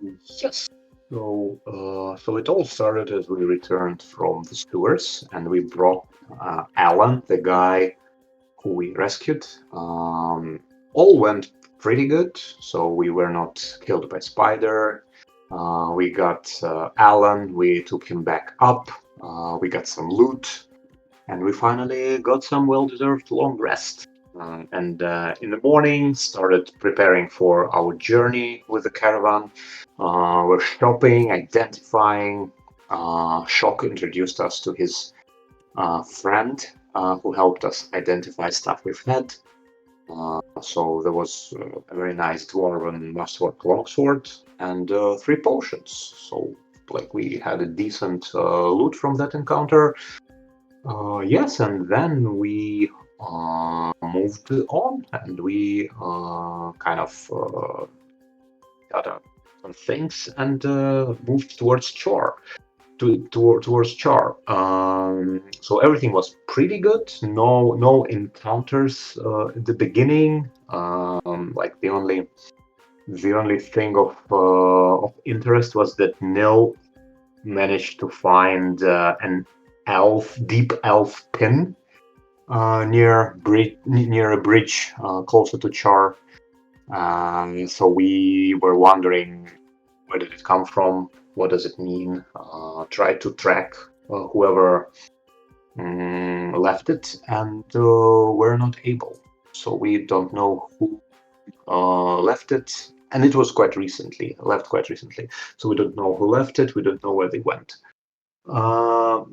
Yes. So it all started as we returned from the sewers, and we brought Alan, the guy who we rescued. All went pretty good, so we were not killed by spider. We got Alan. We took him back up. We got some loot, and we finally got some well-deserved long rest. And in the morning, started preparing for our journey with the caravan. We're shopping, identifying. Shock introduced us to his friend who helped us identify stuff we've had. So there was a very nice dwarven masterwork longsword and three potions. So like we had a decent loot from that encounter. Yes, and then we moved on, and we kind of got some things and moved towards Chor. Towards Char. So everything was pretty good. No encounters at the beginning. Like the only thing of interest was that Nil managed to find an deep elf pin near a bridge closer to Char. So we were wondering, where did it come from? What does it mean? Try to track whoever left it, and we're not able. So we don't know who left it, and it was left quite recently. So we don't know who left it. We don't know where they went. Uh,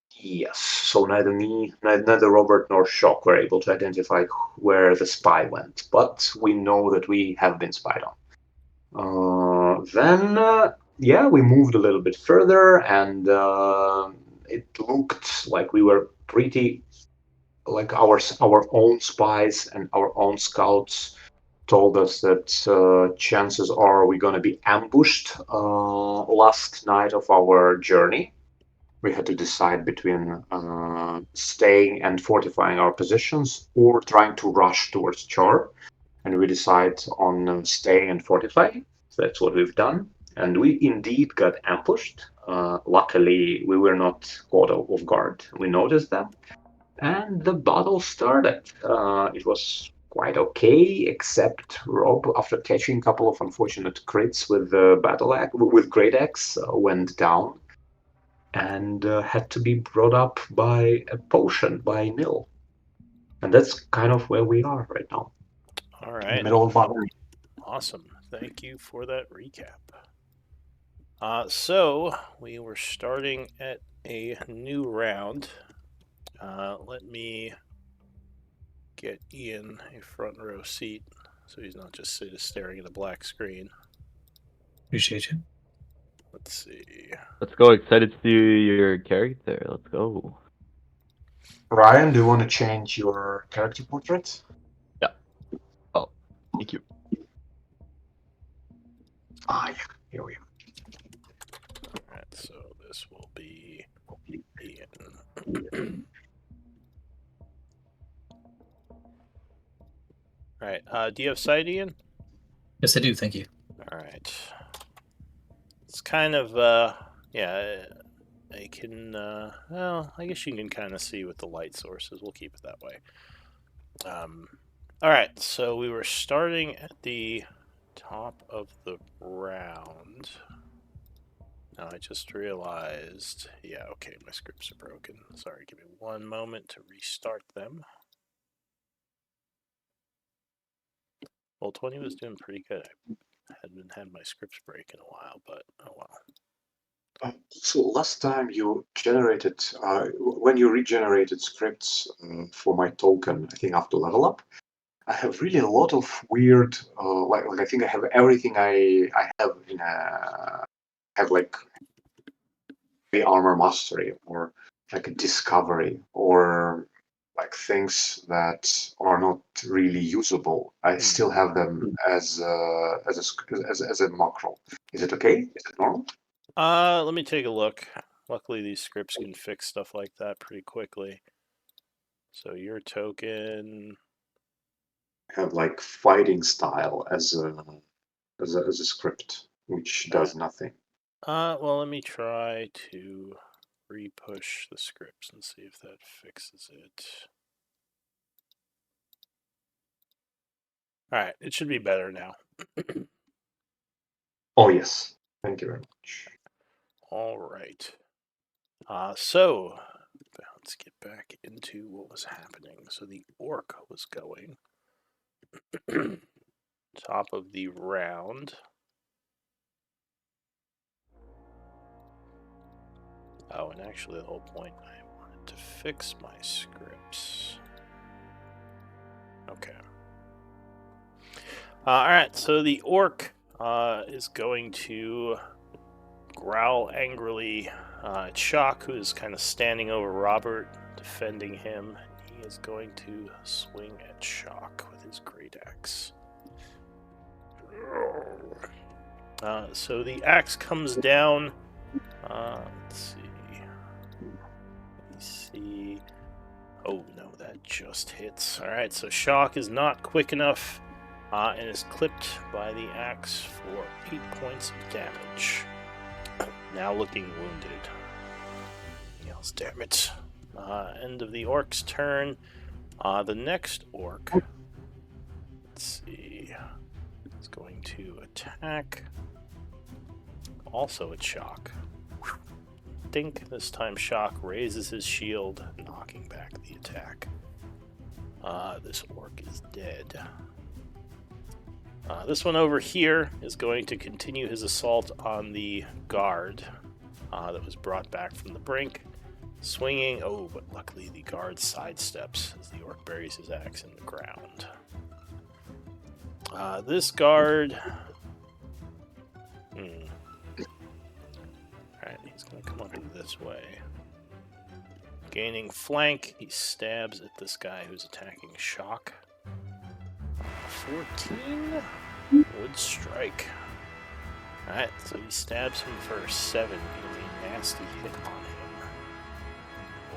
yes. So neither Robert nor Shock were able to identify where the spy went, but we know that we have been spied on. Then, we moved a little bit further, and it looked like we were pretty, like our own spies and our own scouts told us that chances are we're going to be ambushed last night of our journey. We had to decide between staying and fortifying our positions or trying to rush towards Char, and we decide on staying and fortifying. So that's what we've done. And we indeed got ambushed. Luckily, we were not caught off guard. We noticed them, and the battle started. It was quite okay, except Rob, after catching a couple of unfortunate crits with the battle axe, with great axe, went down and had to be brought up by a potion by Nil. And that's kind of where we are right now, All in the right. middle of battle. Awesome. Thank you for that recap. So we were starting at a new round. Let me get Ian a front row seat so he's not just staring at a black screen. Appreciate you. Let's see. Let's go. Excited to see your character. Let's go. Ryan, do you want to change your character portrait? Yeah. Oh, thank you. Yeah. Here we are. All right, so this will be Ian. All right. Do you have sight, Ian? Yes, I do. Thank you. All right. It's kind of yeah. I can well, I guess you can kind of see with the light sources. We'll keep it that way. All right. So we were starting at the top of the round. Now I just realized. Yeah. Okay. My scripts are broken. Sorry. Give me one moment to restart them. Well, 20 was doing pretty good. I hadn't had my scripts break in a while, but oh well. So last time you generated, when you regenerated scripts for my token, I think after level up, I have really a lot of weird, like I think I have everything I have in a, have like the armor mastery or like a discovery or like things that are not really usable. I still have them as a macro. Is it okay? Is it normal? Let me take a look. Luckily, these scripts can fix stuff like that pretty quickly. So your token. Have like fighting style as a script. which does nothing. Well, let me try to re-push the scripts and see if that fixes it. Alright, it should be better now. Oh, yes. Thank you very much. Alright. So, let's get back into what was happening. So the orc was going top of the round. Oh, and actually the whole point, I wanted to fix my scripts. Okay. Alright, so the orc is going to growl angrily at Shock, who is kind of standing over Robert, defending him. He is going to swing at Shock with his great axe. So the axe comes down. Let's see. Oh no, that just hits. Alright, so Shock is not quick enough and is clipped by the axe for 8 points of damage. Now looking wounded. Yells, damn it. End of the orc's turn. The next orc, let's see, is going to attack. Also at Shock. Dink. This time Shock raises his shield, knocking back the attack. This orc is dead. This one over here is going to continue his assault on the guard that was brought back from the brink. Swinging, but luckily the guard sidesteps as the orc buries his axe in the ground. This guard... Alright, he's going to come over this way. Gaining flank, he stabs at this guy who's attacking Shock. 14 would strike. Alright, so he stabs him for 7, getting a nasty hit on him.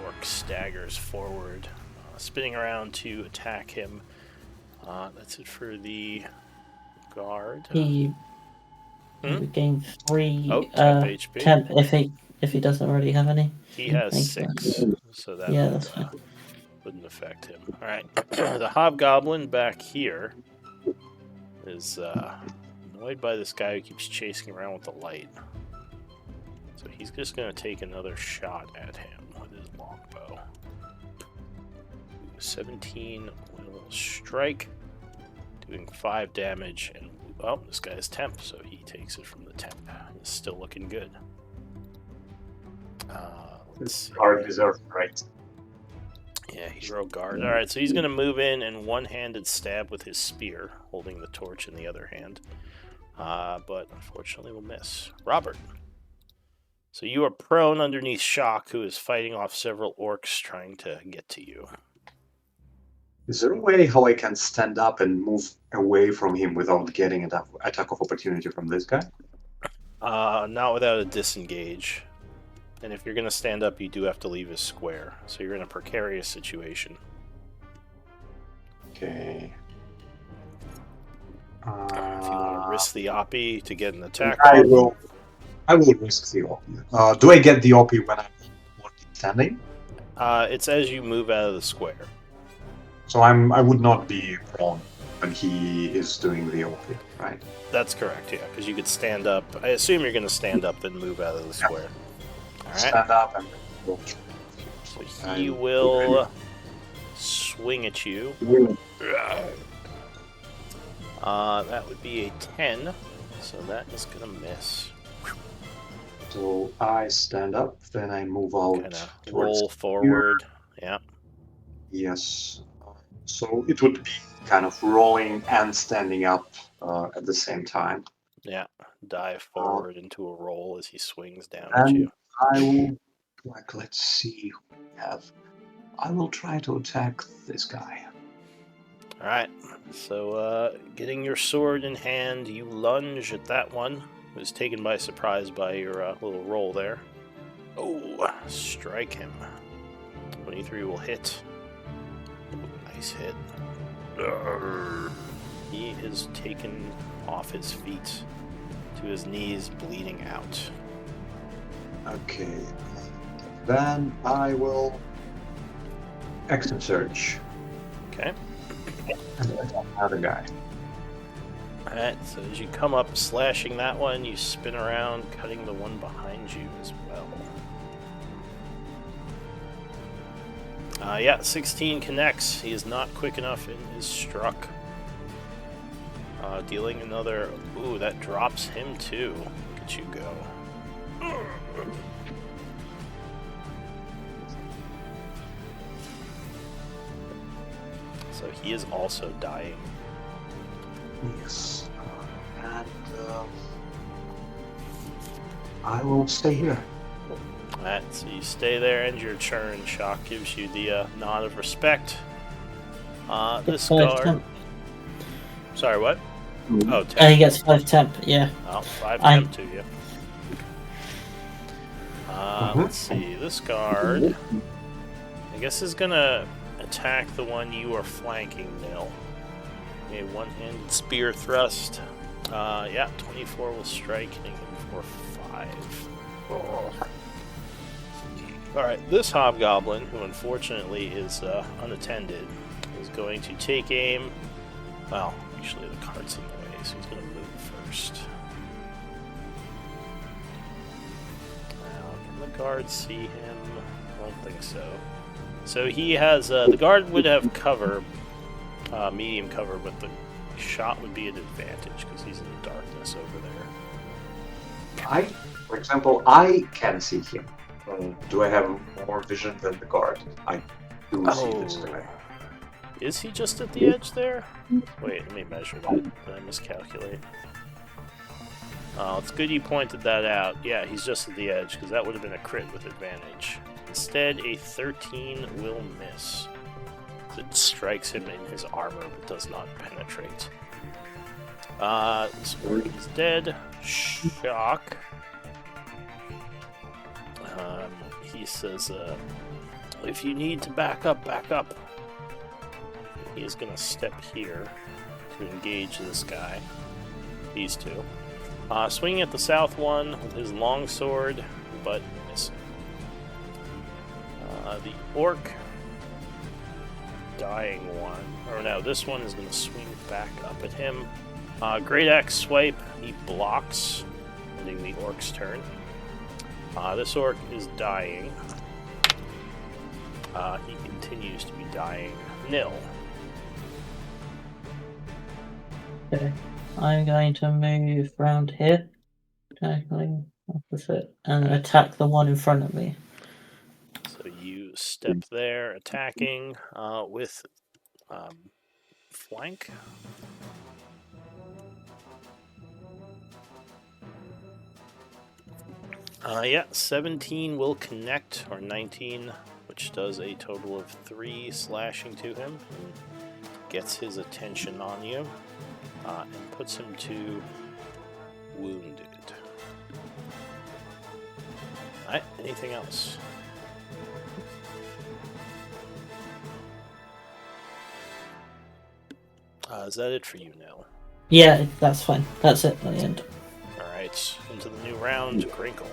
Orc staggers forward, spinning around to attack him. That's it for the guard. He gains 3 temp HP. Temp if he doesn't already have any. He has 6, so that that's fine. wouldn't affect him. Alright, the hobgoblin back here is annoyed by this guy who keeps chasing around with the light. So he's just going to take another shot at him with his longbow. 17 will strike, doing 5 damage, and this guy is temp, so he takes it from the temp. It's still looking good. Let's see. Guard deserves right. Yeah, hero guard. Alright, so he's going to move in and one-handed stab with his spear, holding the torch in the other hand. But unfortunately will miss. Robert. So you are prone underneath Shock, who is fighting off several orcs trying to get to you. Is there a way how I can stand up and move away from him without getting an attack of opportunity from this guy? Not without a disengage. And if you're going to stand up, you do have to leave his square. So you're in a precarious situation. Okay. If you want to risk the OP to get an attack I off. will risk the OP. Do I get the OP when I'm standing? It's as you move out of the square. So I would not be prone when he is doing the OP, right? That's correct, yeah, because you could stand up. I assume you're going to stand up, then move out of the square. All right. Stand up and go. So he will swing at you. That would be a 10, so that is going to miss. So I stand up, then I move out. Kind of roll forward. Yeah. Yes. So it would be kind of rolling and standing up at the same time. Yeah. Dive forward into a roll as he swings down at And you. I will, let's see who we have. I will try to attack this guy. Alright, so getting your sword in hand, you lunge at that one, who's taken by surprise by your little roll there. Oh, strike him. 23 will hit. Ooh, nice hit. He is taken off his feet, to his knees, bleeding out. Okay. Then I will exit search Okay. and attack another guy. Alright, so as you come up slashing that one, you spin around, cutting the one behind you as well. Yeah, 16 connects. He is not quick enough in his struck. Dealing another... Ooh, that drops him too. Look at you go. So he is also dying. Yes. And I will stay here. Alright, so you stay there, end your turn. Shock gives you the nod of respect. This guard... temp. Sorry, what? Oh, 10. He gets 5 temp, yeah. Oh, 5 I- temp to you. Let's see. This guard, I guess, is gonna attack the one you are flanking, Nil. A one-handed spear thrust. Yeah, 24 will strike, hitting him for 5. Alright, this hobgoblin, who unfortunately is unattended, is going to take aim. Well, actually, the card's in the way, so he's going to move first. Now, can the guard see him? I don't think so. So he has, the guard would have cover, medium cover, but the shot would be an advantage because he's in the darkness over there. For example, I can see him. Do I have more vision than the guard? I do see this guy. Is he just at the edge there? Wait, let me measure that. Did I miscalculate? Oh, it's good you pointed that out. Yeah, he's just at the edge, because that would have been a crit with advantage. Instead, a 13 will miss. It strikes him in his armor, but does not penetrate. This orc is dead. Shock. He says, if you need to back up, back up. He is going to step here to engage this guy. These two. Swinging at the south one with his longsword, but missing. The orc dying one. Or no, this one is going to swing back up at him. Great Axe swipe. He blocks, ending the orc's turn. This orc is dying. He continues to be dying. Nil. Okay. I'm going to move round here. Tackling opposite. And attack the one in front of me. So you step there, attacking with flank. Yeah, 17 will connect, or 19, which does a total of 3 slashing to him. And gets his attention on you, and puts him to wounded. Alright, anything else? Is that it for you, Nell? Yeah, that's fine. That's it at the end. Alright, into the new round, Crinkle.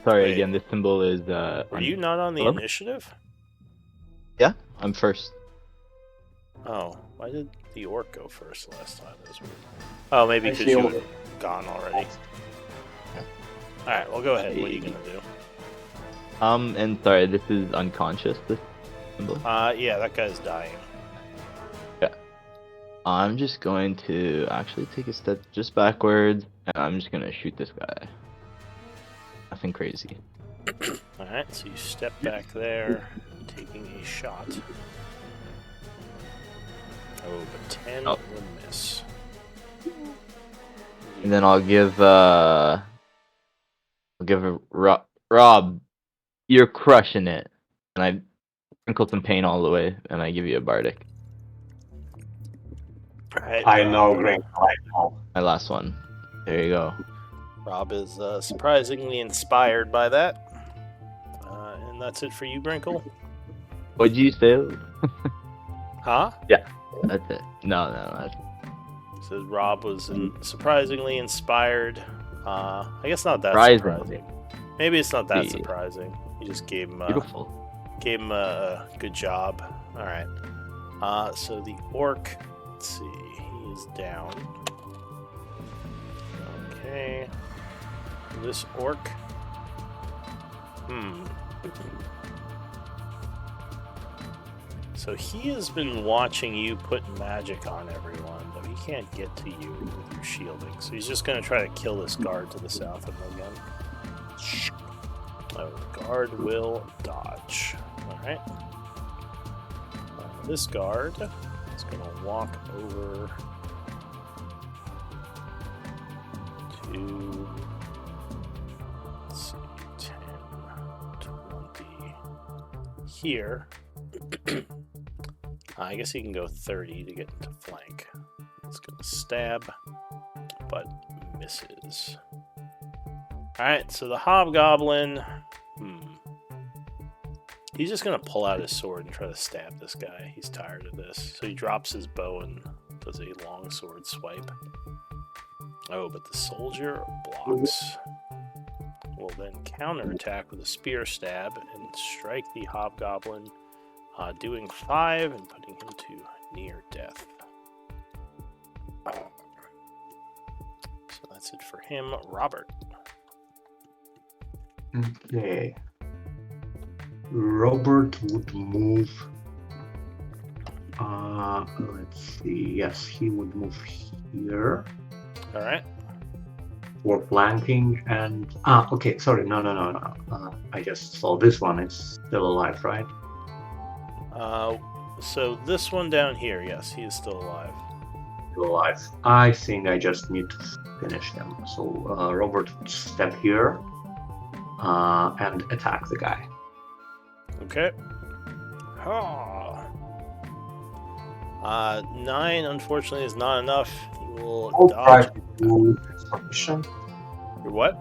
Sorry, Wait. again, this symbol is... Were you not on the Hello? initiative? Yeah, I'm first. Oh, why did the orc go first last time? That was weird. Oh, maybe I because see you all had gone already. Alright, well go ahead. What are you gonna do? And sorry, this is unconscious, this symbol? Yeah, that guy's dying. I'm just going to actually take a step just backwards, and I'm just gonna shoot this guy. Nothing crazy. Alright, so you step back there, taking a shot. Oh, but 10 will miss. And then I'll give Rob, you're crushing it. And I sprinkle some paint all the way, and I give you a bardic. Alright, I know, Greg. I know. My last one. There you go. Rob is surprisingly inspired by that. And that's it for you, Grinkle? What'd you say? Huh? That's it. No, that's... So Rob was surprisingly inspired. I guess not that Surprisingly. surprising. Maybe it's not that Yeah. surprising. You just gave him Beautiful. a good job. All right. So the orc. Let's see. He is down. Okay. This orc. So he has been watching you put magic on everyone, but he can't get to you with your shielding. So he's just going to try to kill this guard to the south of him again. Oh, the guard will dodge. Alright. This guard is going to walk over to, let's see, 10, 20, here. I guess he can go 30 to get into flank. It's going to stab, but misses. Alright, so the hobgoblin, he's just going to pull out his sword and try to stab this guy. He's tired of this. So he drops his bow and does a longsword swipe. Oh, but the soldier blocks. Will then counterattack with a spear stab and strike the hobgoblin, doing 5 and putting him to near death. So that's it for him. Robert. Okay. Robert would move. Let's see. Yes, he would move here All right. for flanking and okay. Sorry, no. I just saw this one. It's still alive, right? So this one down here, yes, he is still alive. Still alive. I think I just need to finish him. So Robert would step here and attack the guy. Okay. 9, unfortunately, is not enough. He will I'll try dodge. to do inspiration. Your what?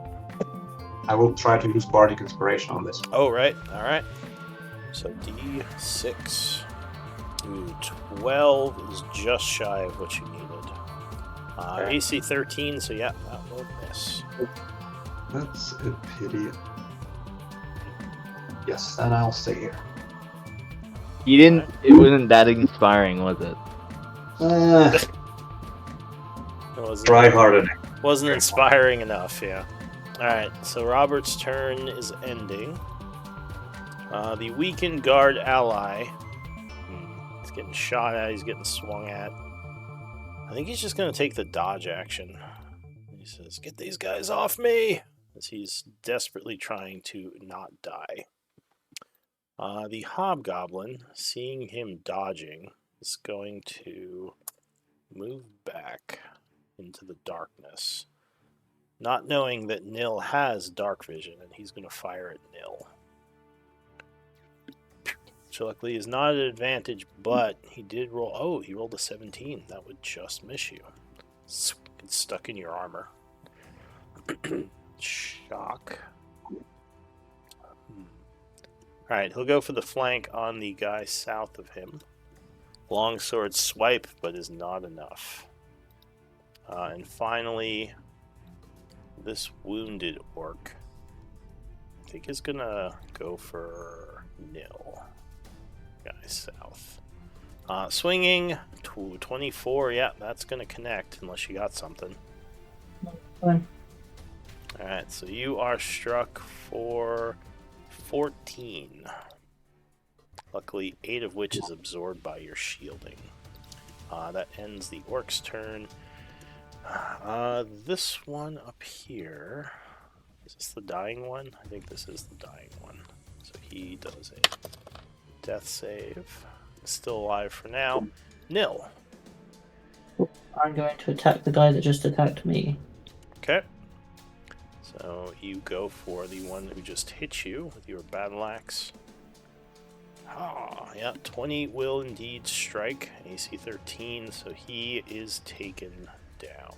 I will try to use bardic inspiration on this. Oh, right. All right. So D6. Ooh, 12 is just shy of what you needed. Okay. AC 13, so yeah, that will miss. That's a pity. Yes, then I'll stay here. You didn't. It wasn't that inspiring, was it? It wasn't, Try harder. wasn't inspiring enough, yeah. Alright, so Robert's turn is ending. The weakened guard ally. He's getting shot at, he's getting swung at. I think he's just going to take the dodge action. He says, "Get these guys off me!" As he's desperately trying to not die. The hobgoblin, seeing him dodging, is going to move back into the darkness, not knowing that Nil has dark vision, and he's going to fire at Nil. Which luckily is not an advantage, but he did roll. Oh, he rolled a 17. That would just miss you. It's stuck in your armor. Shock. Alright, he'll go for the flank on the guy south of him. Longsword swipe, but is not enough. And finally, this wounded orc, I think is gonna go for Nil. Guy south. Swinging to 24, yeah, that's gonna connect unless you got something. Fine. Alright, so you are struck for 14. Luckily, 8 of which is absorbed by your shielding. That ends the orc's turn. This one up here. Is this the dying one? I think this is the dying one. So he does a death save. Still alive for now. Nil. I'm going to attack the guy that just attacked me. Okay. So you go for the one who just hit you with your battle axe. Yeah, 20 will indeed strike. AC 13, so he is taken down.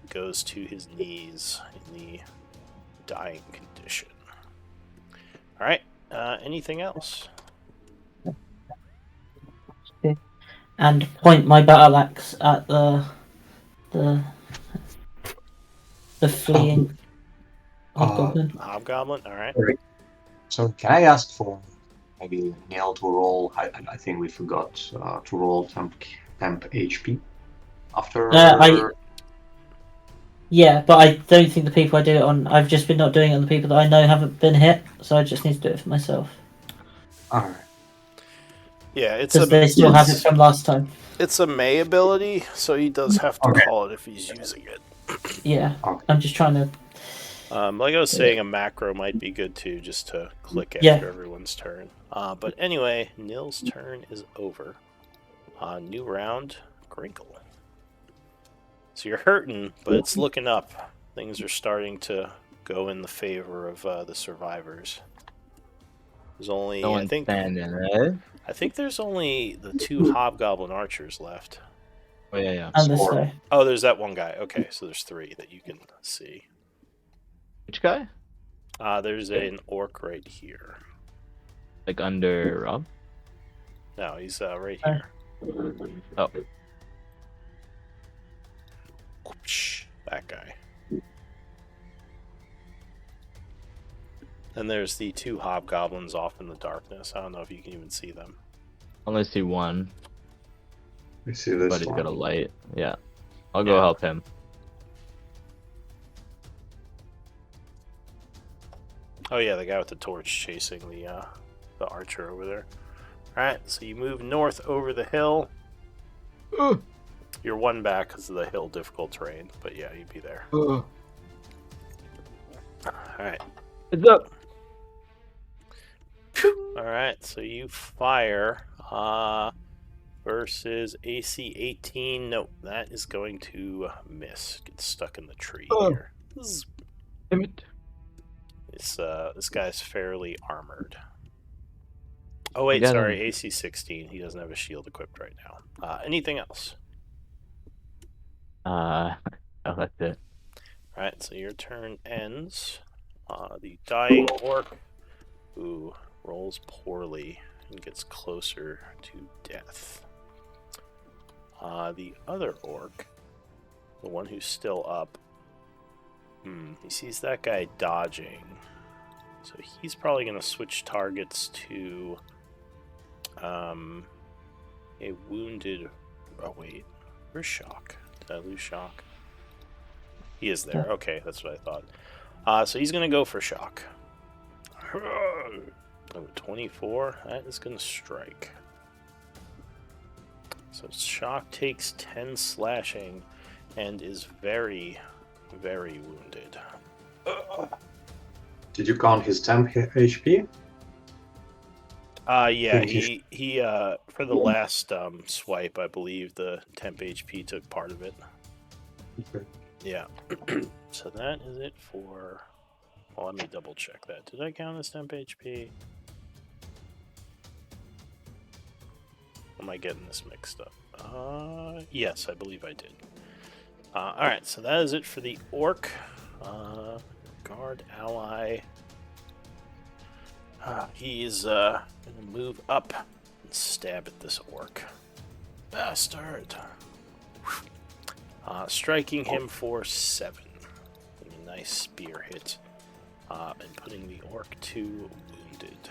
Goes to his knees in the dying condition. Alright, anything else? Okay. and point my battle axe at the fleeing hobgoblin. Hobgoblin. All right. Sorry. So can I ask for maybe Neil to roll? I think we forgot to roll temp HP after. Yeah, but I don't think the people I do it on. I've just been not doing it on the people that I know haven't been hit, so I just need to do it for myself All right. Yeah, it's because they still have it from last time. It's a May ability, so he does have to Okay. call it if he's using it. Yeah, Okay. I'm just trying to. Like I was saying, a macro might be good too, just to click after Yeah. everyone's turn. But anyway, Nil's turn is over. New round, Grinkle. So you're hurting, but it's looking up. Things are starting to go in the favor of the survivors. There's only, No I one's think, standing, right? I think there's only the 2 hobgoblin archers left. Oh yeah, yeah. And this Score. guy. Oh, there's that one guy. Okay, so there's 3 that you can see. Which guy? There's an orc right here. Like under Rob? No, he's right here. Oh. Whoopsh, that guy. And there's the 2 hobgoblins off in the darkness. I don't know if you can even see them. Only see one, We see this but he's one. got a light. Yeah. I'll go Yeah. help him. Oh yeah, the guy with the torch chasing the archer over there. Alright, so you move north over the hill. You're 1 back because of the hill difficult terrain, but yeah, you'd be there. Alright. It's up. Alright, so you fire versus AC 18. Nope, that is going to miss. Get stuck in the tree here. Damn it. This guy's fairly armored. Oh wait, got sorry, him. AC 16. He doesn't have a shield equipped right now. Anything else? Oh, that's it. Alright, so your turn ends. The dying orc, who rolls poorly and gets closer to death. The other orc, the one who's still up, he sees that guy dodging. So he's probably going to switch targets to a wounded... Oh wait, where's Shock? Did I lose Shock? He is there. Okay, that's what I thought. So he's going to go for Shock. Oh, 24. That is going to strike. So Shock takes 10 slashing and is very, very wounded. Did you count his temp HP? Yeah, Think he's- he for the last swipe, I believe the temp HP took part of it. Okay. Yeah. So that is it for... Well, let me double check that. Did I count as temp HP? Am I getting this mixed up? Yes, I believe I did. Alright, so that is it for the orc. Guard ally. He is going to move up and stab at this orc. Bastard! Striking him for 7. A nice spear hit. And putting the orc to wounded.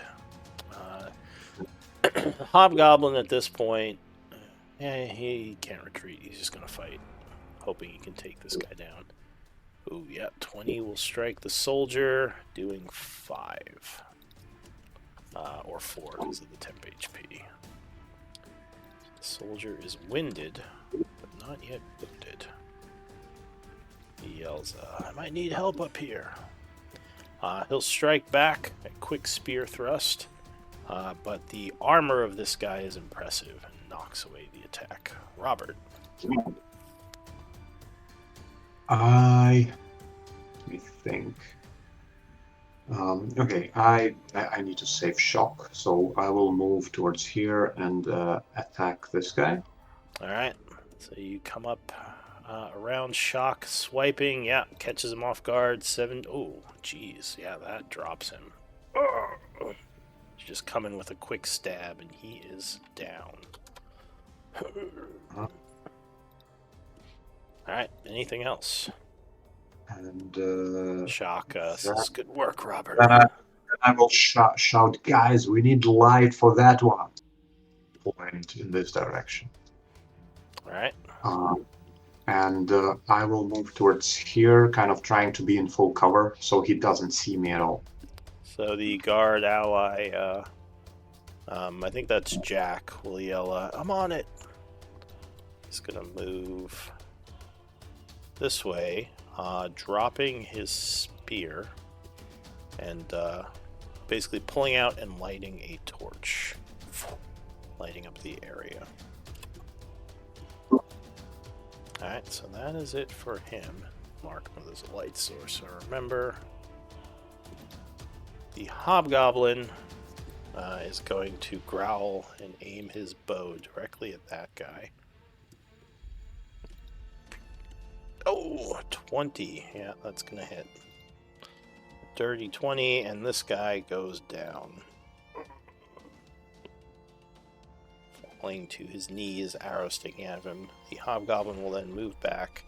Hobgoblin at this point, he can't retreat. He's just going to fight, hoping he can take this guy down. Ooh, yeah, 20 will strike the soldier, doing 5. Or 4 because of the temp HP. The soldier is winded, but not yet wounded. He yells, I might need help up here. He'll strike back, a quick spear thrust, but the armor of this guy is impressive and knocks away the attack. Robert. Let me think. Okay, I need to save Shock, so I will move towards here and attack this guy. Alright, so you come up around Shock, swiping, yeah, catches him off guard, 7, oh, jeez, yeah, that drops him. You just come in with a quick stab, and he is down. Alright, anything else? And Shock says, good work, Robert. then I will shout, guys, we need light for that one. Point in this direction. Alright. And I will move towards here, kind of trying to be in full cover so he doesn't see me at all. So the guard ally, I think that's Jack, will yell, I'm on it. He's gonna move this way, dropping his spear and basically pulling out and lighting a torch, lighting up the area. Alright, so that is it for him. Mark him as a light source. So remember, the hobgoblin is going to growl and aim his bow directly at that guy. Oh, 20. Yeah, that's going to hit. Dirty 20, and this guy goes down. Falling to his knees, arrow sticking out of him. The hobgoblin will then move back,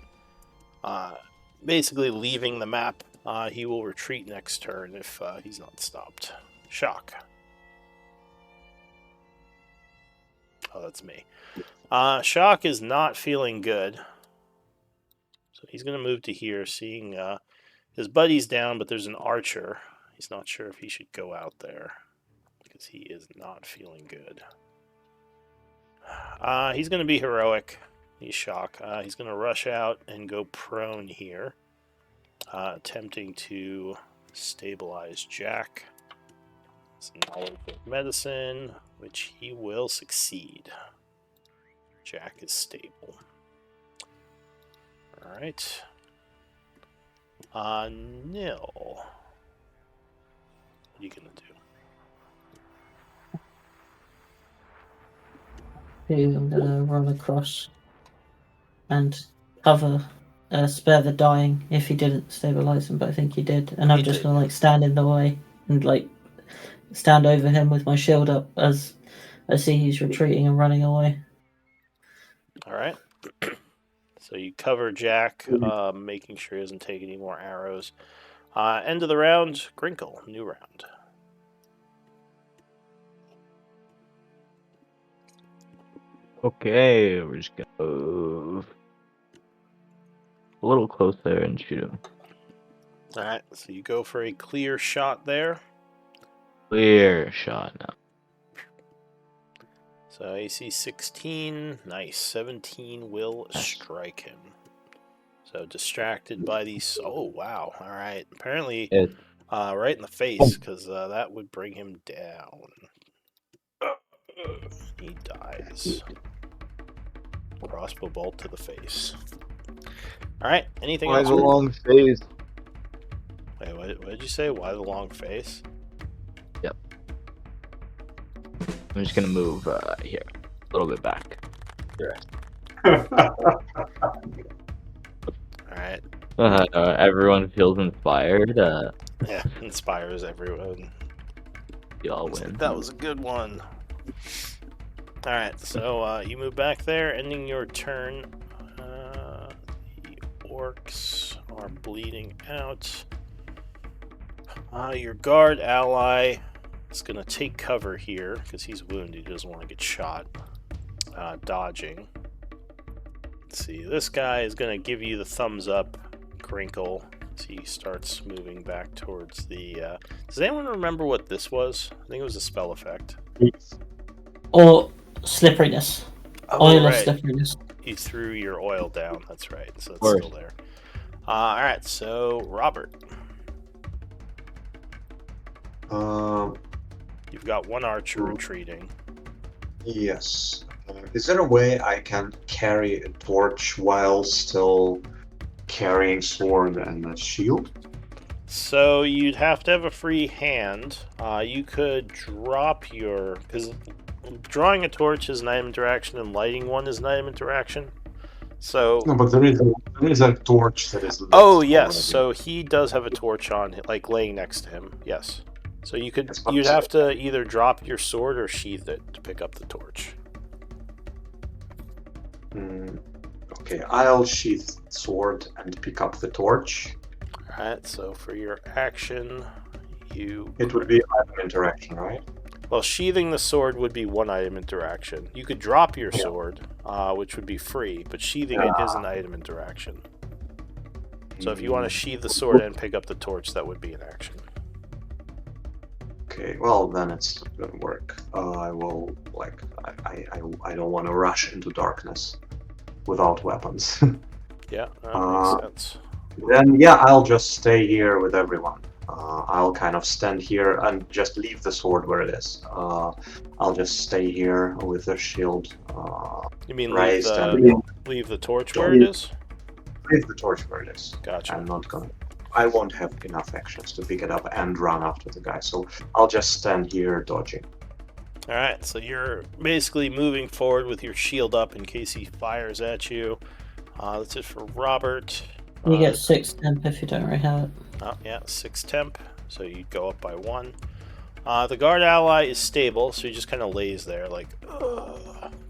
basically leaving the map. He will retreat next turn if he's not stopped. Shock. Oh, that's me. Shock is not feeling good. So he's going to move to here, seeing his buddy's down, but there's an archer. He's not sure if he should go out there because he is not feeling good. He's going to be heroic. He's Shock. He's going to rush out and go prone here, attempting to stabilize Jack. It's knowledge of medicine, which he will succeed. Jack is stable. Alright. Nil. What are you gonna do? I'm gonna run across and cover, spare the dying if he didn't stabilize him, but I think he did. And I'm just gonna stand in the way and stand over him with my shield up as I see he's retreating and running away. Alright. So you cover Jack, making sure he doesn't take any more arrows. End of the round, Grinkle, new round. Okay, we're just gonna move a little closer and shoot him. Alright, so you go for a clear shot there. Clear shot now. So AC 16, nice. 17 will strike him. So distracted by these. Oh wow! All right. Apparently, right in the face, because that would bring him down. He dies. Crossbow bolt to the face. All right. Anything Why else? the long face? Wait, what did you say? Why the long face? Yep. I'm just gonna move here, a little bit back. Alright. Everyone feels inspired. Yeah, inspires everyone. Y'all win. That was a good one. Alright, so you move back there, ending your turn. The orcs are bleeding out. Your guard ally is going to take cover here because he's wounded. He doesn't want to get shot. Dodging. Let's see. This guy is going to give you the thumbs up, Crinkle, as he starts moving back towards the... Does anyone remember what this was? I think it was a spell effect. Or slipperiness. Oil right. of slipperiness. You threw your oil down. That's right. So it's still there. Alright, so Robert. You've got one archer retreating. Yes. Is there a way I can carry a torch while still carrying sword and a shield? So you'd have to have a free hand. You could drop your... Because drawing a torch is an item interaction and lighting one is an item interaction. So... No, but there is a torch that is... Oh, yes. So he does have a torch on, like, laying next to him. Yes. So you'd have to either drop your sword or sheath it to pick up the torch. Mm, okay, I'll sheath sword and pick up the torch. Alright, so for your action, you... It would be item interaction, right? Well, sheathing the sword would be one item interaction. You could drop your Yeah. sword, which would be free, but sheathing it is an item interaction. So if you want to sheathe the sword and pick up the torch, that would be an action. Okay, well then it's not gonna work. I will like I don't want to rush into darkness without weapons. Yeah, that Uh, makes sense. Then yeah, I'll just stay here with everyone. I'll kind of stand here and just leave the sword where it is. I'll just stay here with the shield You mean raised and leave the torch where it is? leave the torch where it is. Gotcha. I'm not gonna. I won't have enough actions to pick it up and run after the guy, so I'll just stand here dodging. Alright, so you're basically moving forward with your shield up in case he fires at you. That's it for Robert. You get 6 temp if you don't already have it. Oh, yeah, 6 temp, so you go up by 1. The guard ally is stable, so he just kind of lays there, like,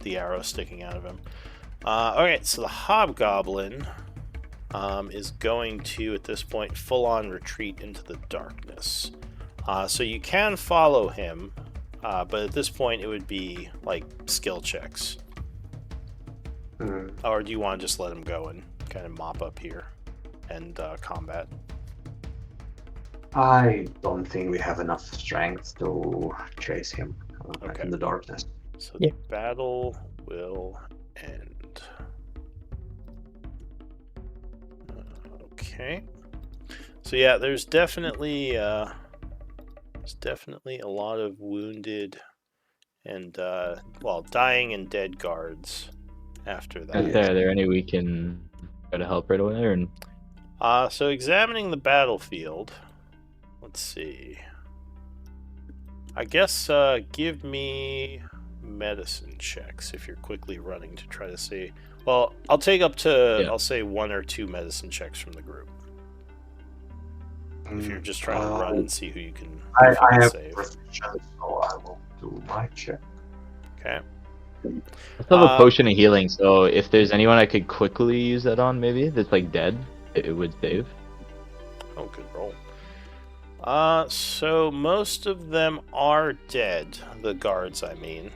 the arrow sticking out of him. Alright, so the hobgoblin is going to, at this point, full-on retreat into the darkness. So you can follow him, but at this point it would be, like, skill checks. Hmm. Or do you want to just let him go and kind of mop up here and combat? I don't think we have enough strength to chase him Okay. in the darkness. So Yeah. the battle will end. Okay. So yeah, there's definitely a lot of wounded and well, dying and dead guards after that. Are there any we can try to help right away? Or... So examining the battlefield, let's see. I guess give me medicine checks if you're quickly running to try to see. Well, I'll take up to, Yeah. I'll say 1 or 2 medicine checks from the group. If you're just trying to run and see who you can, I if you can have save. proficiency, so I will do my check. Okay. Let's have a potion of healing, so if there's anyone I could quickly use that on, maybe, that's like dead, it would save. Oh, good roll. So most of them are dead, the guards, I mean.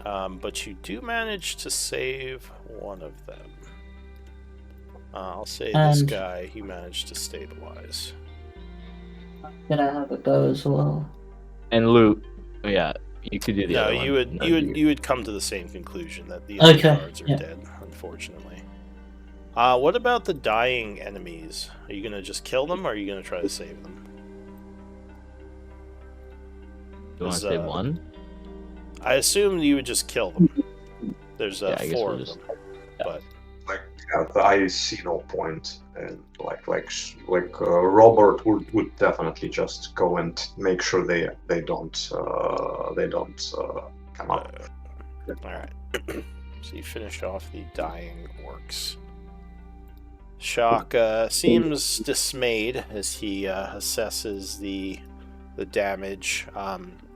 But you do manage to save one of them. I'll say this And- guy, he managed to stabilize. Did I have a go as well? And loot, oh, yeah, you could do the No, other you one. you would come to the same conclusion that the other Okay, guards are yeah. dead, unfortunately. What about the dying enemies? Are you gonna just kill them, or are you gonna try to save them? You want to Is, say one? I assume you would just kill them. There's Yeah, I guess 4 we'll of just- them, but Like I see no point, and Robert would definitely just go and make sure they don't come up. alright. So you finish off the dying orcs. Shock seems dismayed as he assesses the damage.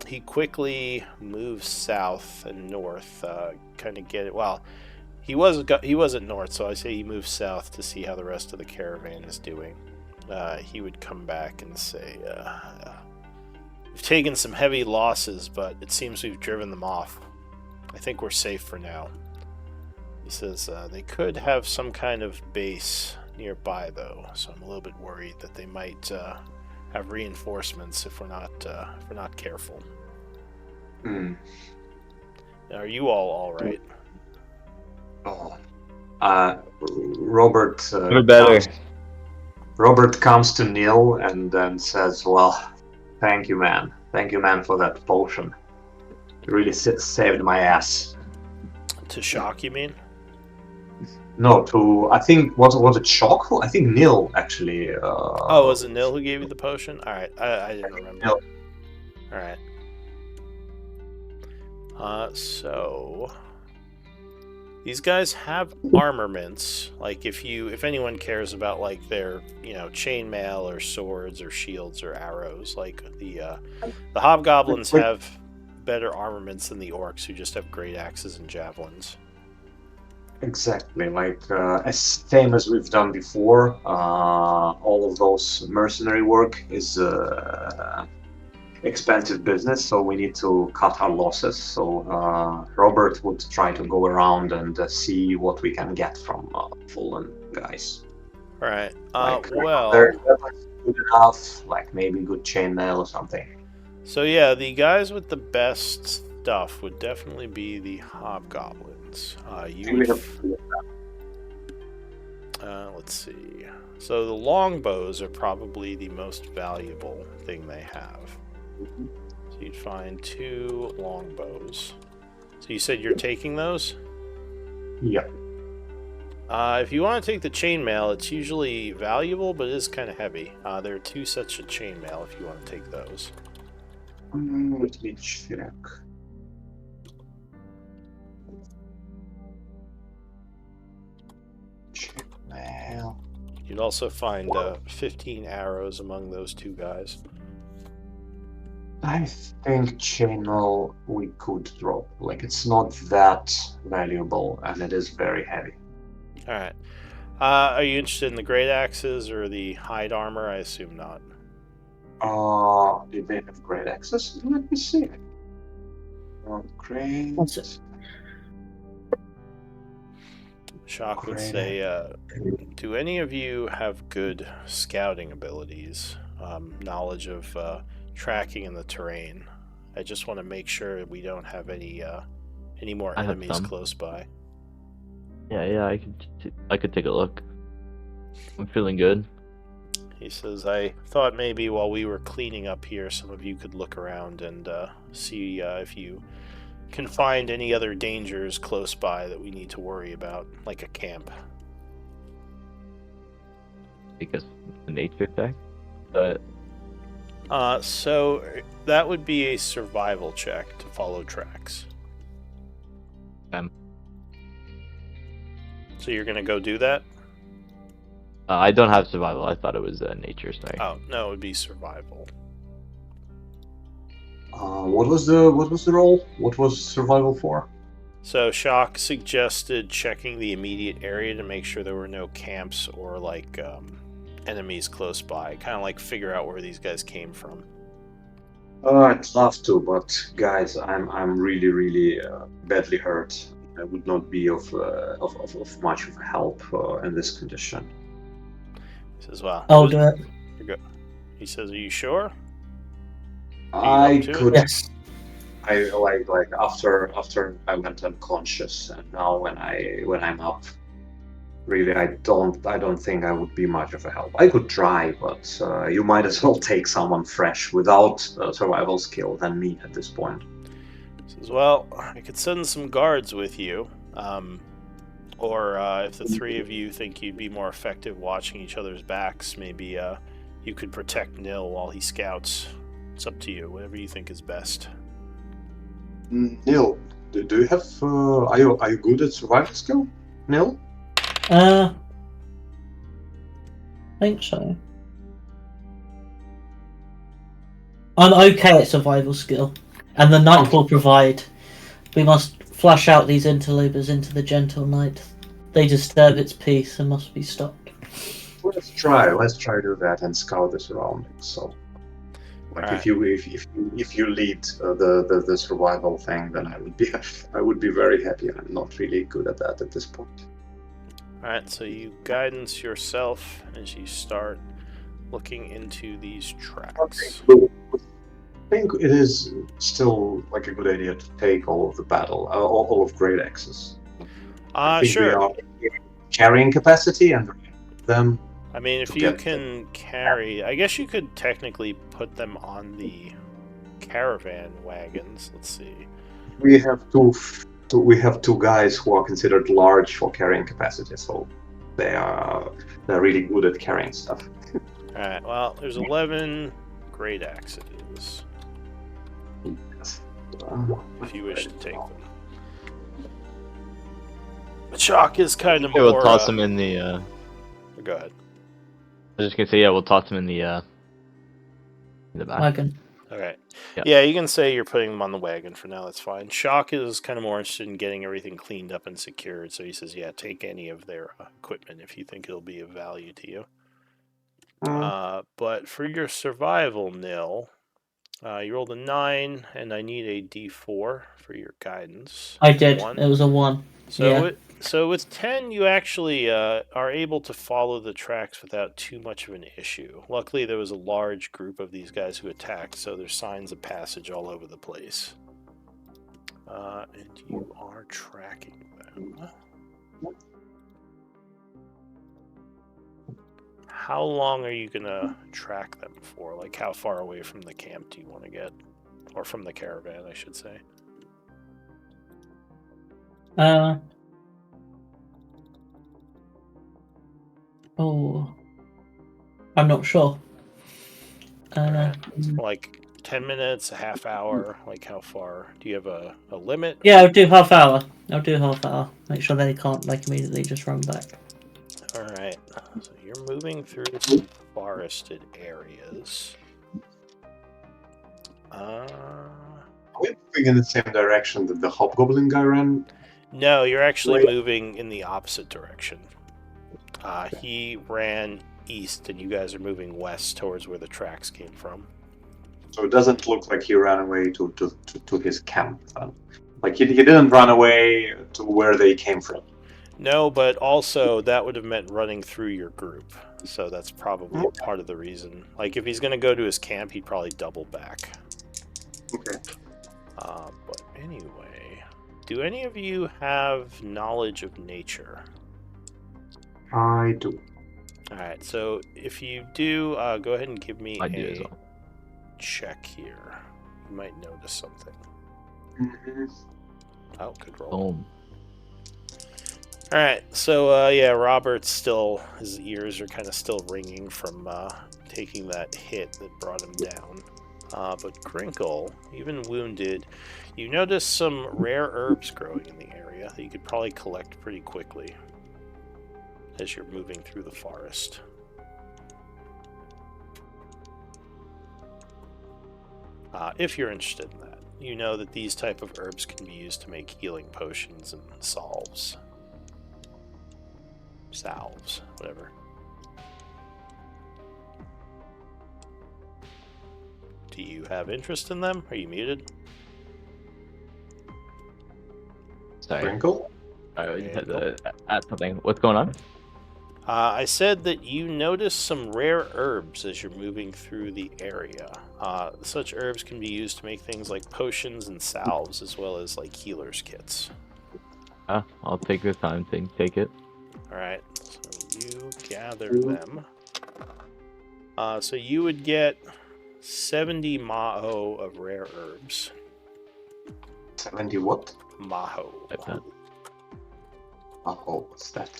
He quickly moves south and north, kind of get it. Well, he wasn't north, so I say he moves south to see how the rest of the caravan is doing. He would come back and say, "We've taken some heavy losses, but it seems we've driven them off. I think we're safe for now." He says they could have some kind of base nearby, though, so I'm a little bit worried that they might have reinforcements if we're not careful. Hmm. Are you all right? Oh. Robert. We're better. Robert comes to Neil and then says, "Well, thank you, man. Thank you, man, for that potion. It really saved my ass." To shock, you mean? No, I think was it Shock? I think Neil actually. Oh, was it Nil who gave you the potion? All right, I didn't remember. Nil. All right. So these guys have armaments. Like if anyone cares about like their chainmail or swords or shields or arrows, like the hobgoblins have better armaments than the orcs, who just have great axes and javelins. Exactly, like as same as we've done before. All of those mercenary work is expensive business, so we need to cut our losses. So Robert would try to go around and see what we can get from fallen guys. All right. Like Well, their weapons good enough, like maybe good chainmail or something. so yeah, the guys with the best stuff would definitely be the hobgoblins. You We would. Let's see. So the longbows are probably the most valuable thing they have. So you'd find 2 longbows. So you said you're taking those? Yeah. If you want to take the chainmail, it's usually valuable, but it is kind of heavy. There are 2 sets of chainmail if you want to take those. Let me check. Chainmail. You'd also find 15 arrows among those 2 guys. I think chainmail we could drop. Like it's not that valuable, and it is very heavy. All right. Are you interested in the great axes or the hide armor? I assume not. Did they have great access? Let me see. Great. What's it? Shock would Great say, do any of you have good scouting abilities? Knowledge of tracking in the terrain? I just want to make sure we don't have any more I have enemies some. close by. Yeah, I could take a look. I'm feeling good. He says, I thought maybe while we were cleaning up here, some of you could look around and see if you can find any other dangers close by that we need to worry about, like a camp. Because the nature check. But So that would be a survival check to follow tracks. So you're gonna go do that? I don't have survival. I thought it was nature. Sorry. Oh no, it would be survival. What was the roll? What was survival for? So Shock suggested checking the immediate area to make sure there were no camps or like enemies close by. Kind of like figure out where these guys came from. I'd love to, but guys, I'm really badly hurt. I would not be of much of a help in this condition. He says, "Well, I'll do it. He says, "Are you sure?" I up to it? could. Yes. I like after I went unconscious, and now when I'm up, really I don't think I would be much of a help. I could try, but you might as well take someone fresh without survival skill than me at this point. He says, "Well, I could send some guards with you, or if the 3 of you think you'd be more effective watching each other's backs, maybe you could protect Nil while he scouts. It's up to you. Whatever you think is best." Neil, do you have? Are you good at survival skill, Neil? I think so. I'm okay at survival skill, and the night will provide. We must flush out these interlopers into the gentle night. They disturb its peace and must be stopped. Let's try do that and scout the surroundings. So, like Alright. if you lead the survival thing, then I would be very happy. I'm not really good at that at this point. Alright, so you guidance yourself as you start looking into these tracks. I think it is still like a good idea to take all of the battle, all of great axes. I think Sure. they are carrying capacity and them. I mean, if to you get can carry, I guess you could technically put them on the caravan wagons. Let's see. We have two guys who are considered large for carrying capacity, so they're really good at carrying stuff. Alright, well, there's 11 great axes, if you wish to take them. But Shock is kind of Yeah, more... we'll toss them in the. Go ahead. I was just gonna say, yeah, we'll toss them in the back. Wagon. Okay. Yeah. Yeah, you can say you're putting them on the wagon for now. That's fine. Shock is kind of more interested in getting everything cleaned up and secured. So he says, yeah, take any of their equipment if you think it'll be of value to you. But for your survival nil, you rolled a 9, and I need a d4 for your guidance. I did. 1. It was a 1. So Yeah. so with 10, you actually are able to follow the tracks without too much of an issue. Luckily, there was a large group of these guys who attacked, so there's signs of passage all over the place. And you are tracking them. How long are you going to track them for? Like, how far away from the camp do you want to get? Or from the caravan, I should say. Oh, I'm not sure. Alright. Like 10 minutes, a half hour, like how far? Do you have a limit? Yeah, I'll do half hour. Make sure they can't like immediately just run back. Alright. So you're moving through some forested areas. Are we moving in the same direction that the hobgoblin guy ran? No, you're actually Wait. moving in the opposite direction. He ran east, and you guys are moving west towards where the tracks came from. So it doesn't look like he ran away to his camp. Like he didn't run away to where they came from. No, but also that would have meant running through your group. So that's probably part of the reason. Like if he's going to go to his camp, he'd probably double back. Okay. But anyway, do any of you have knowledge of nature? I do. Alright, so if you do, go ahead and give me I do as a well. check here. You might notice something. Mhm. Oh, good roll. Boom. Alright, so yeah, Robert's still, his ears are kind of still ringing from taking that hit that brought him down. But Crinkle, even wounded, you notice some rare herbs growing in the area that you could probably collect pretty quickly as you're moving through the forest. If you're interested in that. You know that these type of herbs can be used to make healing potions and salves, whatever. Do you have interest in them? Are you muted? Sorry. Sprinkle? I just had to add something. What's going on? I said that you notice some rare herbs as you're moving through the area. Such herbs can be used to make things like potions and salves, as well as like healer's kits. I'll take the time to take it. Alright, so you gather them. So you would get 70 maho of rare herbs. 70 what? Maho. Like that. Oh, what's that?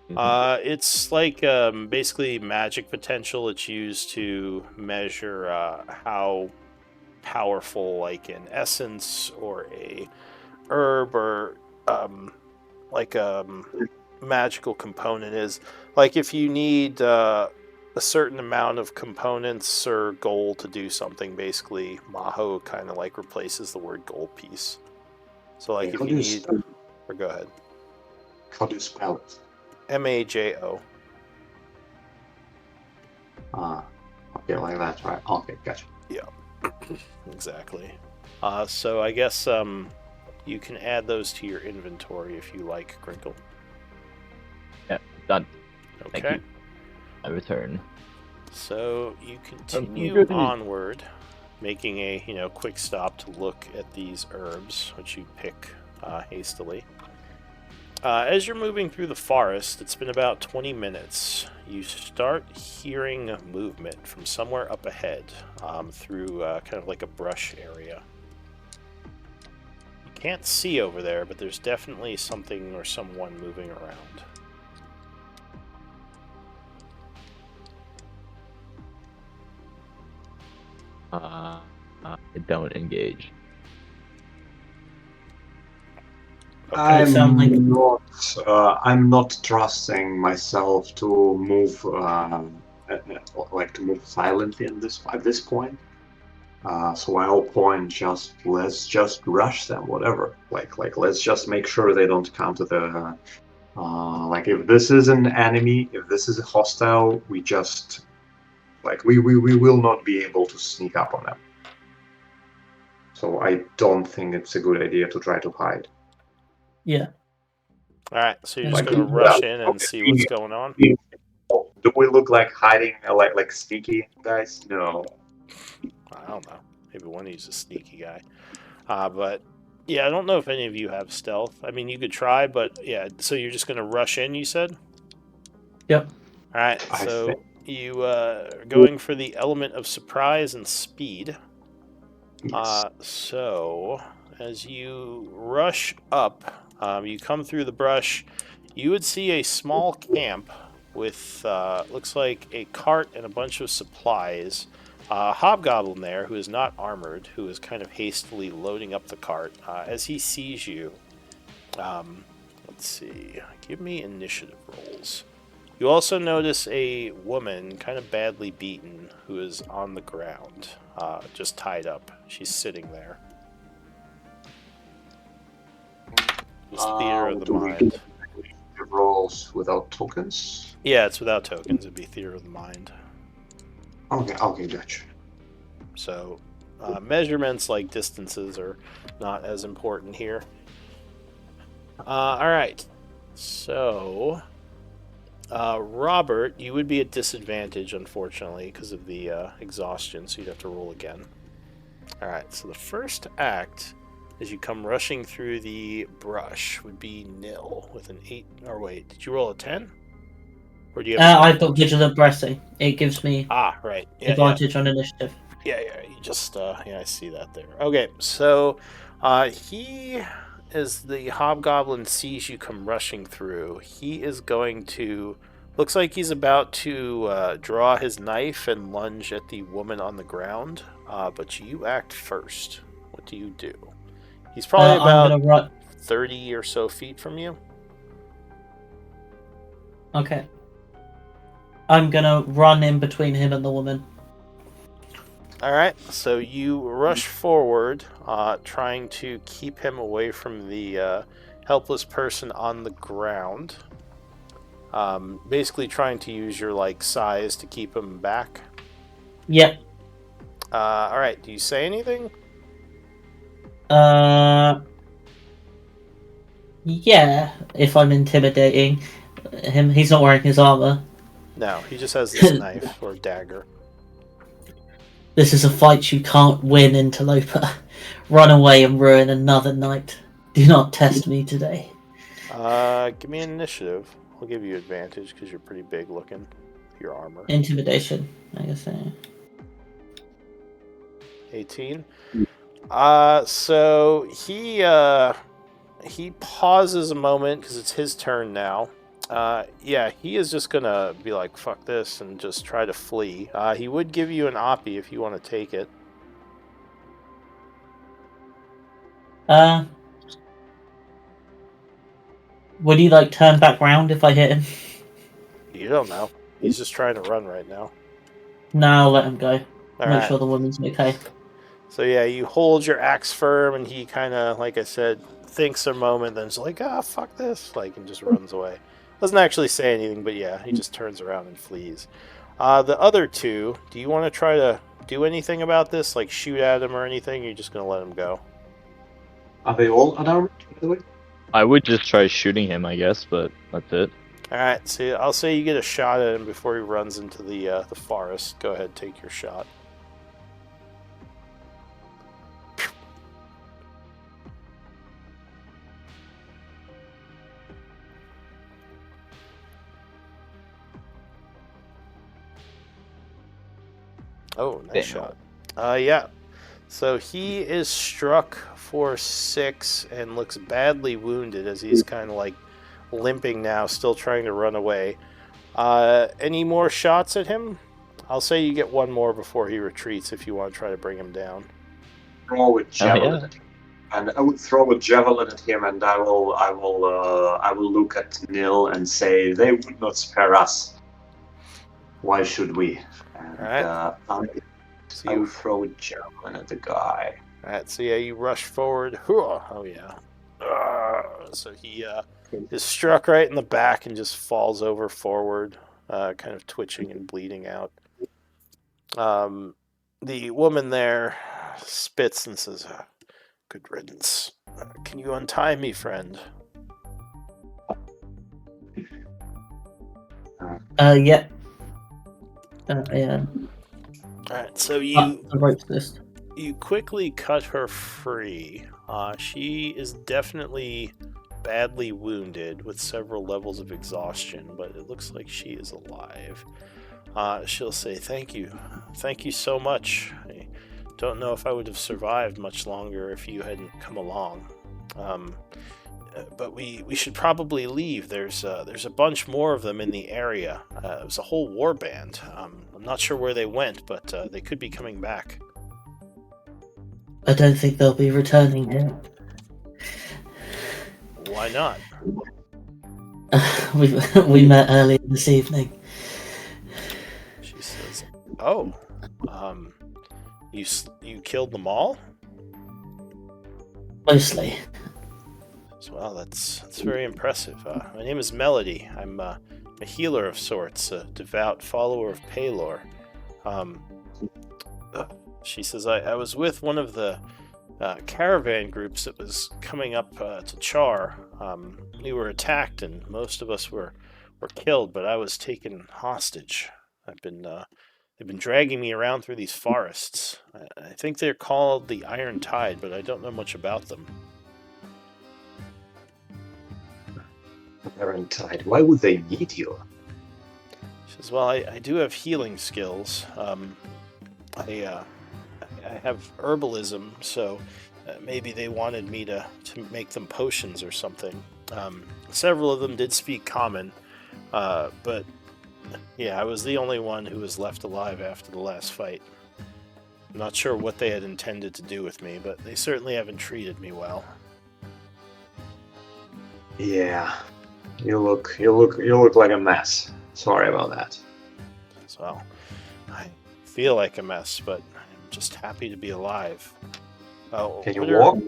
It's like basically magic potential. It's used to measure how powerful, like an essence or a herb or like a magical component is. Like if you need a certain amount of components or gold to do something, basically Maho kind of like replaces the word gold piece. So like if you need, or go ahead. How do you spell it? Majo. Okay, like that, right? Okay, gotcha. Yeah, exactly. So I guess you can add those to your inventory if you like, Crinkle. Yeah, done. Okay. Thank you. I return. So you continue good. onward, making a quick stop to look at these herbs, which you pick hastily. As you're moving through the forest, it's been about 20 minutes. You start hearing movement from somewhere up ahead through kind of like a brush area. You can't see over there, but there's definitely something or someone moving around. Don't engage. Okay. I'm not trusting myself to move, like to move silently at this point. So my whole point, let's just rush them, whatever. Like let's just make sure they don't come to the. Like if this is an enemy, if this is a hostile, we just we will not be able to sneak up on them. So I don't think it's a good idea to try to hide. Yeah. All right, so you're Like, just going to rush in and see what's going on? Do we look like hiding, like sneaky guys? No. I don't know. Maybe one of you's a sneaky guy. But yeah, I don't know if any of you have stealth. I mean, you could try, but yeah. So you're just going to rush in, you said? Yep. All right, I so think- you are going for the element of surprise and speed. Yes. So as you rush up, you come through the brush. You would see a small camp with looks like a cart and a bunch of supplies. Hobgoblin there, who is not armored, who is kind of hastily loading up the cart. As he sees you, let's see, give me initiative rolls. You also notice a woman, kind of badly beaten, who is on the ground, just tied up. She's sitting there. It's theater of the do we mind. get rolls without tokens? Yeah, it's without tokens. It'd be theater of the mind. Okay, gotcha. So measurements like distances are not as important here. All right. So, Robert, you would be at disadvantage, unfortunately, because of the exhaustion, so you'd have to roll again. All right. So the first act, as you come rushing through the brush, would be nil with an 8. Or wait, did you roll a 10? Or do you have? I've got vigilant breasting. It gives me Right. Yeah, advantage on initiative. Yeah, you just, I see that there. Okay, so he, as the hobgoblin sees you come rushing through, he is going to, looks like he's about to draw his knife and lunge at the woman on the ground, but you act first. What do you do? He's probably I'm about gonna 30 or so feet from you. Okay. I'm gonna run in between him and the woman. All right, so you rush forward, trying to keep him away from the helpless person on the ground. Basically, trying to use your size to keep him back. Yep. All right, do you say anything? Yeah. If I'm intimidating him, he's not wearing his armor. No, he just has this knife or dagger. This is a fight you can't win, interloper. Run away and ruin another night. Do not test me today. Give me an initiative. I'll give you advantage because you're pretty big looking. Your armor. Intimidation, I guess. 18. So he pauses a moment because it's his turn now. He is just gonna be like, fuck this, and just try to flee. He would give you an oppie if you want to take it. Would he turn back round if I hit him? You don't know. He's just trying to run right now. No, I'll let him go. All Make right. sure the woman's okay. So yeah, you hold your axe firm, and he kind of, like I said, thinks a moment, then is like, fuck this, and just runs away. Doesn't actually say anything, but yeah, he just turns around and flees. The other two, do you want to try to do anything about this, like shoot at him or anything? Or you're just gonna let him go? Are they all unarmed, by the way? I would just try shooting him, I guess, but that's it. All right, so I'll say you get a shot at him before he runs into the forest. Go ahead, take your shot. Oh, nice shot. Yeah. So he is struck for 6 and looks badly wounded as he's kind of limping now, still trying to run away. Any more shots at him? I'll say you get one more before he retreats if you want to try to bring him down. Throw a javelin yeah. at him. And I would throw a javelin at him, and I will look at Nil and say, they would not spare us. Why should we? And Alright. So I will you, throw a javelin at the guy. alright, so yeah, you rush forward. Oh yeah. So he is struck right in the back and just falls over forward, kind of twitching and bleeding out. The woman there spits and says, "Good riddance. Can you untie me, friend?" Yeah. Yeah. Alright, so The rope's list. you quickly cut her free. She is definitely badly wounded with several levels of exhaustion, but it looks like she is alive. She'll say, "Thank you. Thank you so much. I don't know if I would have survived much longer if you hadn't come along. But we should probably leave. There's a bunch more of them in the area. It was a whole war band. I'm not sure where they went, but they could be coming back." I don't think they'll be returning here. Why not? we met earlier this evening. She says, "Oh, you killed them all?" Mostly. Well, that's very impressive. My name is Melody. I'm a healer of sorts, a devout follower of Paylor. She says, I was with one of the caravan groups that was coming up to Char. We were attacked, and most of us were killed, but I was taken hostage. They've been dragging me around through these forests. I think they're called the Iron Tide, but I don't know much about them." Iron Tide. Why would they need you? She says, "Well, I do have healing skills. I have herbalism, so maybe they wanted me to make them potions or something. Several of them did speak common, but yeah, I was the only one who was left alive after the last fight. I'm not sure what they had intended to do with me, but they certainly haven't treated me well." Yeah, you look like a mess. Sorry about that. So I feel like a mess, but I'm just happy to be alive. Oh, Can you what are- walk?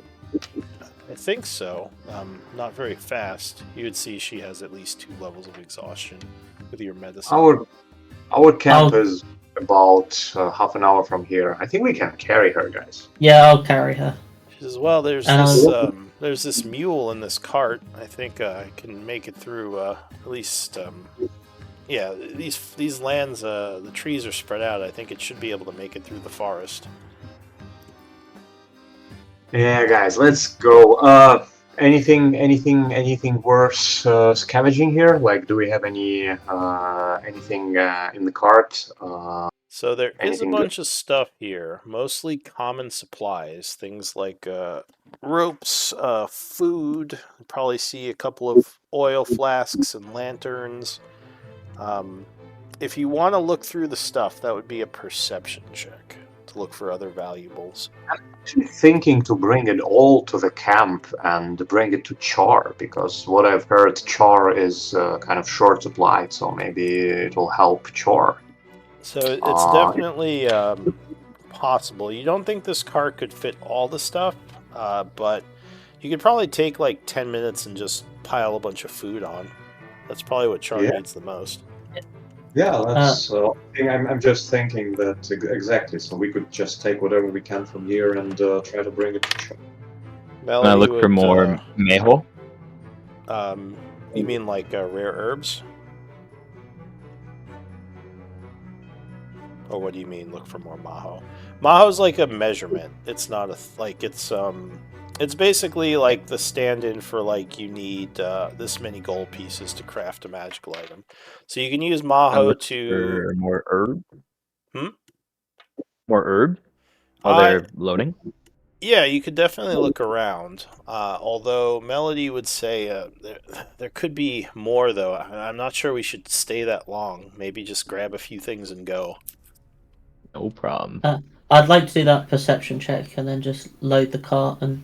I think so. Not very fast. You would see she has at least 2 levels of exhaustion with your medicine. Our camp I'll- is about half an hour from here. I think we can carry her, guys. Yeah, I'll carry her. She says, "Well, there's this mule in this cart. I think I can make it through at least. Yeah, these lands. The trees are spread out. I think it should be able to make it through the forest." Yeah, guys, let's go. Anything worth scavenging here? Like, do we have anything in the cart? So there is a Anything bunch of stuff here, mostly common supplies, things like ropes, food. You probably see a couple of oil flasks and lanterns. If you want to look through the stuff, that would be a perception check to look for other valuables. Actually thinking to bring it all to the camp and bring it to Char, because what I've heard, Char is kind of short supplied, so maybe it'll help Char. So it's definitely possible. You don't think this cart could fit all the stuff, but you could probably take like 10 minutes and just pile a bunch of food on. That's probably what Char needs the most. Yeah, that's. I'm just thinking that exactly. So we could just take whatever we can from here and try to bring it to Char. Melody I look for would, more maho. You mean like rare herbs? Or what do you mean look for more maho? Maho's like a measurement. It's not it's basically like the stand-in for like you need this many gold pieces to craft a magical item. So you can use maho to For more herb. Hmm? More herb while they're loading. Yeah, you could definitely look around. Although Melody would say there could be more, though. I'm not sure we should stay that long. Maybe just grab a few things and go. No problem. I'd like to do that perception check and then just load the cart, and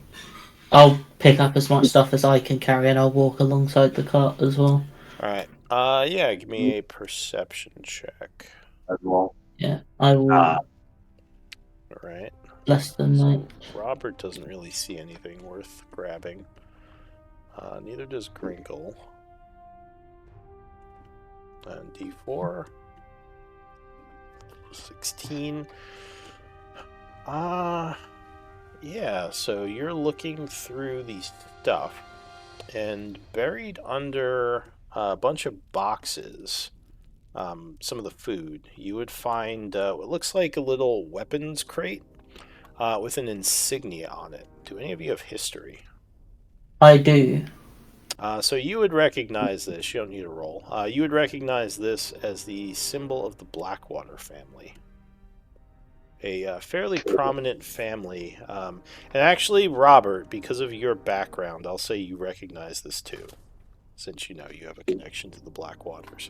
I'll pick up as much stuff as I can carry, and I'll walk alongside the cart as well. All right. Yeah, give me a perception check. As well. Yeah, I will. All right. Less than So like. Robert doesn't really see anything worth grabbing. Neither does Gringle. And D4. 16. Yeah, so you're looking through the stuff, and buried under a bunch of boxes, some of the food, you would find what looks like a little weapons crate with an insignia on it. Do any of you have history? I do. So you would recognize this. You don't need a roll. You would recognize this as the symbol of the Blackwater family. A fairly prominent family. And actually, Robert, because of your background, I'll say you recognize this too, since you know you have a connection to the Blackwaters.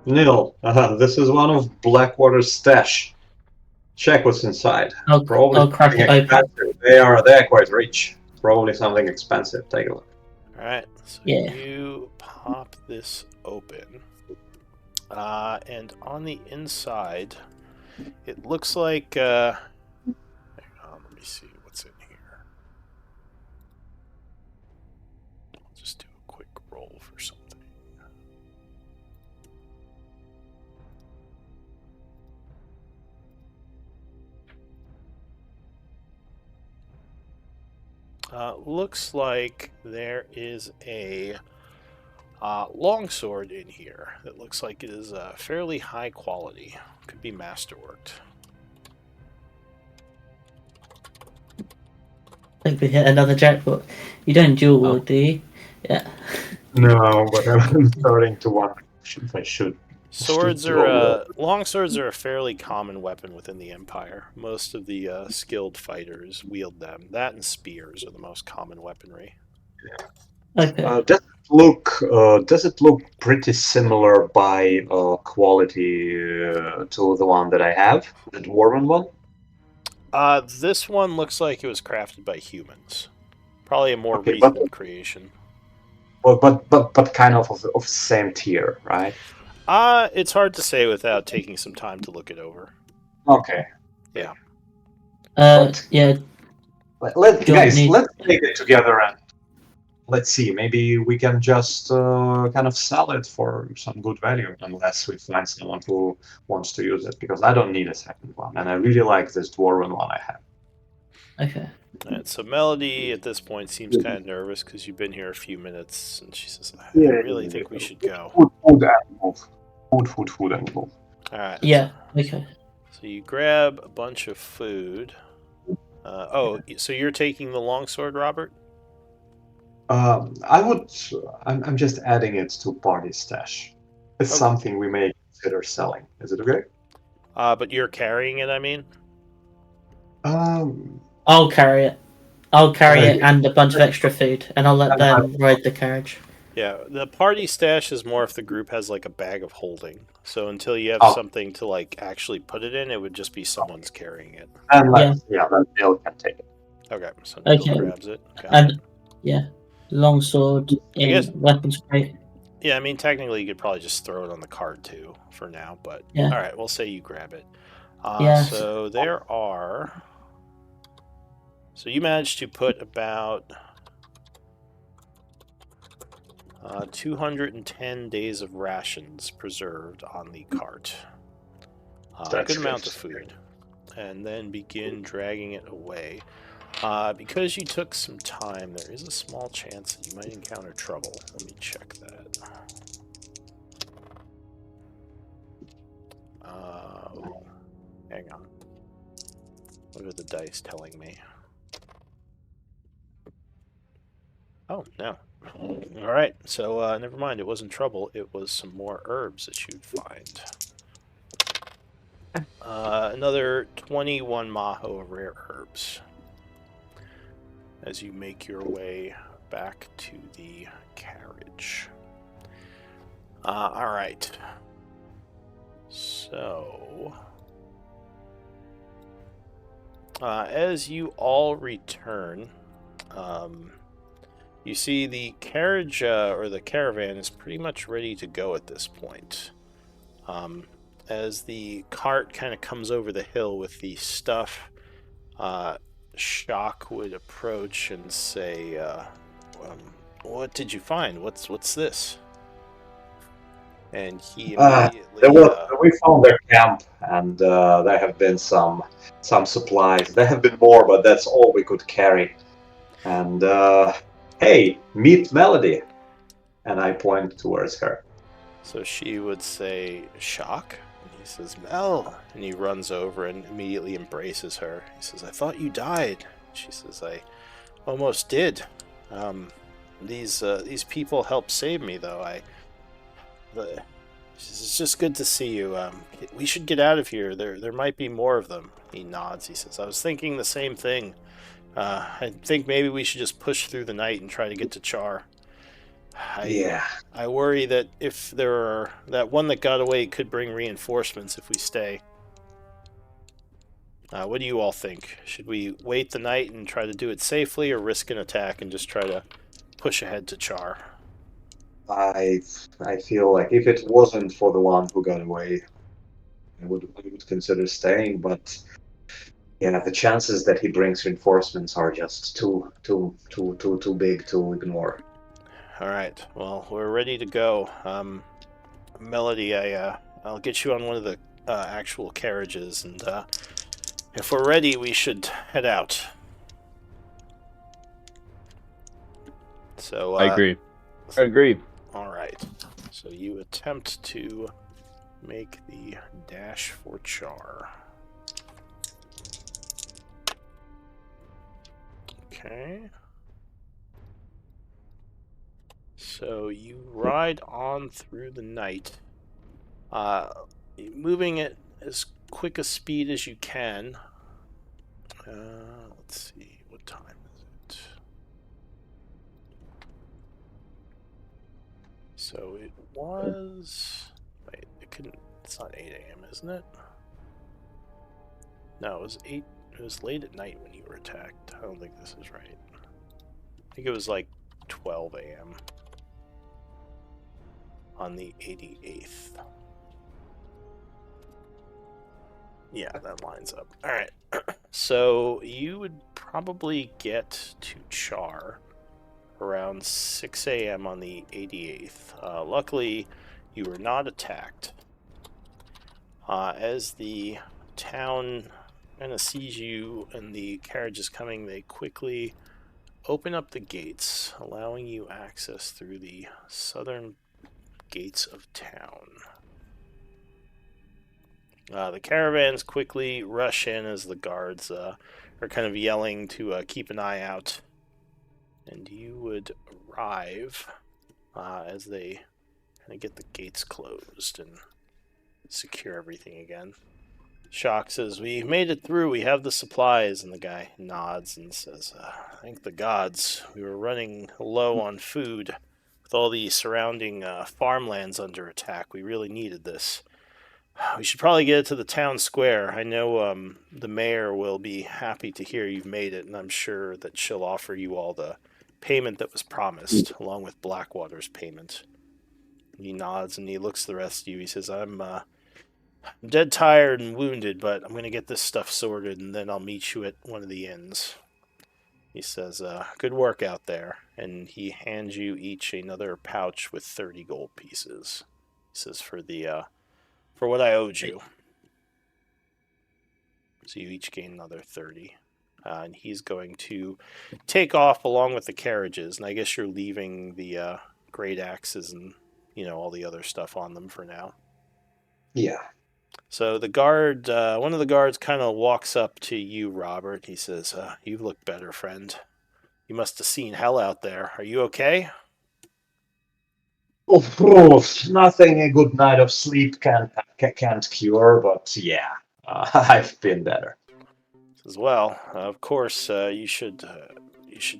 Neil, this is one of Blackwater's stash. Check what's inside. Probably I'll crack something it open. expensive. They're quite rich. Probably something expensive. Take a look. Alright, so Yeah. you pop this open. And on the inside, it looks like... hang on, let me see what's in here. I'll just do a quick roll for something. Looks like there is a longsword in here that looks like it is fairly high quality. Could be masterworked. I think we hit another jackpot. You don't dual wield, do you? Yeah. No, but I'm starting to wonder if I should. Swords Still are longswords are a fairly common weapon within the Empire. Most of the skilled fighters wield them. That and spears are the most common weaponry. Okay. Does it look pretty similar by quality to the one that I have, the dwarven one? This one looks like it was crafted by humans. Probably a more Okay, but- recent creation. Well, but kind of same tier, right? It's hard to say without taking some time to look it over. Okay. Yeah. Guys, need- let's take it together and let's see. Maybe we can just kind of sell it for some good value, unless we find someone who wants to use it. Because I don't need a second one, and I really like this dwarven one I have. Okay. Alright, so Melody at this point seems kind of nervous because you've been here a few minutes, and she says, I really think we should go. Food and move. Food and move. Alright. Yeah. Okay. So you grab a bunch of food. So you're taking the longsword, Robert? I'm just adding it to party stash. It's Okay. something we may consider selling. Is it okay? But you're carrying it, I mean? I'll carry it. I'll carry Okay. it and a bunch of extra food, and I'll let them ride the carriage. Yeah, the party stash is more if the group has like a bag of holding. So until you have something to like actually put it in, it would just be someone's carrying it. And then Neil can take it. Okay, so Neil Okay. grabs it. Got And it. yeah, longsword in guess- weapons crate. Yeah, I mean technically you could probably just throw it on the card too for now, but Yeah. all right, we'll say you grab it. Yeah. So there are. So you managed to put about 210 days of rations preserved on the cart. A That's good amount good. of food. And then begin dragging it away. Because you took some time, there is a small chance that you might encounter trouble. Let me check that. Hang on. What are the dice telling me? Oh, no. Alright, so never mind, it wasn't trouble, it was some more herbs that you'd find. Another 21 maho of rare herbs. As you make your way back to the carriage. Alright. So... as you all return, you see the carriage, or the caravan is pretty much ready to go at this point. as the cart kind of comes over the hill with the stuff, Shock would approach and say, "What did you find? What's this?" And he immediately. We found their camp, and there have been some supplies. There have been more, but that's all we could carry. And hey, meet Melody, and I point towards her. So she would say, "Shock?" And he says, "Mel." And he runs over and immediately embraces her. He says, "I thought you died." She says, "I almost did. These people helped save me, though. She says, it's just good to see you. We should get out of here. There might be more of them." He nods. He says, "I was thinking the same thing. I think maybe we should just push through the night and try to get to Char. I worry that if that one that got away could bring reinforcements if we stay. What do you all think? Should we wait the night and try to do it safely, or risk an attack and just try to push ahead to Char?" I feel like if it wasn't for the one who got away, I would consider staying. But yeah, the chances that he brings reinforcements are just too big to ignore. All right. Well, we're ready to go. Melody, I'll get you on one of the actual carriages, and if we're ready, we should head out. So I agree. All right. So you attempt to make the dash for Char. Okay. So you ride on through the night, moving at as quick a speed as you can. Let's see, what time is it? So it was. Wait, it couldn't. It's not 8 a.m., isn't it? No, it was 8. It was late at night when you were attacked. I don't think this is right. I think it was like 12 a.m. on the 88th. Yeah, that lines up. All right. So you would probably get to Char around 6 a.m. on the 88th. Luckily, you were not attacked. As the town kind of sees you and the carriage is coming, they quickly open up the gates, allowing you access through the southern gates of town. The caravans quickly rush in as the guards are kind of yelling to keep an eye out. And you would arrive as they kind of get the gates closed and secure everything again. Shock says, "We made it through. We have the supplies." And the guy nods and says, "Thank the gods. We were running low on food. With all the surrounding farmlands under attack, we really needed this. We should probably get it to the town square. I know the mayor will be happy to hear you've made it, and I'm sure that she'll offer you all the payment that was promised, along with Blackwater's payment." He nods and he looks at the rest of you. He says, I'm dead tired and wounded, but I'm going to get this stuff sorted, and then I'll meet you at one of the inns." He says, "Good work out there." And he hands you each another pouch with 30 gold pieces. He says, for what I owed you. So you each gain another 30. And he's going to take off along with the carriages. And I guess you're leaving the great axes and, all the other stuff on them for now. Yeah. So the guard, one of the guards kind of walks up to you, Robert. He says, "You look better, friend. You must have seen hell out there. Are you okay?" Of course, nothing a good night of sleep can't cure, but yeah, I've been better. Says, "Well, of course, you should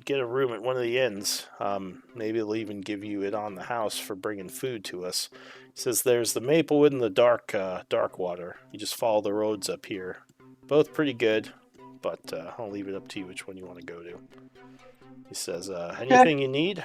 get a room at one of the inns. Maybe they'll even give you it on the house for bringing food to us." He says, "There's the Maplewood and the Dark Water. You just follow the roads up here. Both pretty good, but I'll leave it up to you which one you want to go to." He says, "Anything you need?"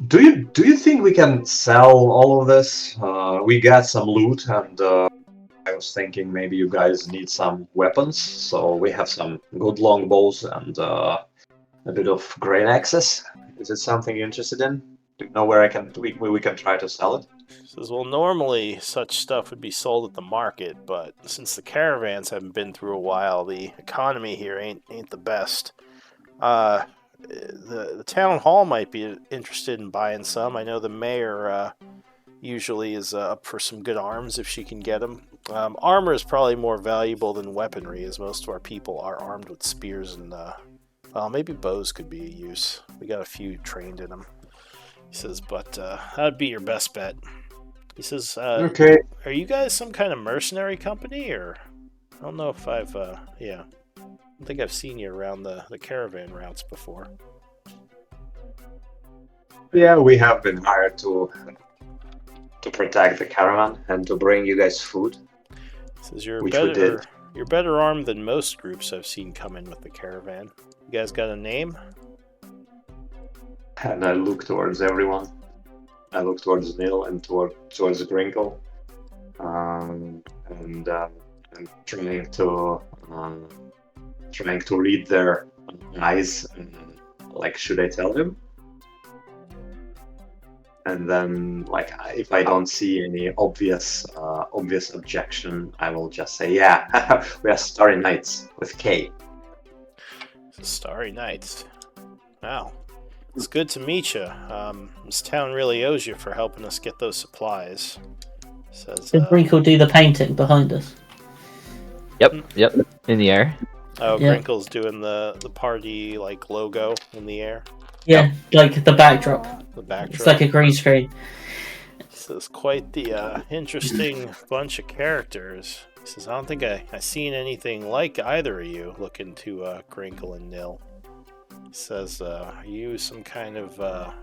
Do you think we can sell all of this? We got some loot, and I was thinking maybe you guys need some weapons, so we have some good longbows and a bit of great axes. Is it something you're interested in? Do you know where we can try to sell it? Says, well, normally such stuff would be sold at the market, but since the caravans haven't been through a while, the economy here ain't the best. The town hall might be interested in buying some. I know the mayor usually is up for some good arms if she can get them. Armor is probably more valuable than weaponry, as most of our people are armed with spears and well, maybe bows could be a use. We got a few trained in them. He says, but that'd be your best bet. He says, Okay. are you guys some kind of mercenary company, or I don't know if I've yeah. I don't think I've seen you around the caravan routes before. Yeah, we have been hired to protect the caravan and to bring you guys food. He says you're Which we did. You're better armed than most groups I've seen come in with the caravan. You guys got a name? And I look towards everyone. I look towards Neil and towards Grinkle. And I'm trying to read their eyes. Like, should I tell him? And then, like, if I don't see any obvious objection, I will just say, yeah, we are Starry Knights with K. Starry Knights. Wow. It's good to meet you. This town really owes you for helping us get those supplies. Says, Did Wrinkle do the painting behind us? Yep. In the air. oh, Yeah. Grinkle's doing the party, like, logo in the air. Yeah, like the backdrop. The backdrop. It's like a green screen. He says, quite the interesting bunch of characters. He says, I don't think I seen anything like either of you. Looking to Grinkle and Nil. He says, are you some kind of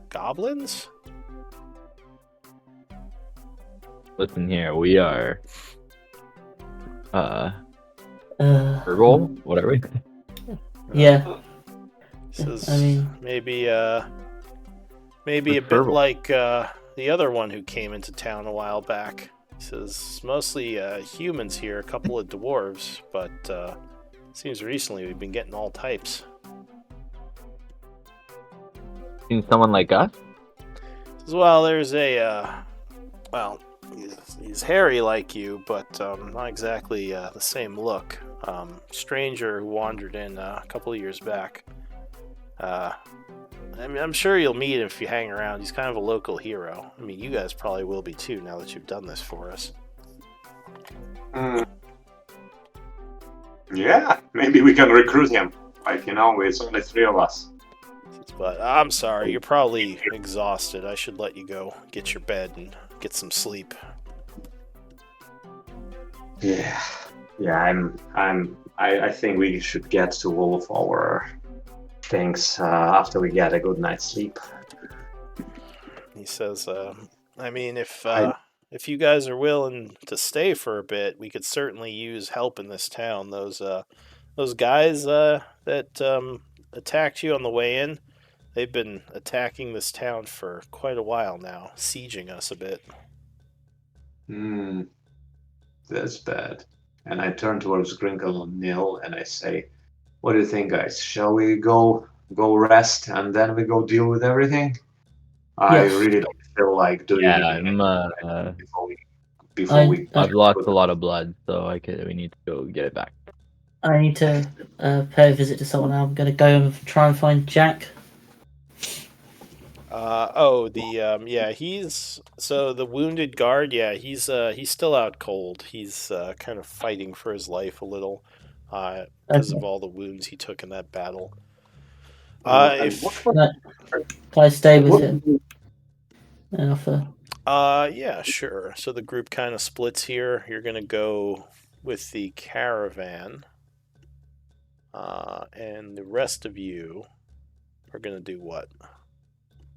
goblins? Listen here, we are herbal, whatever. Yeah, He says, I mean- maybe a bit Herbal. like the other one who came into town a while back. He says, mostly humans here, a couple of dwarves, but seems recently we've been getting all types. Seen someone like us? He says, well, there's a, well, he's hairy like you, but not exactly the same look. Stranger who wandered in a couple of years back. I mean, I'm sure you'll meet him if you hang around. He's kind of a local hero. I mean, you guys probably will be too now that you've done this for us. Yeah, maybe we can recruit him. Like, it's only 3 of us. But I'm sorry, you're probably exhausted. I should let you go get your bed and get some sleep. Yeah, I think we should get to all of our things after we get a good night's sleep. He says, I mean, if you guys are willing to stay for a bit, we could certainly use help in this town. Those guys that attacked you on the way in, they've been attacking this town for quite a while now, sieging us a bit. That's bad. And I turn towards Grinkle and Nil and I say, what do you think, guys? Shall we go rest and then we go deal with everything? I Yes. really don't feel like doing Yeah, anything I'm before we I've lost a lot of blood, so we need to go get it back. I need to pay a visit to someone. I'm going to go and try and find Jack. He's so the wounded guard. Yeah, he's still out cold. He's kind of fighting for his life a little, because of all the wounds he took in that battle. Can I stay with him? And offer. Yeah, sure. So the group kind of splits here. You're gonna go with the caravan, and the rest of you are gonna do what?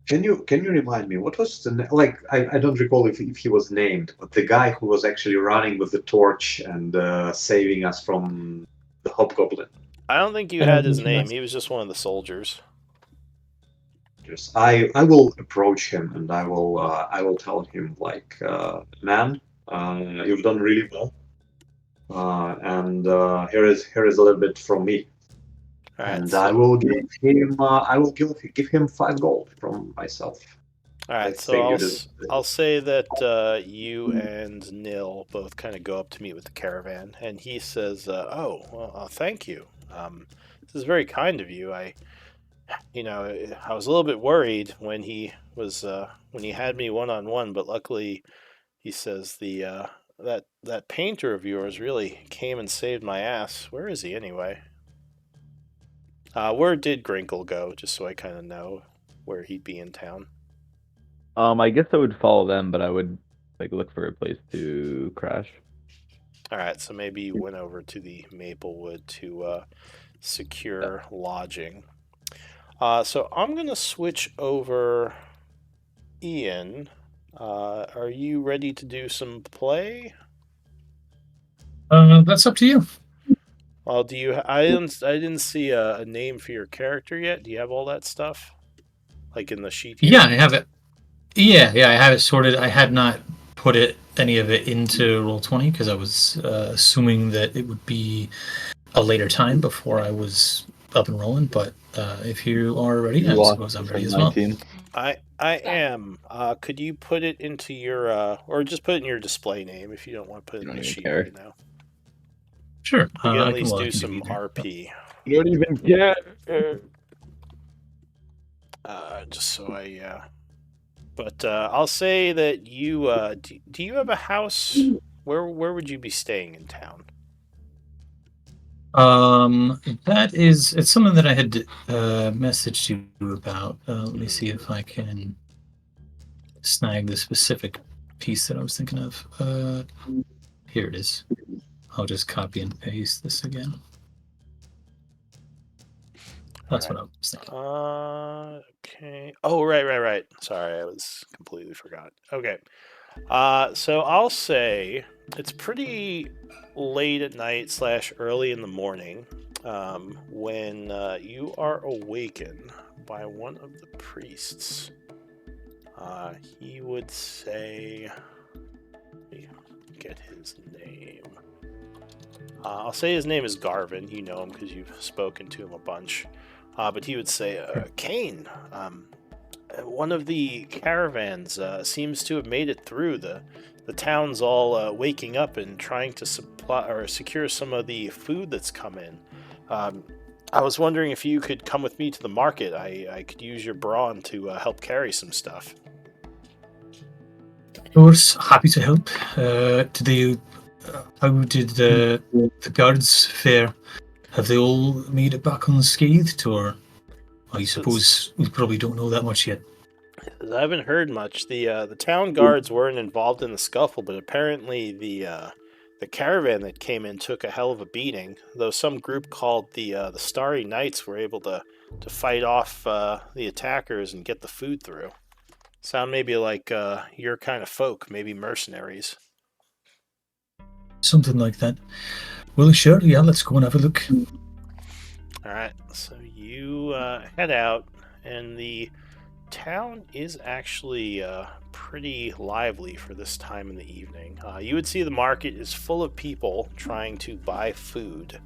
Can you remind me what was the I don't recall if he was named, but the guy who was actually running with the torch and saving us from the hobgoblin. I don't think you I don't had his think he name. was. He was just one of the soldiers. Just I will approach him and I will tell him like, man, you've done really well, and here is a little bit from me, All right, and so I will give him 5 gold from myself. all I right, so think it is. I'll say that you and Nil both kind of go up to meet with the caravan, and he says, "Oh, well, thank you. This is very kind of you. I was a little bit worried when he had me one on one, but luckily, he says that painter of yours really came and saved my ass. Where is he anyway? Where did Grinkle go? Just so I kind of know where he'd be in town." I guess I would follow them, but I would like look for a place to crash. All right, so maybe you went over to the Maplewood to secure lodging. So I'm gonna switch over. Ian, are you ready to do some play? That's up to you. Well, do you? I didn't see a name for your character yet. Do you have all that stuff, like in the sheet here? Yeah, I have it. Yeah, I have it sorted. I had not put any of it into Roll20 because I was assuming that it would be a later time before I was up and rolling. But if you are ready, I suppose I'm ready as well. 19. I am. Could you put it into your or just put it in your display name if you don't want to put it You in don't the even sheet care. right now? Sure, We can I at least well, I do can some either. RP. You don't even care. Just so I. But I'll say that you. Do you have a house? Where would you be staying in town? It's something that I had messaged you about. Let me see if I can snag the specific piece that I was thinking of. Here it is. I'll just copy and paste this again. That's what I was thinking. Okay. Oh, right. Sorry, I was completely forgot. Okay. So I'll say it's pretty late at night / early in the morning when you are awakened by one of the priests. He would say, let me get his name. I'll say his name is Garvin. You know him because you've spoken to him a bunch. But he would say, Kane, one of the caravans seems to have made it through. The town's all waking up and trying to supply or secure some of the food that's come in. I was wondering if you could come with me to the market. I could use your brawn to help carry some stuff. Of course, happy to help. How did the guards fare? Have they all made it back unscathed, or I suppose we probably don't know that much yet? I haven't heard much. The town guards weren't involved in the scuffle, but apparently the caravan that came in took a hell of a beating. Though some group called the Starry Knights were able to fight off the attackers and get the food through. Sound maybe like your kind of folk, maybe mercenaries. Something like that. Well, sure, yeah, let's go and have a look. Alright, so you head out, and the town is actually pretty lively for this time in the evening. You would see the market is full of people trying to buy food.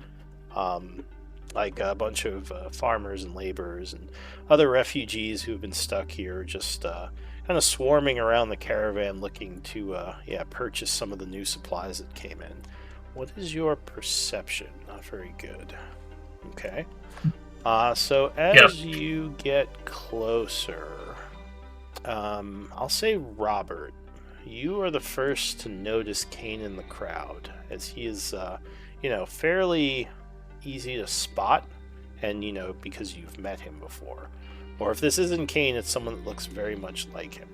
Like a bunch of farmers and laborers and other refugees who have been stuck here, just kind of swarming around the caravan looking to purchase some of the new supplies that came in. What is your perception? Not very good. Okay. So as you get closer, I'll say Robert, you are the first to notice Kane in the crowd, as he is, fairly easy to spot, and because you've met him before. Or if this isn't Kane, it's someone that looks very much like him.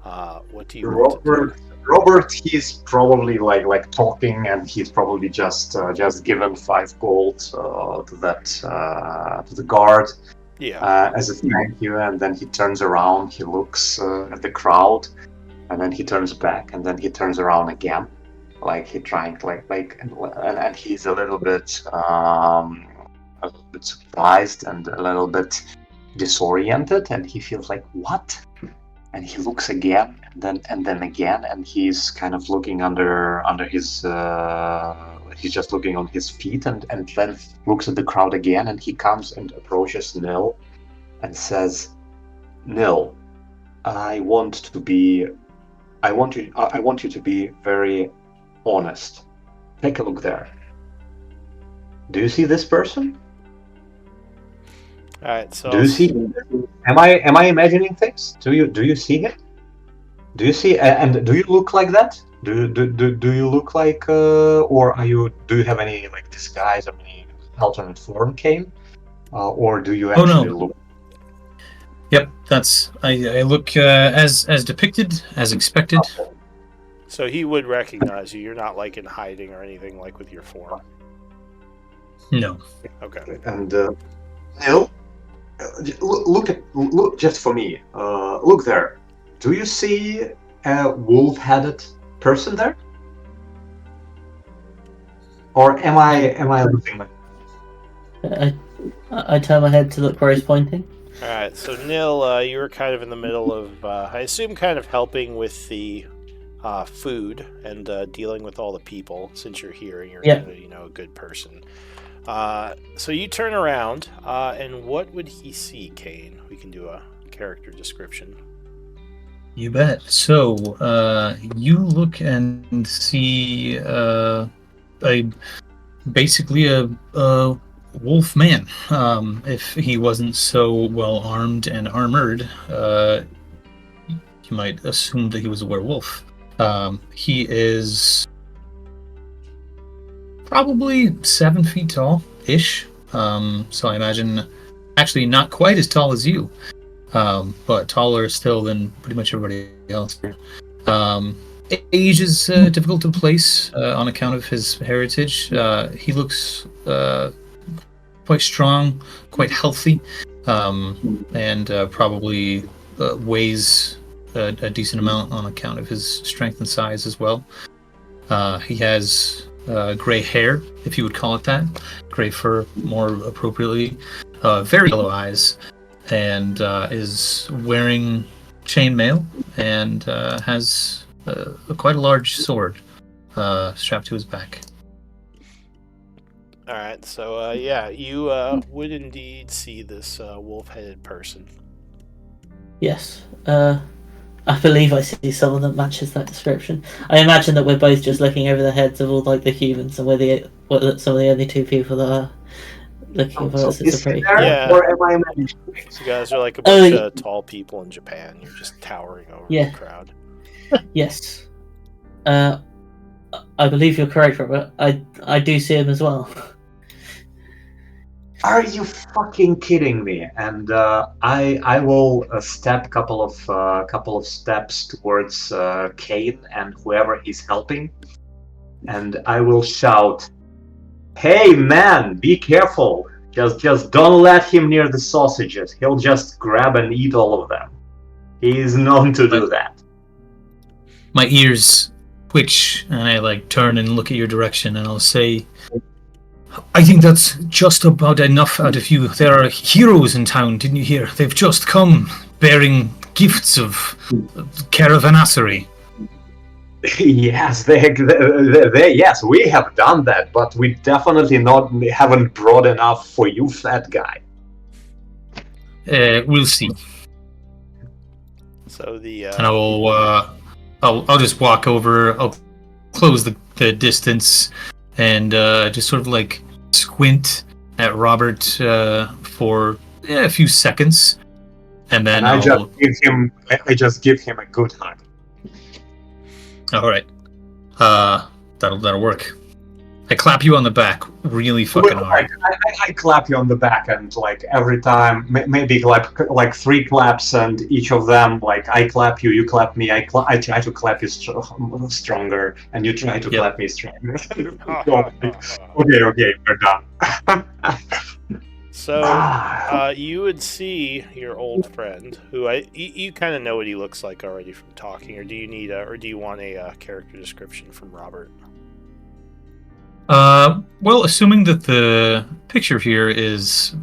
What do you want to do? Robert, he's probably like talking, and he's probably just given 5 gold to the guard as a thank you, and then he turns around, he looks at the crowd, and then he turns back, and then he turns around again, like he trying to and he's a little bit surprised and a little bit disoriented, and he feels like, what? And he looks again, and then again, and he's kind of looking under his. He's just looking on his feet, and then looks at the crowd again, and he comes and approaches Nil, and says, "Nil, I want you to be very honest. Take a look there. Do you see this person? All right, so Do you see him? Am I imagining things? Do you see him? Do you see and do you look like that? Do you look like or do you have any like disguise or any alternate form, Kane? Or do you actually look? Yep, I look as depicted, as expected. Okay. So he would recognize you. You're not like in hiding or anything like with your form. No. Okay. And Neil, look just for me. Look there. Do you see a wolf-headed person there? Or am I looking like? I turn my head to look where he's pointing. All right. So Nil, you were kind of in the middle of, I assume, kind of helping with the food and dealing with all the people. Since you're here and you're kind of, a good person. So you turn around, and what would he see, Kane? We can do a character description. You bet. So, you look and see basically a wolf man. If he wasn't so well armed and armored, you might assume that he was a werewolf. He is probably 7 feet tall-ish. So I imagine actually not quite as tall as you. But taller still than pretty much everybody else. Age is difficult to place on account of his heritage. He looks quite strong, quite healthy, and probably weighs a decent amount on account of his strength and size as well. He has gray hair, if you would call it that. Gray fur, more appropriately. Very yellow eyes. And is wearing chainmail and has quite a large sword strapped to his back. All right, so you would indeed see this wolf-headed person. Yes. I believe I see someone that matches that description. I imagine that we're both just looking over the heads of all like the humans, and we're some of the only two people that are looking for us. It's a pretty. Yeah. Or am I imagining? So you guys are like a bunch of tall people in Japan. You're just towering over the crowd. Yes. I believe you're correct, Robert. I do see him as well. Are you fucking kidding me? And I will step couple of steps towards Kane and whoever he's helping, and I will shout, "Hey man, be careful! Just don't let him near the sausages. He'll just grab and eat all of them. He is known to do that." My ears twitch, and I turn and look at your direction, and I'll say, "I think that's just about enough out of you. There are heroes in town, didn't you hear? They've just come bearing gifts of caravanserai." Yes, yes, we have done that, but we definitely haven't brought enough for you, fat guy. We'll see. So and I'll just walk over. I'll close the distance and just sort of squint at Robert for a few seconds, and then I just give him a good hug. All right, that'll work. I clap you on the back, really fucking hard. I clap you on the back, and every time, maybe like 3 claps, and each of them, I clap you, you clap me. I try to clap you stronger, and you try to clap me stronger. Okay, we're done. So you would see your old friend, who you kind of know what he looks like already from talking, or do you want a character description from Robert? Well, assuming that the picture here is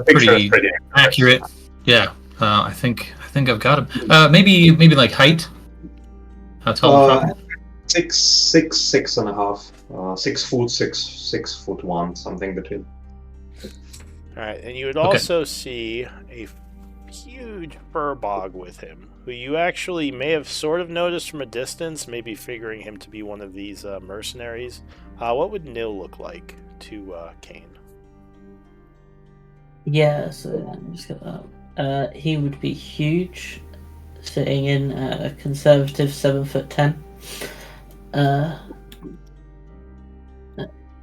pretty accurate. Yeah, I think I've got him. Maybe like height. How tall is Robert? 6'6.5", 6 foot 6'1", something between. All right, and you would Okay. also see a huge fur bog with him, who you actually may have sort of noticed from a distance, maybe figuring him to be one of these mercenaries. What would Nil look like to Kane? Yeah, so let me just get that up. He would be huge, sitting in a conservative 7'10".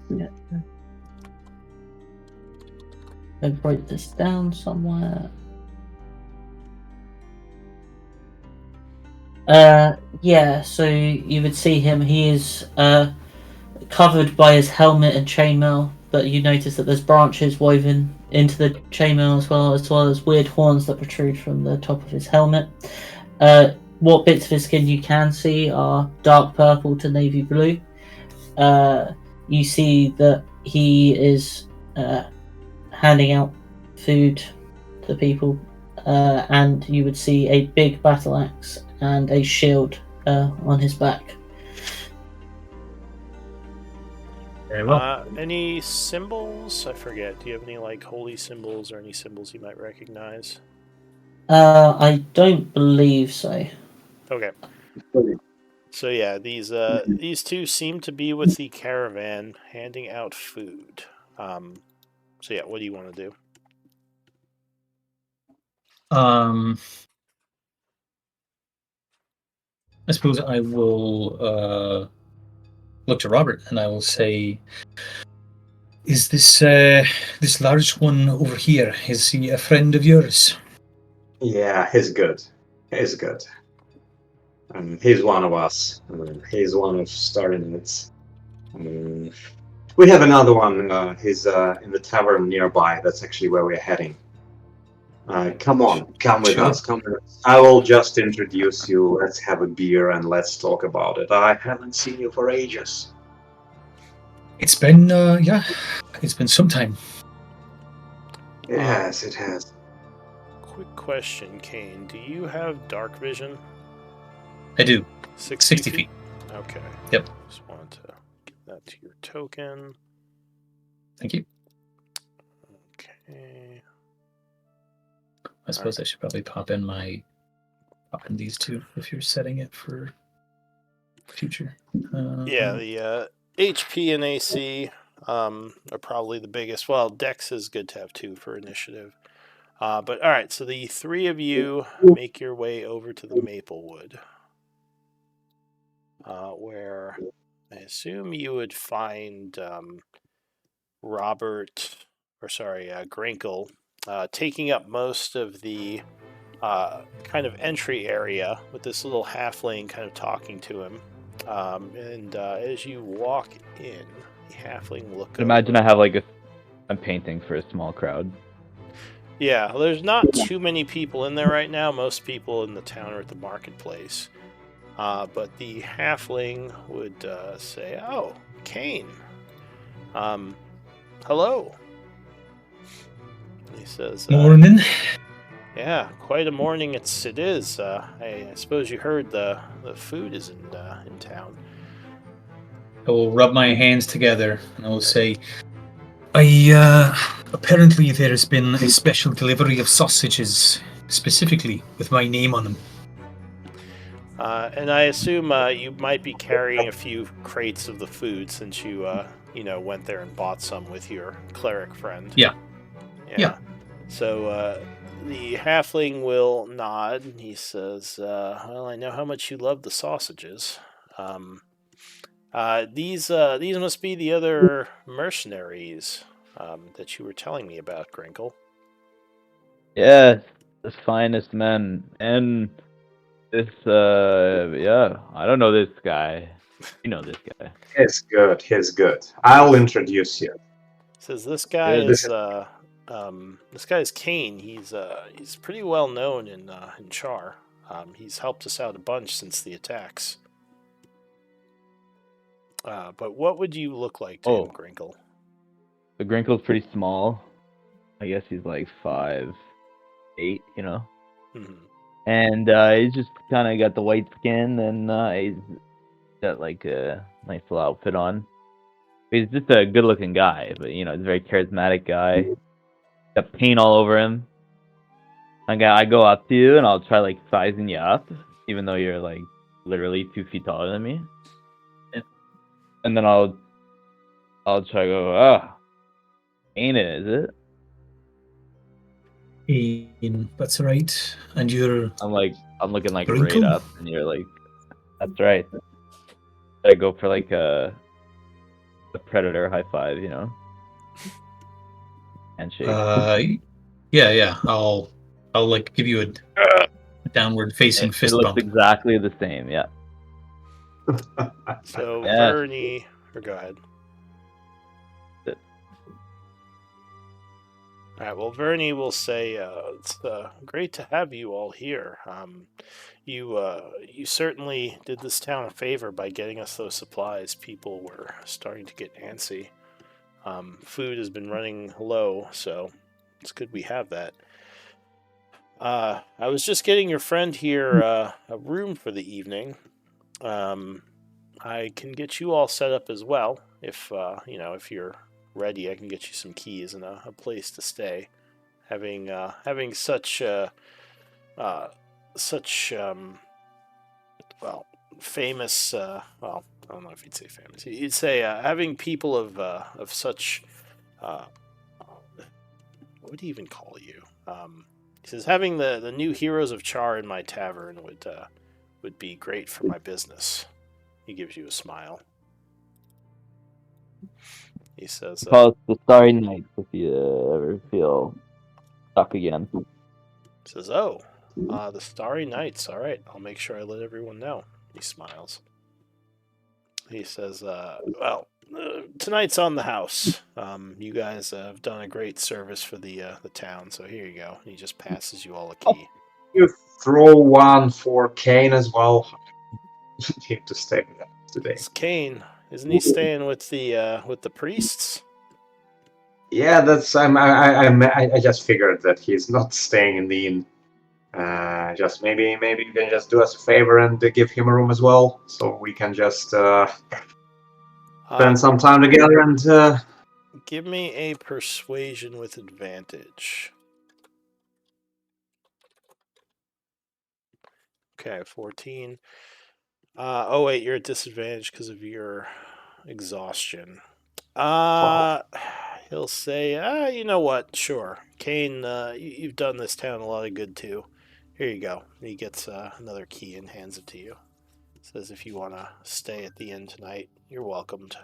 Yeah. I wrote this down somewhere. Yeah, so you would see him. He is covered by his helmet and chainmail, but you notice that there's branches woven into the chainmail as well as weird horns that protrude from the top of his helmet. What bits of his skin you can see are dark purple to navy blue. You see that he is handing out food to people, and you would see a big battle axe and a shield on his back. Very well. Any symbols? I forget. Do you have any like holy symbols or any symbols you might recognize? I don't believe so. Okay. So yeah, these two seem to be with the caravan handing out food. So yeah, what do you want to do? I suppose I will look to Robert and I will say, "Is this large one over here? Is he a friend of yours?" Yeah, he's good. He's good. He's one of us. He's one of Starry. We have another one. He's in the tavern nearby. That's actually where we're heading. Come on, come with Sure. us. Come with us. I will just introduce you. Let's have a beer and let's talk about it. I haven't seen you for ages. It's been it's been some time. Yes, it has. Quick question, Kane. Do you have dark vision? I do. 60 feet. Okay. Yep. Just wanted to give that to your token. Thank you. Okay. I suppose I should probably pop in these two if you're setting it for future. Yeah, the HP and AC are probably the biggest. Well, Dex is good to have two for initiative. But all right, so the three of you make your way over to the Maplewood, where I assume you would find Grinkle, taking up most of the kind of entry area with this little halfling kind of talking to him. And as you walk in, the halfling look But imagine over. I have like I'm painting for a small crowd. Yeah, there's not too many people in there right now. Most people in the town are at the marketplace. But the halfling would say, "Oh, Kane. Hello." He says, Morning. "Yeah, quite a morning it is. I suppose you heard the food is in town." I will rub my hands together and I will say, "I apparently there's been a special delivery of sausages, specifically with my name on them." And I assume you might be carrying a few crates of the food since you went there and bought some with your cleric friend. Yeah. So the halfling will nod. He says, "Well, I know how much you love the sausages. These must be the other mercenaries that you were telling me about, Grinkle." Yeah, the finest men. And this, yeah, I don't know this guy. You know this guy. He's good. He's good. I'll introduce you. Says this guy Yeah, is this guy is Kane. He's pretty well known in Char. He's helped us out a bunch since the attacks. But what would you look like to him, Grinkle? The Grinkle's pretty small. I guess he's like 5'8", 8, Mhm. and he's just kind of got the white skin, and he's got like a nice little outfit on. He's just a good-looking guy, but he's a very charismatic guy. Got paint all over him. I go up to you and I'll try like sizing you up, even though you're like literally 2 feet taller than me. Yeah. And then I'll try to go, oh, ain't it, is it? That's right. And you're I'm looking like right wrinkled. up, and you're like, that's right. I go for like a predator high five, handshake. Yeah. I'll like give you a downward facing It fist looks bump. exactly the same, yeah. So Yeah. Vernie, or go ahead. All right. Well, Vernie will say it's great to have you all here. You certainly did this town a favor by getting us those supplies. People were starting to get antsy. Food has been running low, so it's good we have that. I was just getting your friend here a room for the evening. I can get you all set up as well if if you're ready. I can get you some keys and a place to stay. Having such such well famous well I don't know if you'd say famous. You'd say having people of such what would he even call you? He says having the new heroes of Char in my tavern would be great for my business. He gives you a smile. He says, Call it the Starry Nights if you ever feel stuck again. "Oh, the Starry Nights. All right, I'll make sure I let everyone know." He smiles. He says, "Well, tonight's on the house. You guys have done a great service for the town, so here you go." And he just passes you all a key. You throw one for Kane as well. Need to stay with us today. It's Kane, isn't he staying with the priests? Yeah, that's I just figured that he's not staying in the inn. Just maybe you can just do us a favor and give him a room as well, so we can just spend some time together and. Give me a persuasion with advantage. Okay, 14. Oh wait, you're at disadvantage because of your exhaustion. He'll say, you know what? Sure, Kane, you've done this town a lot of good too. Here you go. And he gets another key and hands it to you. Says if you want to stay at the inn tonight, you're welcomed.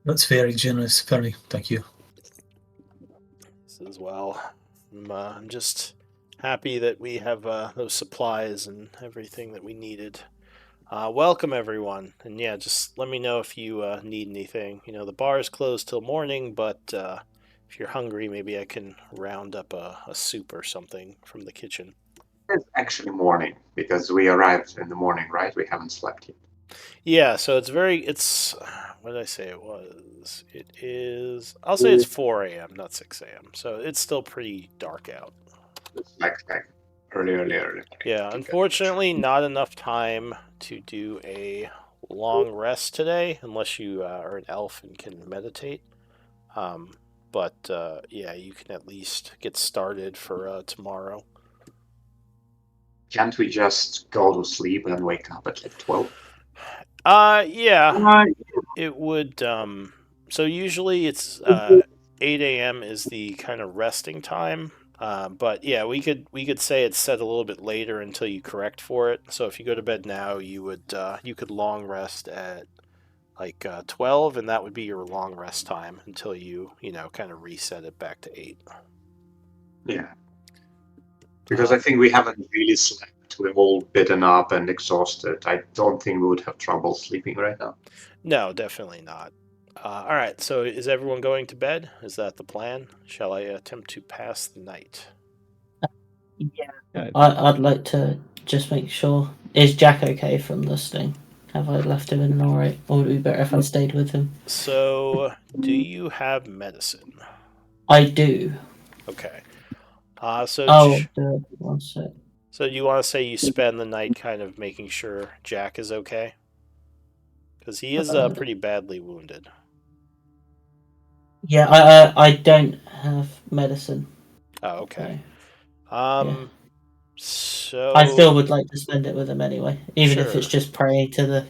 That's very generous, Fernie. Thank you. Says, well, I'm just happy that we have those supplies and everything that we needed. Welcome, everyone. And yeah, just let me know if you need anything. The bar is closed till morning, but if you're hungry, maybe I can round up a soup or something from the kitchen. It's actually morning because we arrived in the morning, right? We haven't slept yet. Yeah, so it's what did I say it was? It is, I'll say it's 4 a.m., not 6 a.m. So it's still pretty dark out. It's like early. Yeah, unfortunately, not enough time to do a long rest today, unless you are an elf and can meditate. But yeah, you can at least get started for tomorrow. Can't we just go to sleep and wake up at like 12? Yeah, it would. So usually it's 8 a.m. is the kind of resting time. But yeah, we could say it's set a little bit later until you correct for it. So if you go to bed now, you could long rest at like 12, and that would be your long rest time until you kind of reset it back to 8. Yeah. Because I think we haven't really slept. We're all bitten up and exhausted. I don't think we would have trouble sleeping right now. No, definitely not. All right, so is everyone going to bed? Is that the plan? Shall I attempt to pass the night? Yeah. I'd like to just make sure. Is Jack okay from this thing? Have I left him in an alright? Or would it be better if I stayed with him? So, do you have medicine? I do. Okay. Oh, the one sec. So you want to say you spend the night kind of making sure Jack is okay? Because he is pretty badly wounded. Yeah, I don't have medicine. Oh, okay. Yeah. So I still would like to spend it with him anyway, even if it's Sure. just praying to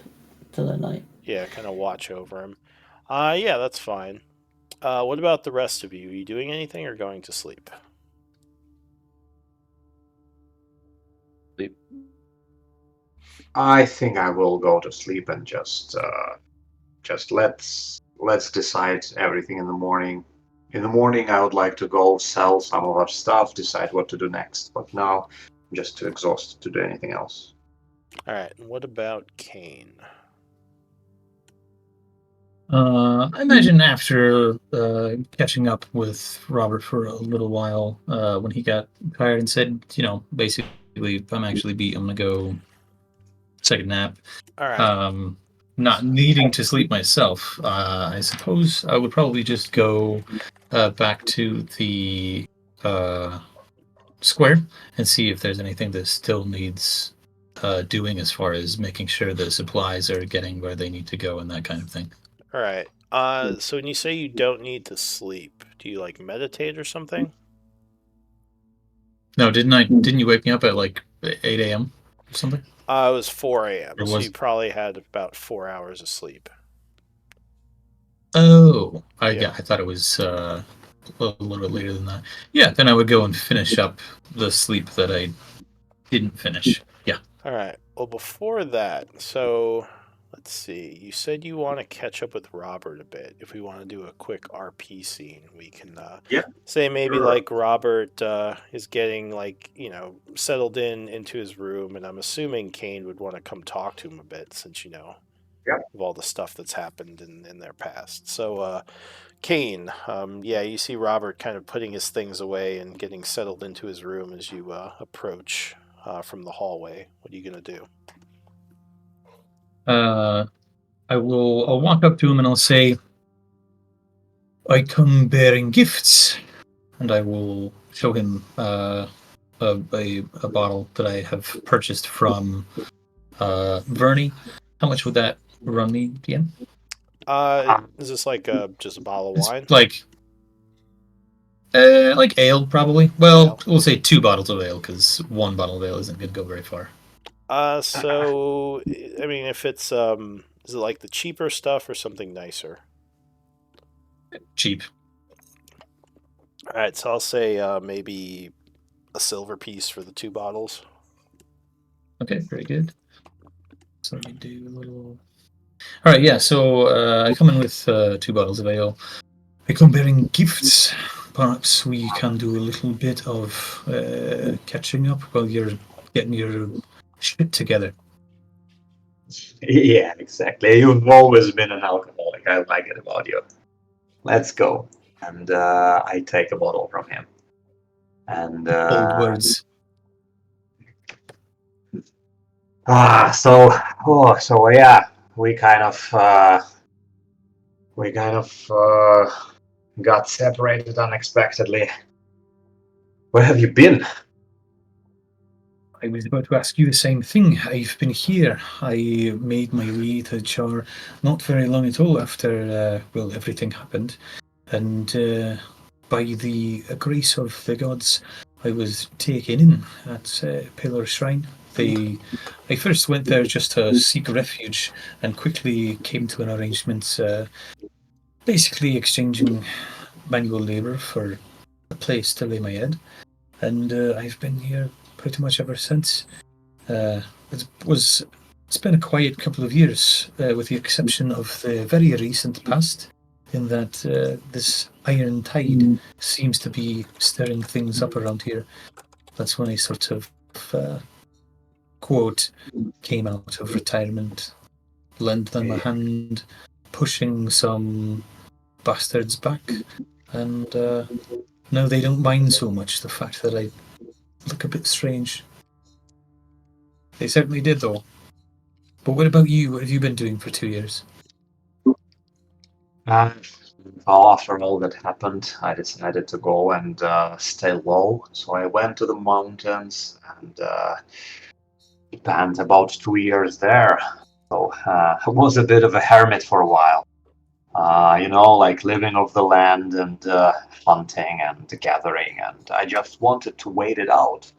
the night. Yeah, kind of watch over him. Yeah, that's fine. What about the rest of you? Are you doing anything or going to sleep? I think I will go to sleep and just let's decide everything in the morning. In the morning, I would like to go sell some of our stuff, decide what to do next. But now, I'm just too exhausted to do anything else. All right. And what about Kane? I imagine after catching up with Robert for a little while, when he got tired and said, basically, if I'm actually beat, I'm going to go take a nap. All right. Not needing to sleep myself, I suppose I would probably just go back to the square and see if there's anything that still needs doing as far as making sure the supplies are getting where they need to go and that kind of thing. All right. So when you say you don't need to sleep, do you like meditate or something? No, didn't you wake me up at like 8 a.m. or something? It was 4 a.m., Or so was you probably had about 4 hours of sleep. Oh, I Yeah. I thought it was a little bit later than that. Yeah, then I would go and finish up the sleep that I didn't finish. Yeah. All right. Well, before that, so let's see. You said you want to catch up with Robert a bit. If we want to do a quick RP scene, we can Yeah, say maybe sure. like Robert is getting like settled into his room, and I'm assuming Kane would want to come talk to him a bit since Yeah. of all the stuff that's happened in their past. So Kane, yeah, you see Robert kind of putting his things away and getting settled into his room as you approach from the hallway. What are you gonna do? I'll walk up to him and I'll say, I come bearing gifts, and I will show him a bottle that I have purchased from Vernie. How much would that run me again? Is this like just a bottle of It's wine? like ale, probably. Well, Ale. we'll say 2 bottles of ale because 1 bottle of ale isn't going to go very far. So I mean, if it's is it like the cheaper stuff or something nicer? Cheap. All right, so I'll say maybe a silver piece for the 2 bottles. Okay, very good. So let me do a little. All right, yeah. So I come in with 2 bottles of ale. I come bearing gifts. Perhaps we can do a little bit of catching up while you're getting your shit together. Yeah, exactly. You've always been an alcoholic. I like it about you. Let's go. And I take a bottle from him. And Old words. So yeah, we kind of got separated unexpectedly. Where have you been? I was about to ask you the same thing. I've been here. I made my way to Char not very long at all after, everything happened. And by the grace of the gods, I was taken in at Pillar Shrine. I first went there just to seek refuge and quickly came to an arrangement, basically exchanging manual labor for a place to lay my head. And I've been here pretty much ever since. It's been a quiet couple of years, with the exception of the very recent past, in that this iron tide seems to be stirring things up around here. That's when I sort of, quote, came out of retirement, lent them a hand, pushing some bastards back, and now they don't mind so much the fact that I look a bit strange. They certainly did, though. But what about you? What have you been doing for 2 years? Well, after all that happened, I decided to go and stay low. So I went to the mountains and spent about 2 years there. So I was a bit of a hermit for a while. Like living off the land and hunting and gathering, and I just wanted to wait it out.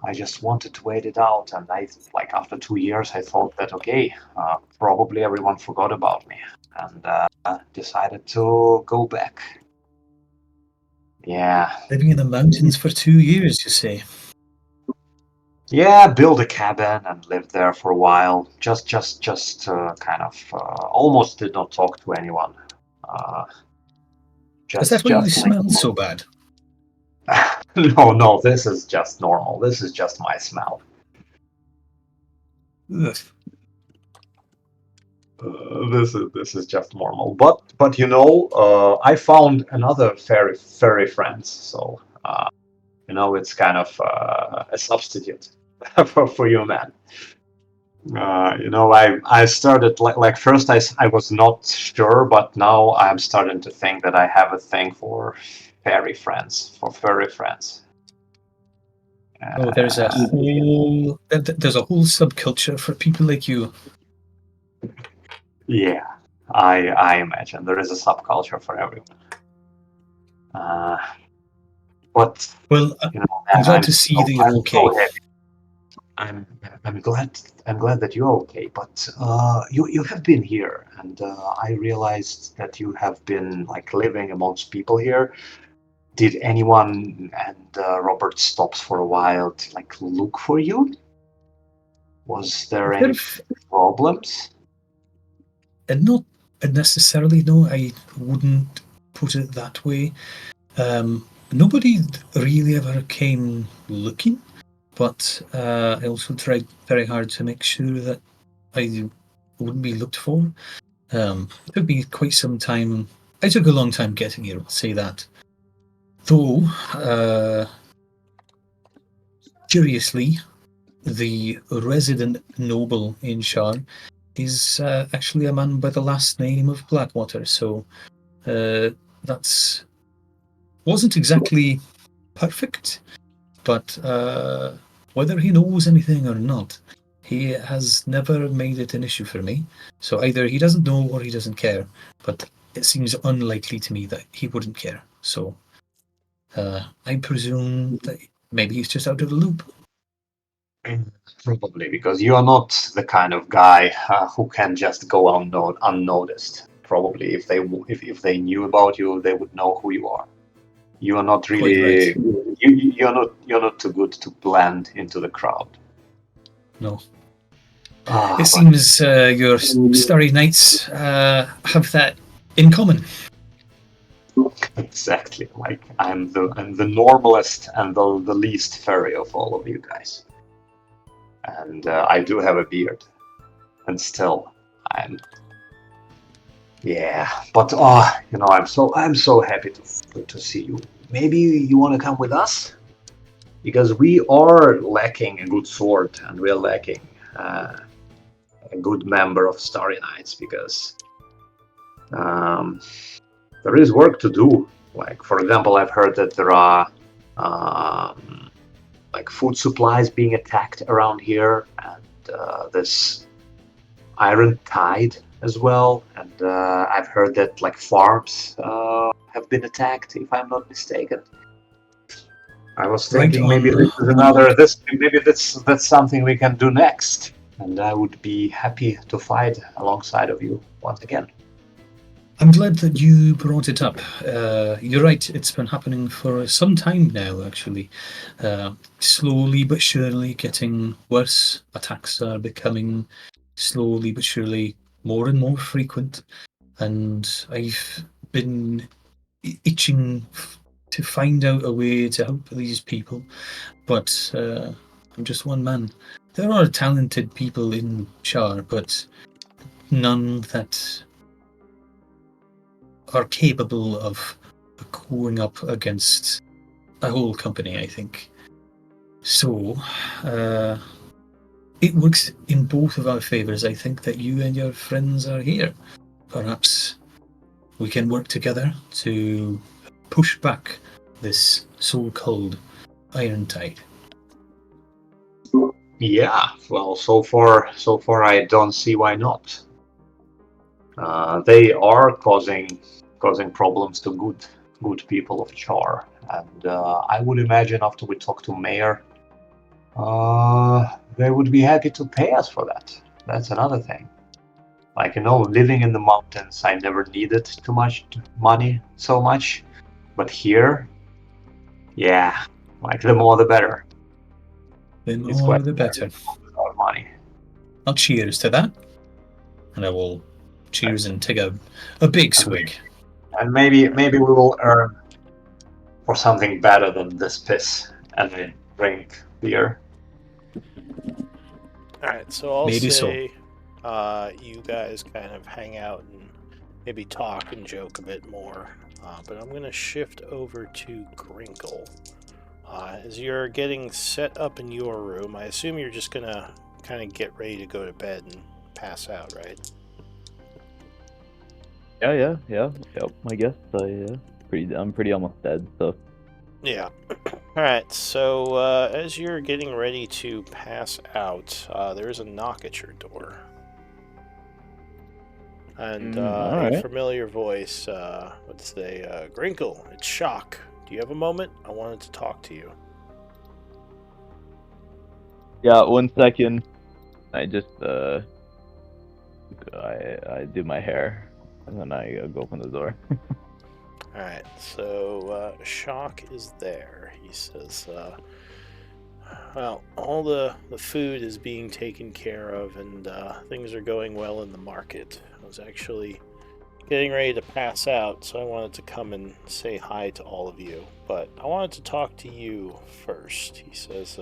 I just wanted to wait it out, and like after 2 years, I thought that okay, probably everyone forgot about me, and decided to go back. Yeah, Living in the mountains for 2 years, you say? yeah, build a cabin and lived there for a while. Just kind of almost did not talk to anyone. Uh, Is that just why you just like smell so bad? no, this is just normal. This is just my smell. Ugh. This is just normal. But I found another fairy friends. So it's kind of a substitute for you, man. I started like first I was not sure, but now I'm starting to think that I have a thing for fairy friends, for furry friends. Oh, there's a whole subculture for people like you. Yeah, I imagine there is a subculture for everyone. But Well, I'm glad to see that you're okay. so happy. I'm glad that you're okay. But you have been here, and I realized that you have been like living amongst people here. Did anyone and Robert stops for a while to like look for you? Was there any problems? And not necessarily, no, I wouldn't put it that way. Nobody really ever came looking, but I also tried very hard to make sure that I wouldn't be looked for. It took me quite some time. I took a long time getting here, I'll say that. Though, curiously, the resident noble in Shar is actually a man by the last name of Blackwater, so that's wasn't exactly perfect, but whether he knows anything or not, he has never made it an issue for me. So either he doesn't know or he doesn't care, but it seems unlikely to me that he wouldn't care. So I presume that maybe he's just out of the loop. Probably because you are not the kind of guy who can just go unnoticed. Probably if they knew about you, they would know who you are. You are not really Quite right. you're not too good to blend into the crowd. No. But It seems your Starry Knights have that in common. exactly, like I'm the normalest and the least furry of all of you guys, and I do have a beard, and still I'm. Yeah, but I'm so happy to see you. Maybe you want to come with us, because we are lacking a good sword, and we are lacking a good member of Starry Knights, because there is work to do. Like, for example, I've heard that there are like food supplies being attacked around here, and this iron tide as well. And I've heard that like farms have been attacked, if I'm not mistaken. I was thinking maybe that's something we can do next, and I would be happy to fight alongside of you once again. I'm glad that you brought it up. You're right, it's been happening for some time now, actually. Slowly but surely getting worse. Attacks are becoming slowly but surely more and more frequent. And I've been itching to find out a way to help these people. But I'm just one man. There are talented people in Shar, but none that are capable of going up against a whole company, I think. So, it works in both of our favours, I think, that you and your friends are here. Perhaps we can work together to push back this so-called Iron Tide. Yeah, well, so far I don't see why not. They are causing problems to good people of Char, and I would imagine after we talk to Mayor, they would be happy to pay us for that. That's another thing. Like, living in the mountains, I never needed too much money, so much, but here, yeah, like the more the better. The It's more quite the better. without money. I'll cheers to that. And I will cheers and take a big swig. And maybe we will earn for something better than this piss, and I drink beer. Alright, so I'll Maybe say you guys kind of hang out and maybe talk and joke a bit more. But I'm going to shift over to Grinkle. As you're getting set up in your room, I assume you're just going to kind of get ready to go to bed and pass out, right? Yeah. Yep. I guess I'm pretty almost dead. So Yeah. Alright, so as you're getting ready to pass out, there's a knock at your door. And a alright. familiar voice would say, Grinkle, it's Shock. Do you have a moment? I wanted to talk to you. Yeah. 1 second. I just I do my hair, and then I go open the door. Alright, so Shock is there. He says, well, all the food is being taken care of, and things are going well in the market. I was actually getting ready to pass out, so I wanted to come and say hi to all of you. But I wanted to talk to you first. He says,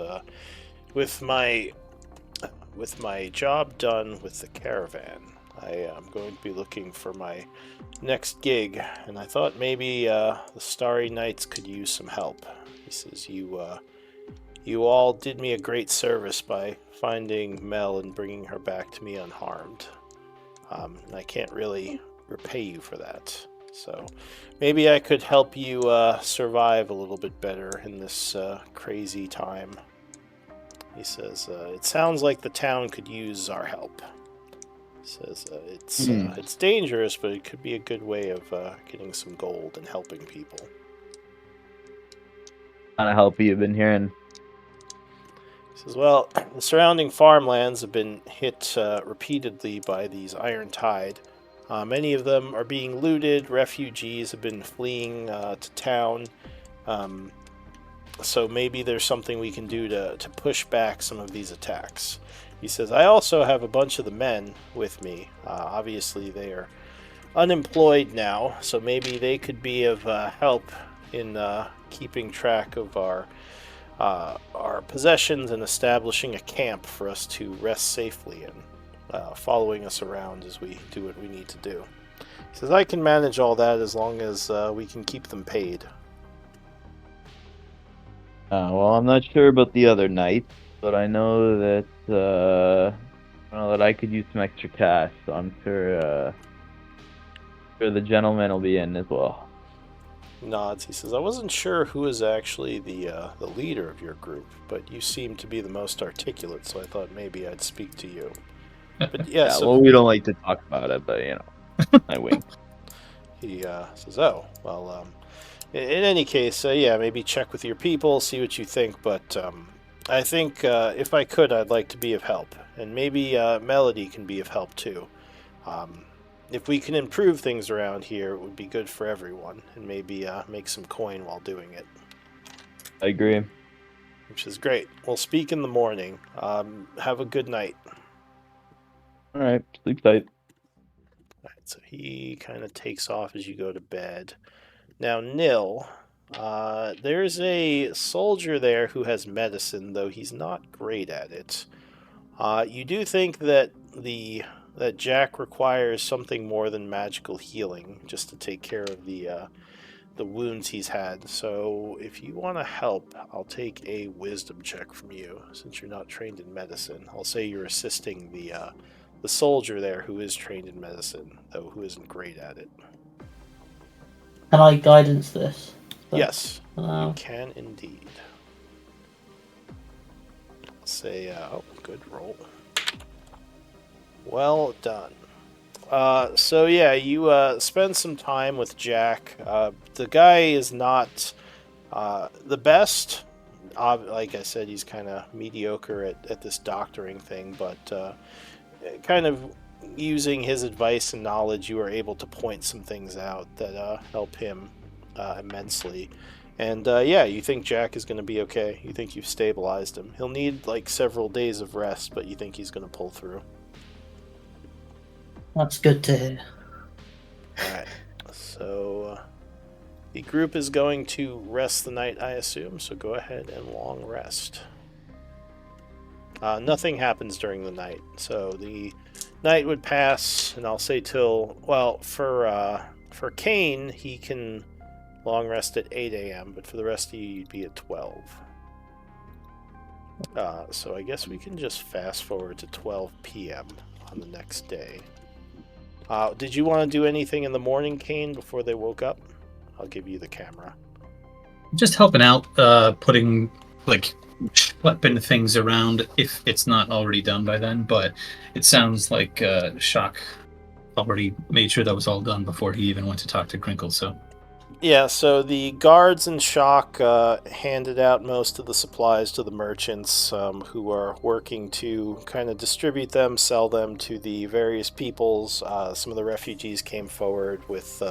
with my job done with the caravan, I am going to be looking for my next gig, and I thought maybe the Starry Knights could use some help. He says, you all did me a great service by finding Mel and bringing her back to me unharmed. And I can't really repay you for that. So maybe I could help you survive a little bit better in this crazy time. He says, it sounds like the town could use our help. He says, it's dangerous, but it could be a good way of getting some gold and helping people. Kind of help you've been hearing. He says, well, the surrounding farmlands have been hit repeatedly by these Iron Tide. Many of them are being looted. Refugees have been fleeing to town. So maybe there's something we can do to push back some of these attacks. He says, I also have a bunch of the men with me. Obviously, they are unemployed now, so maybe they could be of help in keeping track of our possessions and establishing a camp for us to rest safely in, following us around as we do what we need to do. He says, I can manage all that as long as we can keep them paid. Well, I'm not sure about the other knights, but I know that I could use some extra cash, so I'm sure the gentleman will be in as well. Nods. He says, I wasn't sure who is actually the leader of your group, but you seem to be the most articulate, so I thought maybe I'd speak to you. But yeah, so well, we don't like to talk about it, but I wink. he says, oh, well, in any case, yeah, maybe check with your people, see what you think, but I think if I could, I'd like to be of help, and maybe Melody can be of help too. If we can improve things around here, it would be good for everyone, and maybe make some coin while doing it. I agree. Which is great. We'll speak in the morning. Have a good night. All right, sleep tight. All right, so he kind of takes off as you go to bed. Now, Nil, there's a soldier there who has medicine, though he's not great at it. You do think that that Jack requires something more than magical healing just to take care of the wounds he's had. So if you want to help, I'll take a wisdom check from you, since you're not trained in medicine. I'll say you're assisting the soldier there who is trained in medicine, though who isn't great at it. Can I guidance this? Yes, you Allow. can indeed. Say, good roll. Well done. So yeah, you spend some time with Jack. The guy is not the best. Like I said, he's kind of mediocre at this doctoring thing, but kind of using his advice and knowledge, you were able to point some things out that help him immensely. And yeah, you think Jack is going to be okay. You think you've stabilized him. He'll need like several days of rest, but you think he's going to pull through. That's good to hear. Alright, so the group is going to rest the night, I assume, so go ahead and long rest. Nothing happens during the night, so the night would pass, and I'll say till, well, for Kane, he can long rest at 8 a.m., but for the rest of you, you'd be at 12. So I guess we can just fast forward to 12 p.m. on the next day. Did you want to do anything in the morning, Kane, before they woke up? I'll give you the camera. Just helping out, putting like schlepping things around if it's not already done by then. But it sounds like Shock already made sure that was all done before he even went to talk to Crinkle. So Yeah, so the guards in Shock handed out most of the supplies to the merchants who are working to kind of distribute them, sell them to the various peoples. Some of the refugees came forward with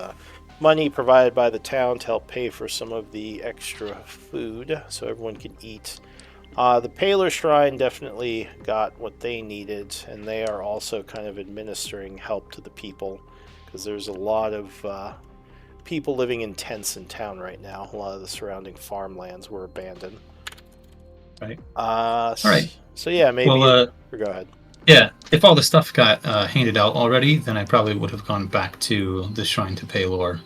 money provided by the town to help pay for some of the extra food so everyone can eat. The Paler Shrine definitely got what they needed, and they are also kind of administering help to the people because there's a lot of people living in tents in town right now. A lot of the surrounding farmlands were abandoned. right. All right. So yeah, maybe. Well, go ahead. yeah, if all the stuff got handed out already, then I probably would have gone back to the shrine to Paylor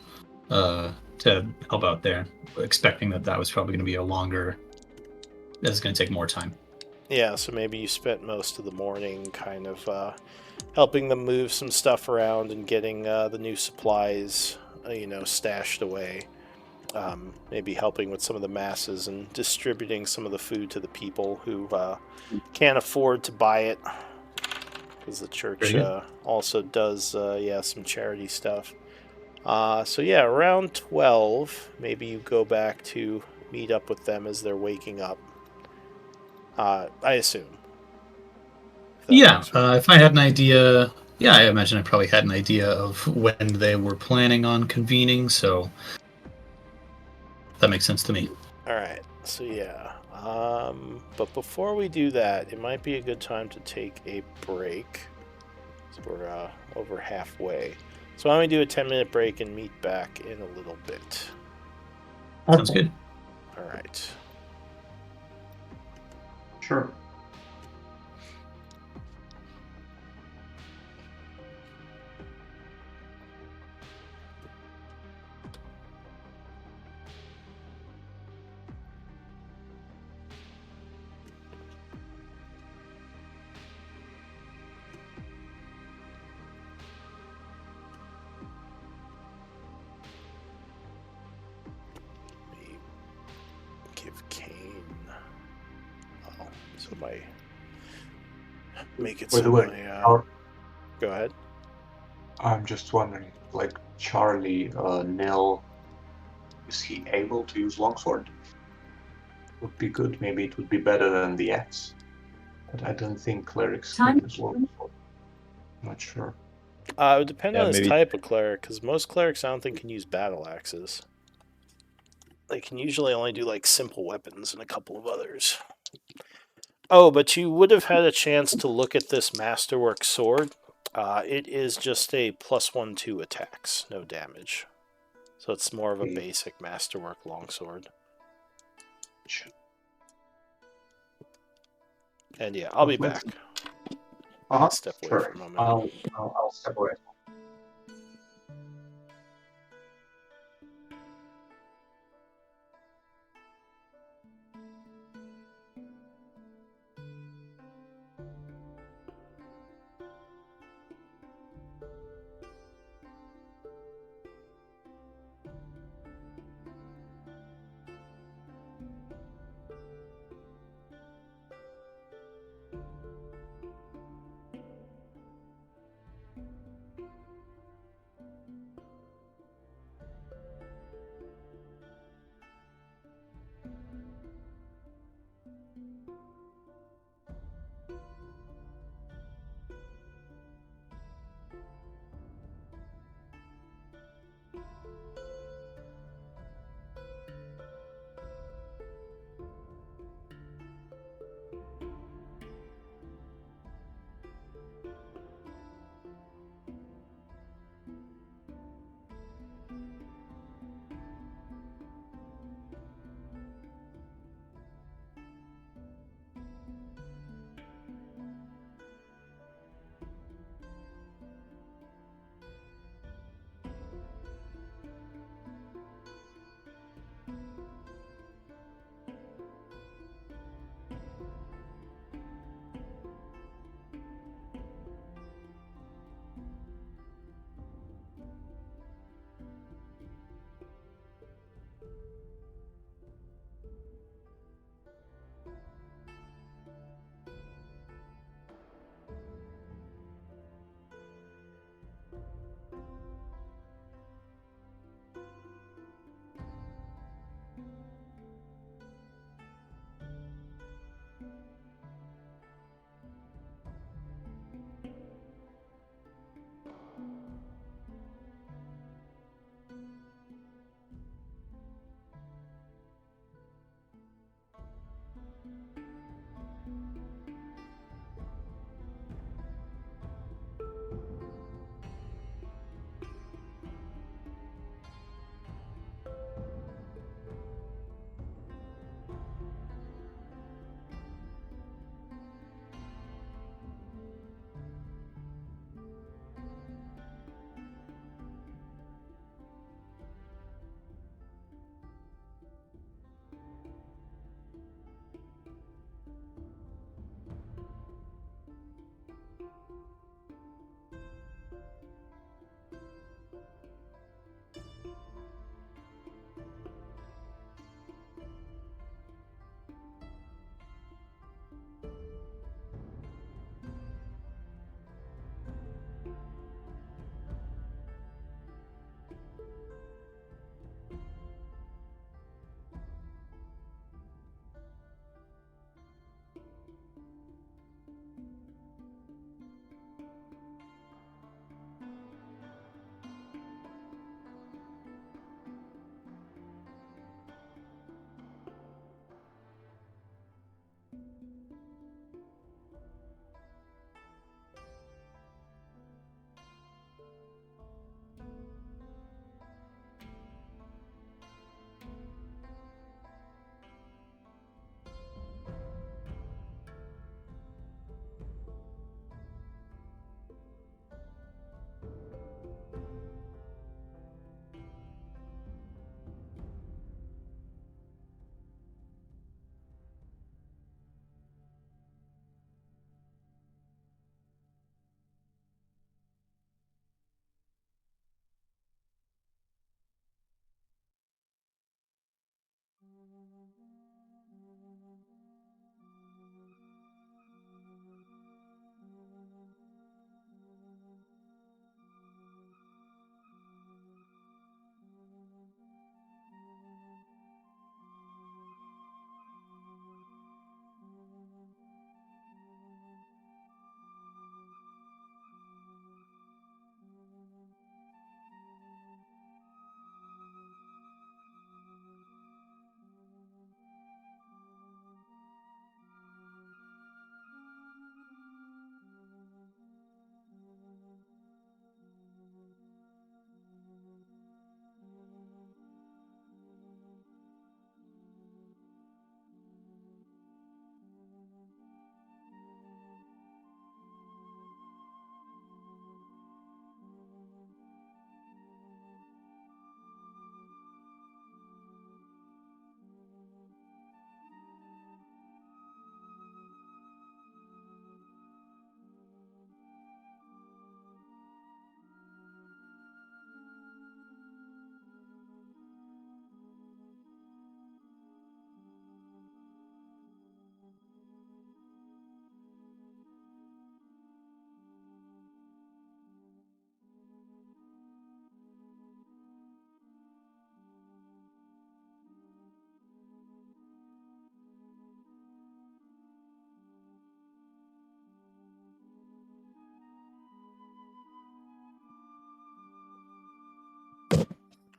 to help out there, expecting that was probably going to be a longer. That's going to take more time. Yeah, so maybe you spent most of the morning kind of helping them move some stuff around and getting the new supplies, stashed away. Maybe helping with some of the masses and distributing some of the food to the people who can't afford to buy it. Because the church also does, some charity stuff. So yeah, around 12, maybe you go back to meet up with them as they're waking up. I assume. Yeah, if I had an idea, yeah, I imagine I probably had an idea of when they were planning on convening, so that makes sense to me. All right, so yeah. But before we do that, it might be a good time to take a break. So we're over halfway. So why don't we do a 10-minute break and meet back in a little bit? Sounds good. All right. Sure. Give Kane. Oh, so my make it By so the way, my. Go ahead. I'm just wondering, like Charlie, Nell, is he able to use longsword? Would be good. Maybe it would be better than the axe. But I don't think clerics can use longsword. Not sure. It would depend Yeah, on his maybe- type of cleric, because most clerics I don't think can use battle axes. They can usually only do like simple weapons and a couple of others. Oh, but you would have had a chance to look at this masterwork sword. It is just a +1/2 attacks, no damage. So it's more of a basic masterwork longsword. And yeah, I'll be back. Step away for a moment. I'll step away.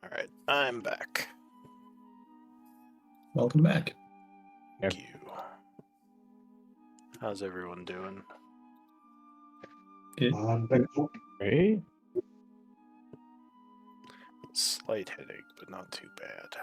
All right, I'm back. Welcome back. Thank you. How's everyone doing? Good. Right? Slight headache, but not too bad.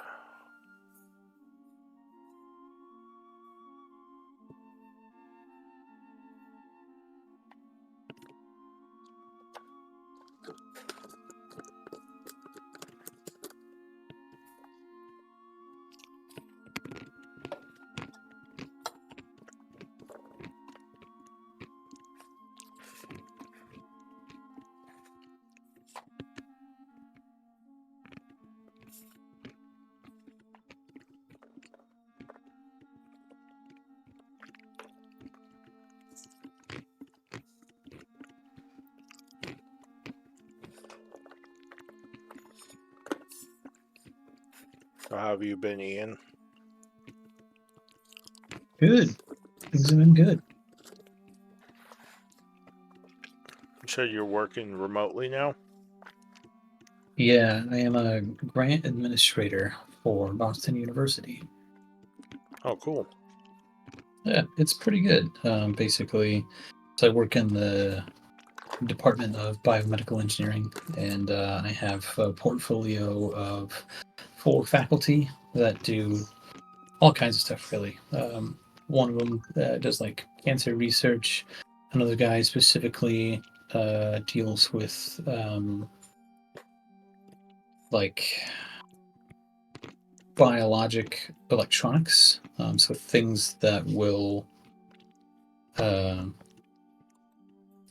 So how have you been, Ian? Good. Things have been good. So you're working remotely now? Yeah, I am a grant administrator for Boston University. Oh, cool. Yeah, it's pretty good. Basically, so I work in the Department of Biomedical Engineering, and I have a portfolio of 4 faculty that do all kinds of stuff, really. One of them does like cancer research. Another guy specifically deals with like biologic electronics, so things that will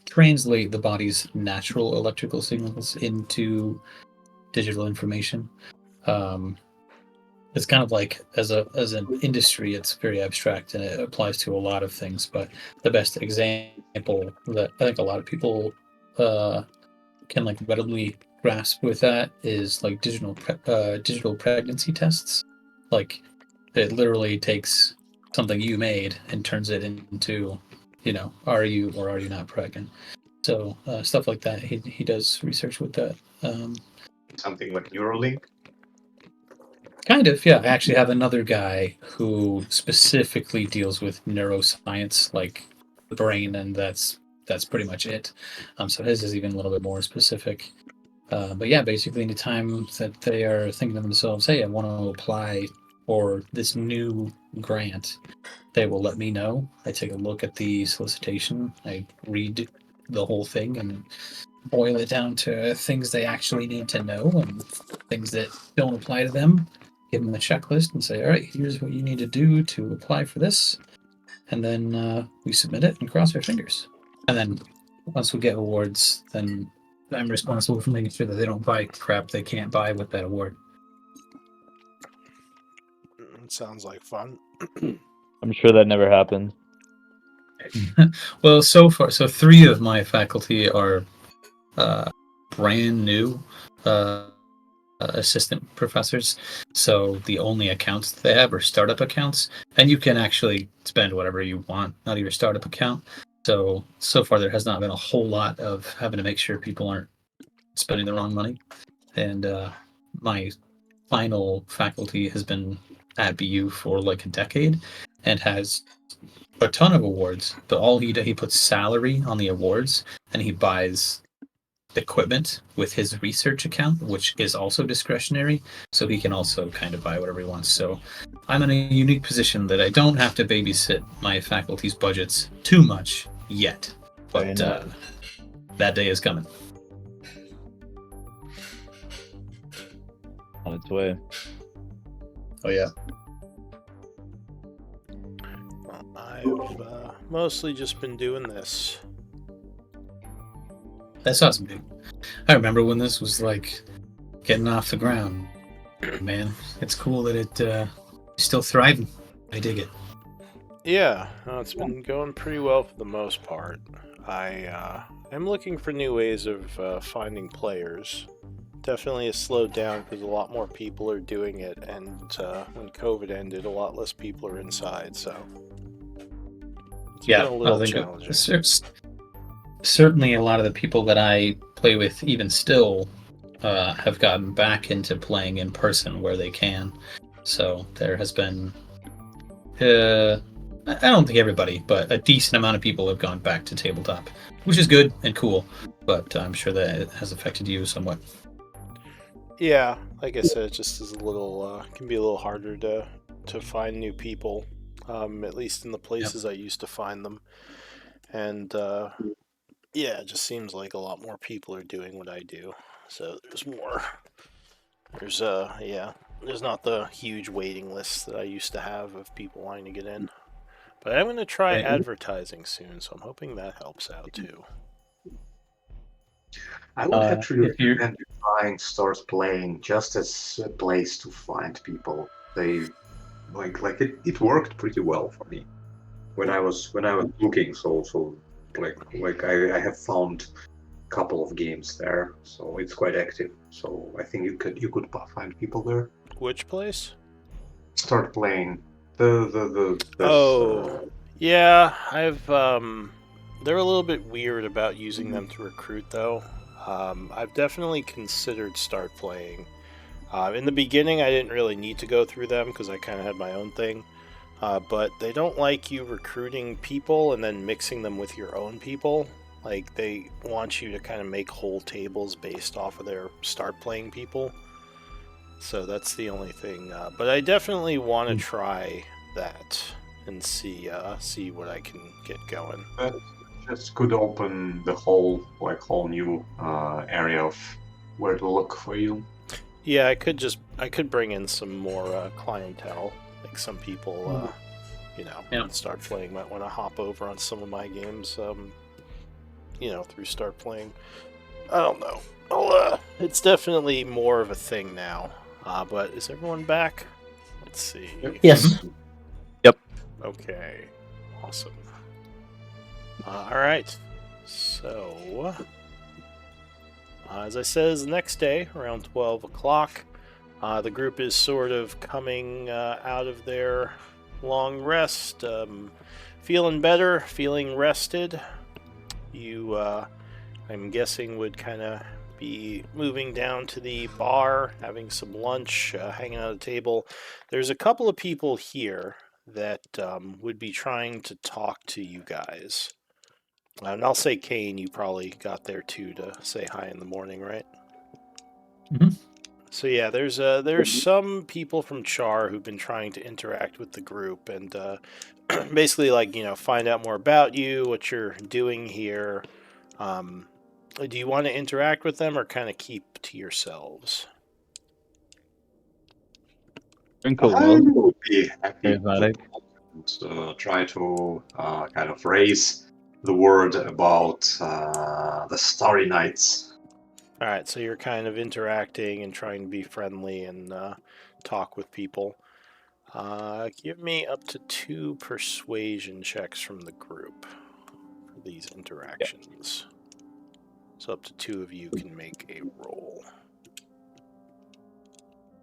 translate the body's natural electrical signals into digital information. It's kind of like as an industry, it's very abstract and it applies to a lot of things. But the best example that I think a lot of people can like readily grasp with that is like digital pregnancy tests. Like it literally takes something you made and turns it into, are you or are you not pregnant? So stuff like that. He does research with that. Something like Neuralink. Kind of, yeah. I actually have another guy who specifically deals with neuroscience, like the brain, and that's pretty much it. So his is even a little bit more specific. But yeah, basically, anytime that they are thinking to themselves, "Hey, I want to apply for this new grant," they will let me know. I take a look at the solicitation. I read the whole thing and boil it down to things they actually need to know and things that don't apply to them. Give them a checklist and say, all right, here's what you need to do to apply for this. And then we submit it and cross our fingers. And then once we get awards, then I'm responsible for making sure that they don't buy crap they can't buy with that award. It sounds like fun. I'm sure that never happens. Well, so far, so 3 of my faculty are brand new assistant professors. So the only accounts that they have are startup accounts, and you can actually spend whatever you want out of your startup account. So far there has not been a whole lot of having to make sure people aren't spending the wrong money. And my final faculty has been at BU for like a decade and has a ton of awards. But all he puts salary on the awards, and he buys equipment with his research account, which is also discretionary, so he can also kind of buy whatever he wants. So I'm in a unique position that I don't have to babysit my faculty's budgets too much yet, Very but nice. that day is coming. On its way. Oh yeah. Well, I've mostly just been doing this. That's awesome, dude. I remember when this was like getting off the ground. Man, it's cool that it's still thriving. I dig it. Yeah, no, it's been going pretty well for the most part. I am looking for new ways of finding players. Definitely has slowed down because a lot more people are doing it, and when COVID ended, a lot less people are inside, so it's Yeah, been a little I think challenging. certainly a lot of the people that I play with, even still, have gotten back into playing in person where they can. So there has been, I don't think everybody, but a decent amount of people have gone back to tabletop, which is good and cool. But I'm sure that it has affected you somewhat. Yeah, like I said, it just is a little can be a little harder to find new people, at least in the places I used to find them, and yeah, it just seems like a lot more people are doing what I do, so there's more. There's there's not the huge waiting list that I used to have of people wanting to get in, but I'm going to try Right. advertising soon, so I'm hoping that helps out too. I would actually if you're recommend you trying Stars Playing just as a place to find people. They it worked pretty well for me when I was looking. So I have found a couple of games there, so it's quite active. So I think you could find people there. Which place? Start playing the Oh, Yeah, they're a little bit weird about using them to recruit, though. I've definitely considered start playing. In the beginning, I didn't really need to go through them because I kind of had my own thing. But they don't like you recruiting people and then mixing them with your own people. Like, they want you to kind of make whole tables based off of their start playing people. So that's the only thing. But I definitely want to try that and see what I can get going. That just could open the whole new area of where to look for you. Yeah, I could bring in some more clientele. Like some people, Yeah. start playing might want to hop over on some of my games. Through start playing. I don't know. It's definitely more of a thing now. But is everyone back? Let's see. Yes. Okay. Awesome. All right. So, as I said, the next day around 12 o'clock, the group is sort of coming out of their long rest, feeling better, feeling rested. You, I'm guessing, would kind of be moving down to the bar, having some lunch, hanging out at a table. There's a couple of people here that would be trying to talk to you guys. And I'll say, Kane, you probably got there too to say hi in the morning, right? Mhm. So yeah, there's some people from Char who've been trying to interact with the group and basically find out more about you, what you're doing here. Do you want to interact with them or kind of keep to yourselves? Sprinkle I will. would be happy to Charismatic. talk and try to kind of raise the word about the Starry Nights. All right, so you're kind of interacting and trying to be friendly and talk with people. Give me up to 2 persuasion checks from the group for these interactions. So up to 2 of you can make a roll.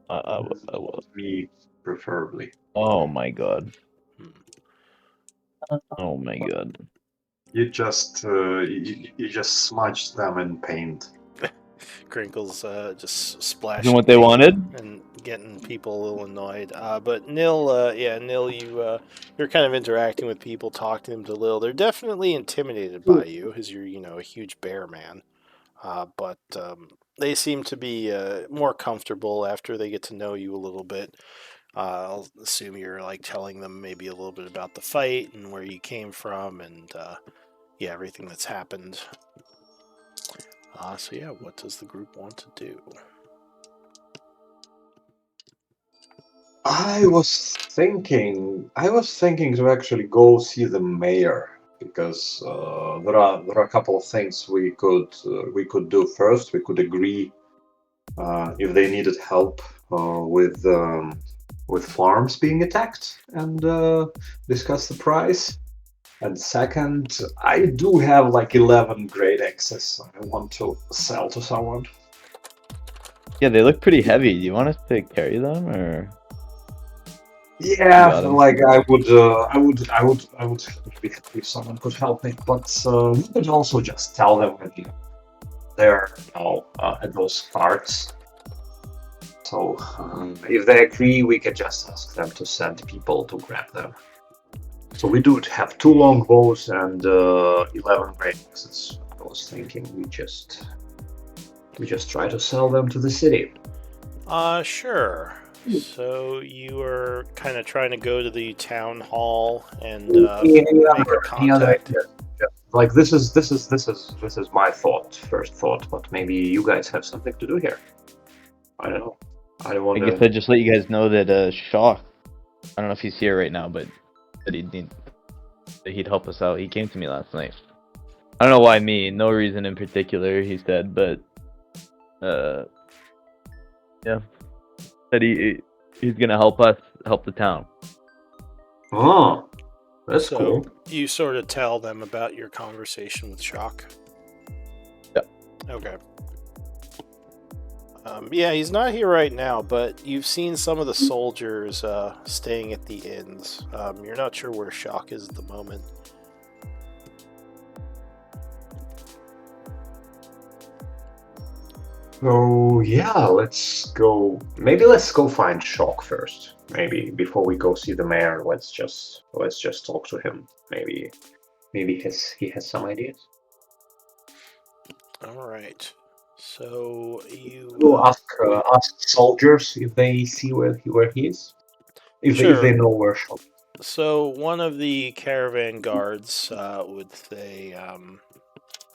I will. Me, preferably. Oh my god. Hmm. Oh my god. You just you just smudge them in paint. Crinkles just Isn't splashing what they paint wanted? and getting people a little annoyed. But Nil, Nil, you're kind of interacting with people, talking to them to Lil. They're definitely intimidated by you, as you're a huge bear man. But they seem to be more comfortable after they get to know you a little bit. I'll assume you're telling them maybe a little bit about the fight and where you came from and everything that's happened. So yeah, what does the group want to do? I was thinking to actually go see the mayor because there are a couple of things we could do first. We could agree if they needed help with farms being attacked and discuss the price. And second, I do have like 11 great axes I want to sell to someone. Yeah, they look pretty heavy. Do you want us to carry them or? Yeah, Got 'em. like I would be happy if someone could help me, but we could also just tell them when they're at those carts. So if they agree, we can just ask them to send people to grab them. So we do have 2 longbows and 11 great axes. I was thinking we just try to sell them to the city. Sure. So you are kind of trying to go to the town hall and make a contact. Like this is my first thought, but maybe you guys have something to do here. I don't know. I don't want I guess to. I'd just let you guys know that Shaw, I don't know if he's here right now, but that he'd help us out. He came to me last night. I don't know why me, no reason in particular, he said, but yeah. Said he's gonna help us help the town. Oh, that's So cool. you sort of tell them about your conversation with Shock. Yeah. Okay. Yeah, he's not here right now, but you've seen some of the soldiers staying at the inns. You're not sure where Shock is at the moment. So yeah, let's go. Maybe let's go find Shock first. Maybe before we go see the mayor, let's just talk to him. Maybe he has some ideas. All right. So you We'll ask soldiers if they see where he is. If Sure. they know where Shock. So one of the caravan guards would say,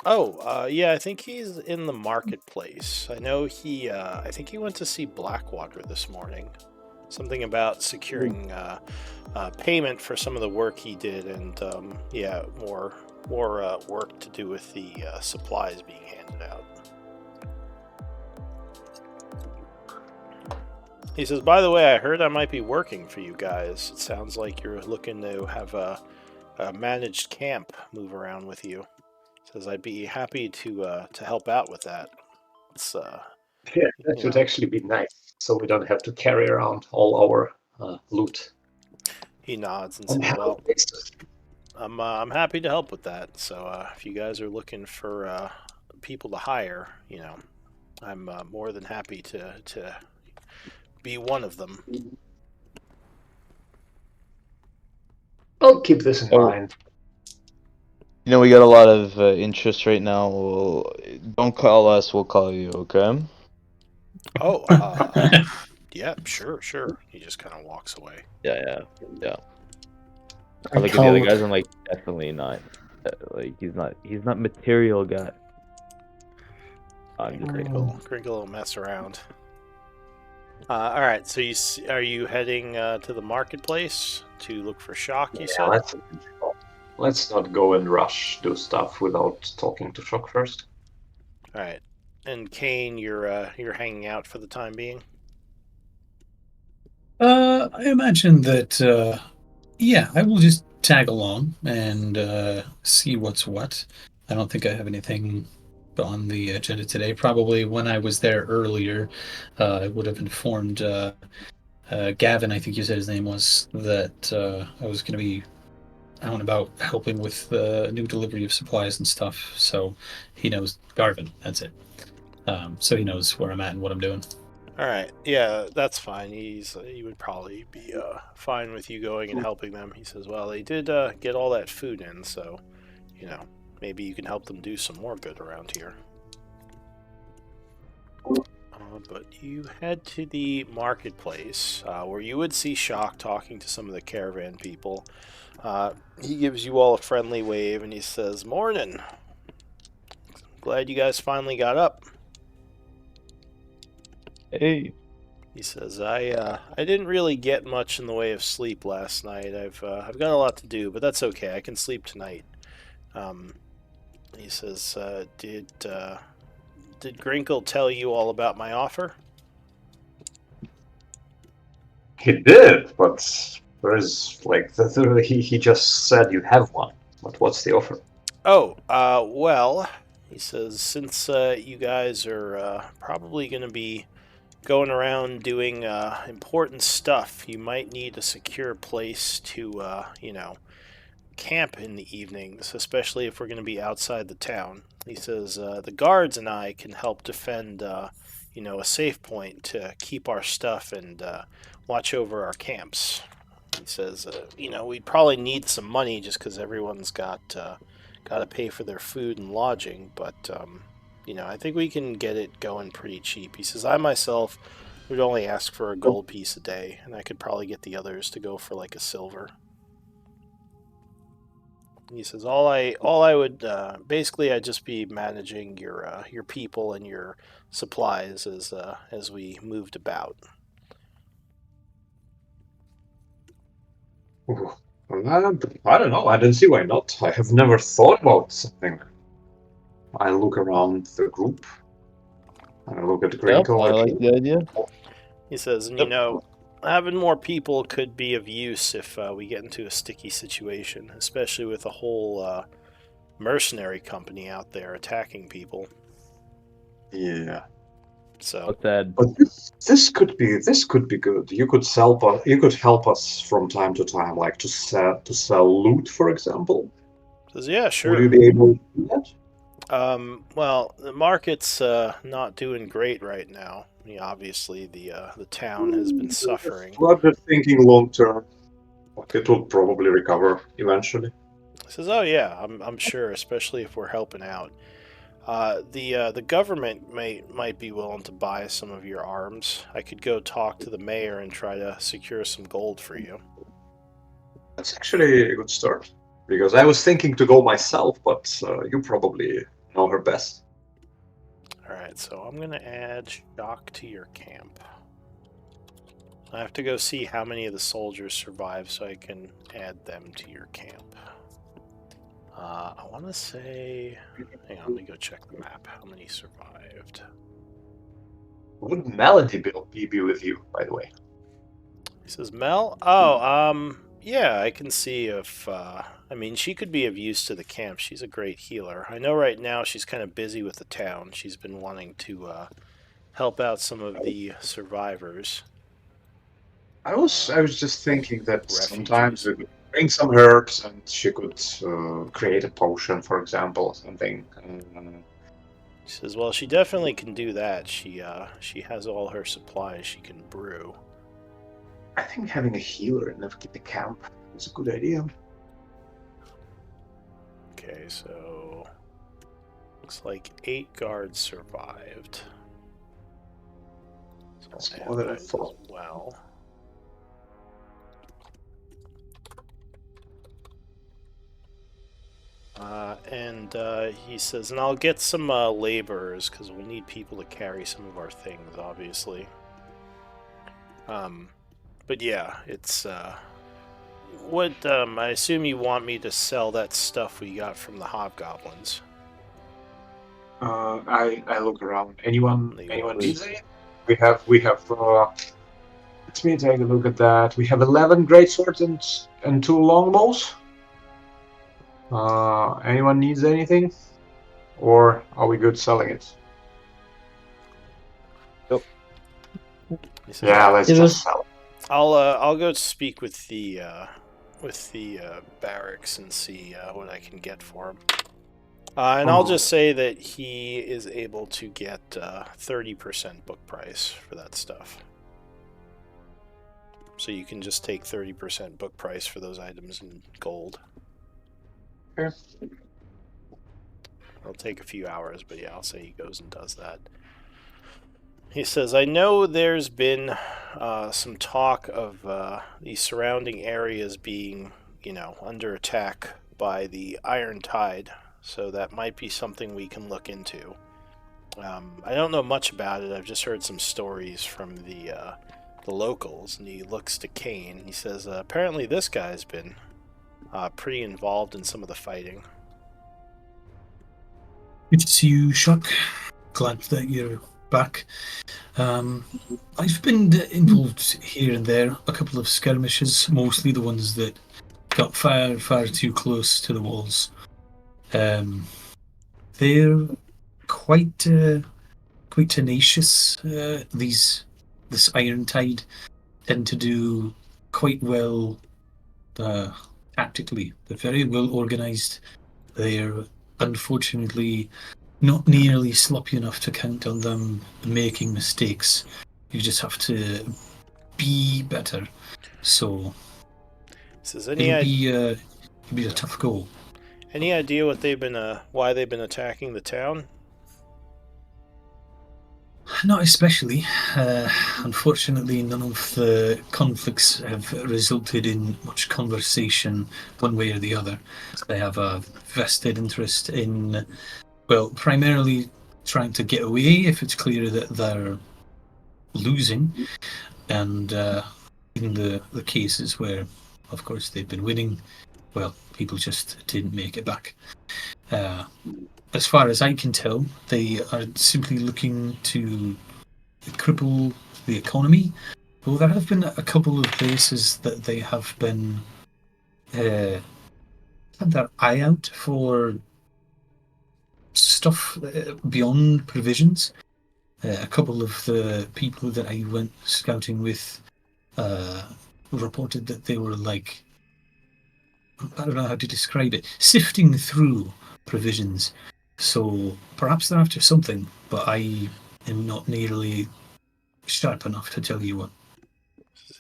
yeah, I think he's in the marketplace. I know I think he went to see Blackwater this morning. Something about securing payment for some of the work he did, and more work to do with the supplies being handed out. He says, by the way, I heard I might be working for you guys. It sounds like you're looking to have a managed camp move around with you. Says I'd be happy to help out with that. It's Yeah, that would actually be nice, so we don't have to carry around all our loot. He nods and On says, how "Well, basis? I'm happy to help with that. So if you guys are looking for people to hire, I'm more than happy to be one of them." I'll keep this in Oh. mind. We got a lot of interest right now. Don't call us, we'll call you, okay? Oh, yeah, sure. He just kind of walks away. Yeah. I Very look at the other cold. guys, I'm like, definitely not. He's not material guy. I'm just kidding. Crinkle will mess around. All right, so are you heading to the marketplace to look for Shock? You said. Let's not go and rush do stuff without talking to Shock first. All right, and Kane, you're hanging out for the time being. I imagine that. I will just tag along and see what's what. I don't think I have anything on the agenda today. Probably when I was there earlier, I would have informed Gavin, I think you said his name was, that I was going to be out and about helping with the new delivery of supplies and stuff. So he knows. Garvin, that's it. So he knows where I'm at and what I'm doing. All right, yeah, that's fine. He would probably be fine with you going and helping them. He says, "Well, they did get all that food in, so maybe you can help them do some more good around here." But you head to the marketplace where you would see Shock talking to some of the caravan people. He gives you all a friendly wave and he says, "Morning. Glad you guys finally got up." Hey. He says, "I didn't really get much in the way of sleep last night. I've got a lot to do, but that's okay. I can sleep tonight." He says, "Did Grinkle tell you all about my offer?" He did, but there's he just said you have one. But what's the offer? Oh, well, he says, since you guys are probably going to be going around doing important stuff, you might need a secure place to, camp in the evenings, especially if we're going to be outside the town. He says, the guards and I can help defend, a safe point to keep our stuff and watch over our camps. He says, we'd probably need some money just because everyone's got to pay for their food and lodging, but I think we can get it going pretty cheap. He says, I myself would only ask for a gold piece a day, and I could probably get the others to go for like a silver. He says, all I would basically, I'd just be managing your people and your supplies as we moved about. I don't know. I don't see why not. I have never thought about something. I look around the group. I look at Grinkle. I like the idea. He says, and having more people could be of use if we get into a sticky situation, especially with a whole mercenary company out there attacking people. Yeah. So What's that? But this could be good. You could help us from time to time, like to sell loot, for example. says, yeah, Would sure. you be able to do that? Well, the market's not doing great right now. I mean, obviously, the town has been suffering. We're just thinking long term. Like it will probably recover eventually. He says, "Oh yeah, I'm sure, especially if we're helping out. The government might be willing to buy some of your arms. I could go talk to the mayor and try to secure some gold for you." That's actually a good start. Because I was thinking to go myself, but you probably know her best. All right, so I'm gonna add shock to your camp. I have to go see how many of the soldiers survive so I can add them to your camp. I want to say, hang on, let me go check the map. How many survived? Would Melody be with you, by the way? He says, Mel? Oh, yeah, I can see if, I mean, she could be of use to the camp. She's a great healer. I know right now she's kind of busy with the town. She's been wanting to, help out some of the survivors. I was just thinking that sometimes Refugees. we could bring some herbs and she could create a potion, for example, or something. She says, well, she definitely can do that. She has all her supplies she can brew. I think having a healer in the camp is a good idea. Okay, so looks like 8 guards survived. So That's I'll more add than I those thought. as well. He says, and I'll get some laborers because we'll need people to carry some of our things, obviously. But yeah, it's what I assume you want me to sell that stuff we got from the hobgoblins. I look around. Anyone The anyone orcs. needs anything? We have. Let me take a look at that. We have 11 great swords and 2 longbows. Anyone needs anything, or are we good selling it? He says, Yeah, let's It just was- sell it. I'll go speak with the barracks and see what I can get for him. And I'll just say that he is able to get 30% book price for that stuff. So you can just take 30% book price for those items in gold. Okay. It'll take a few hours, but yeah, I'll say he goes and does that. He says, I know there's been some talk of the surrounding areas being, under attack by the Iron Tide, so that might be something we can look into. I don't know much about it. I've just heard some stories from the locals, and he looks to Kane. He says, apparently this guy's been pretty involved in some of the fighting. Good to see you, Shock. Glad that you're back. I've been involved here and there, a couple of skirmishes, mostly the ones that got far too close to the walls. They're quite tenacious. This Iron Tide tend to do quite well tactically. They're very well organized. They're unfortunately not nearly sloppy enough to count on them making mistakes. You just have to be better. So Says, it'll be a tough goal. any idea what they've been why they've been attacking the town? Not especially. Unfortunately, none of the conflicts have resulted in much conversation one way or the other. They have a vested interest in, well, primarily trying to get away if it's clear that they're losing, and in the cases where, of course, they've been winning, well, people just didn't make it back. As far as I can tell, they are simply looking to cripple the economy. Well, there have been a couple of places that they have been had their eye out for stuff beyond provisions. A couple of the people that I went scouting with reported that they were like, I don't know how to describe it, sifting through provisions. So perhaps they're after something, but I am not nearly sharp enough to tell you what.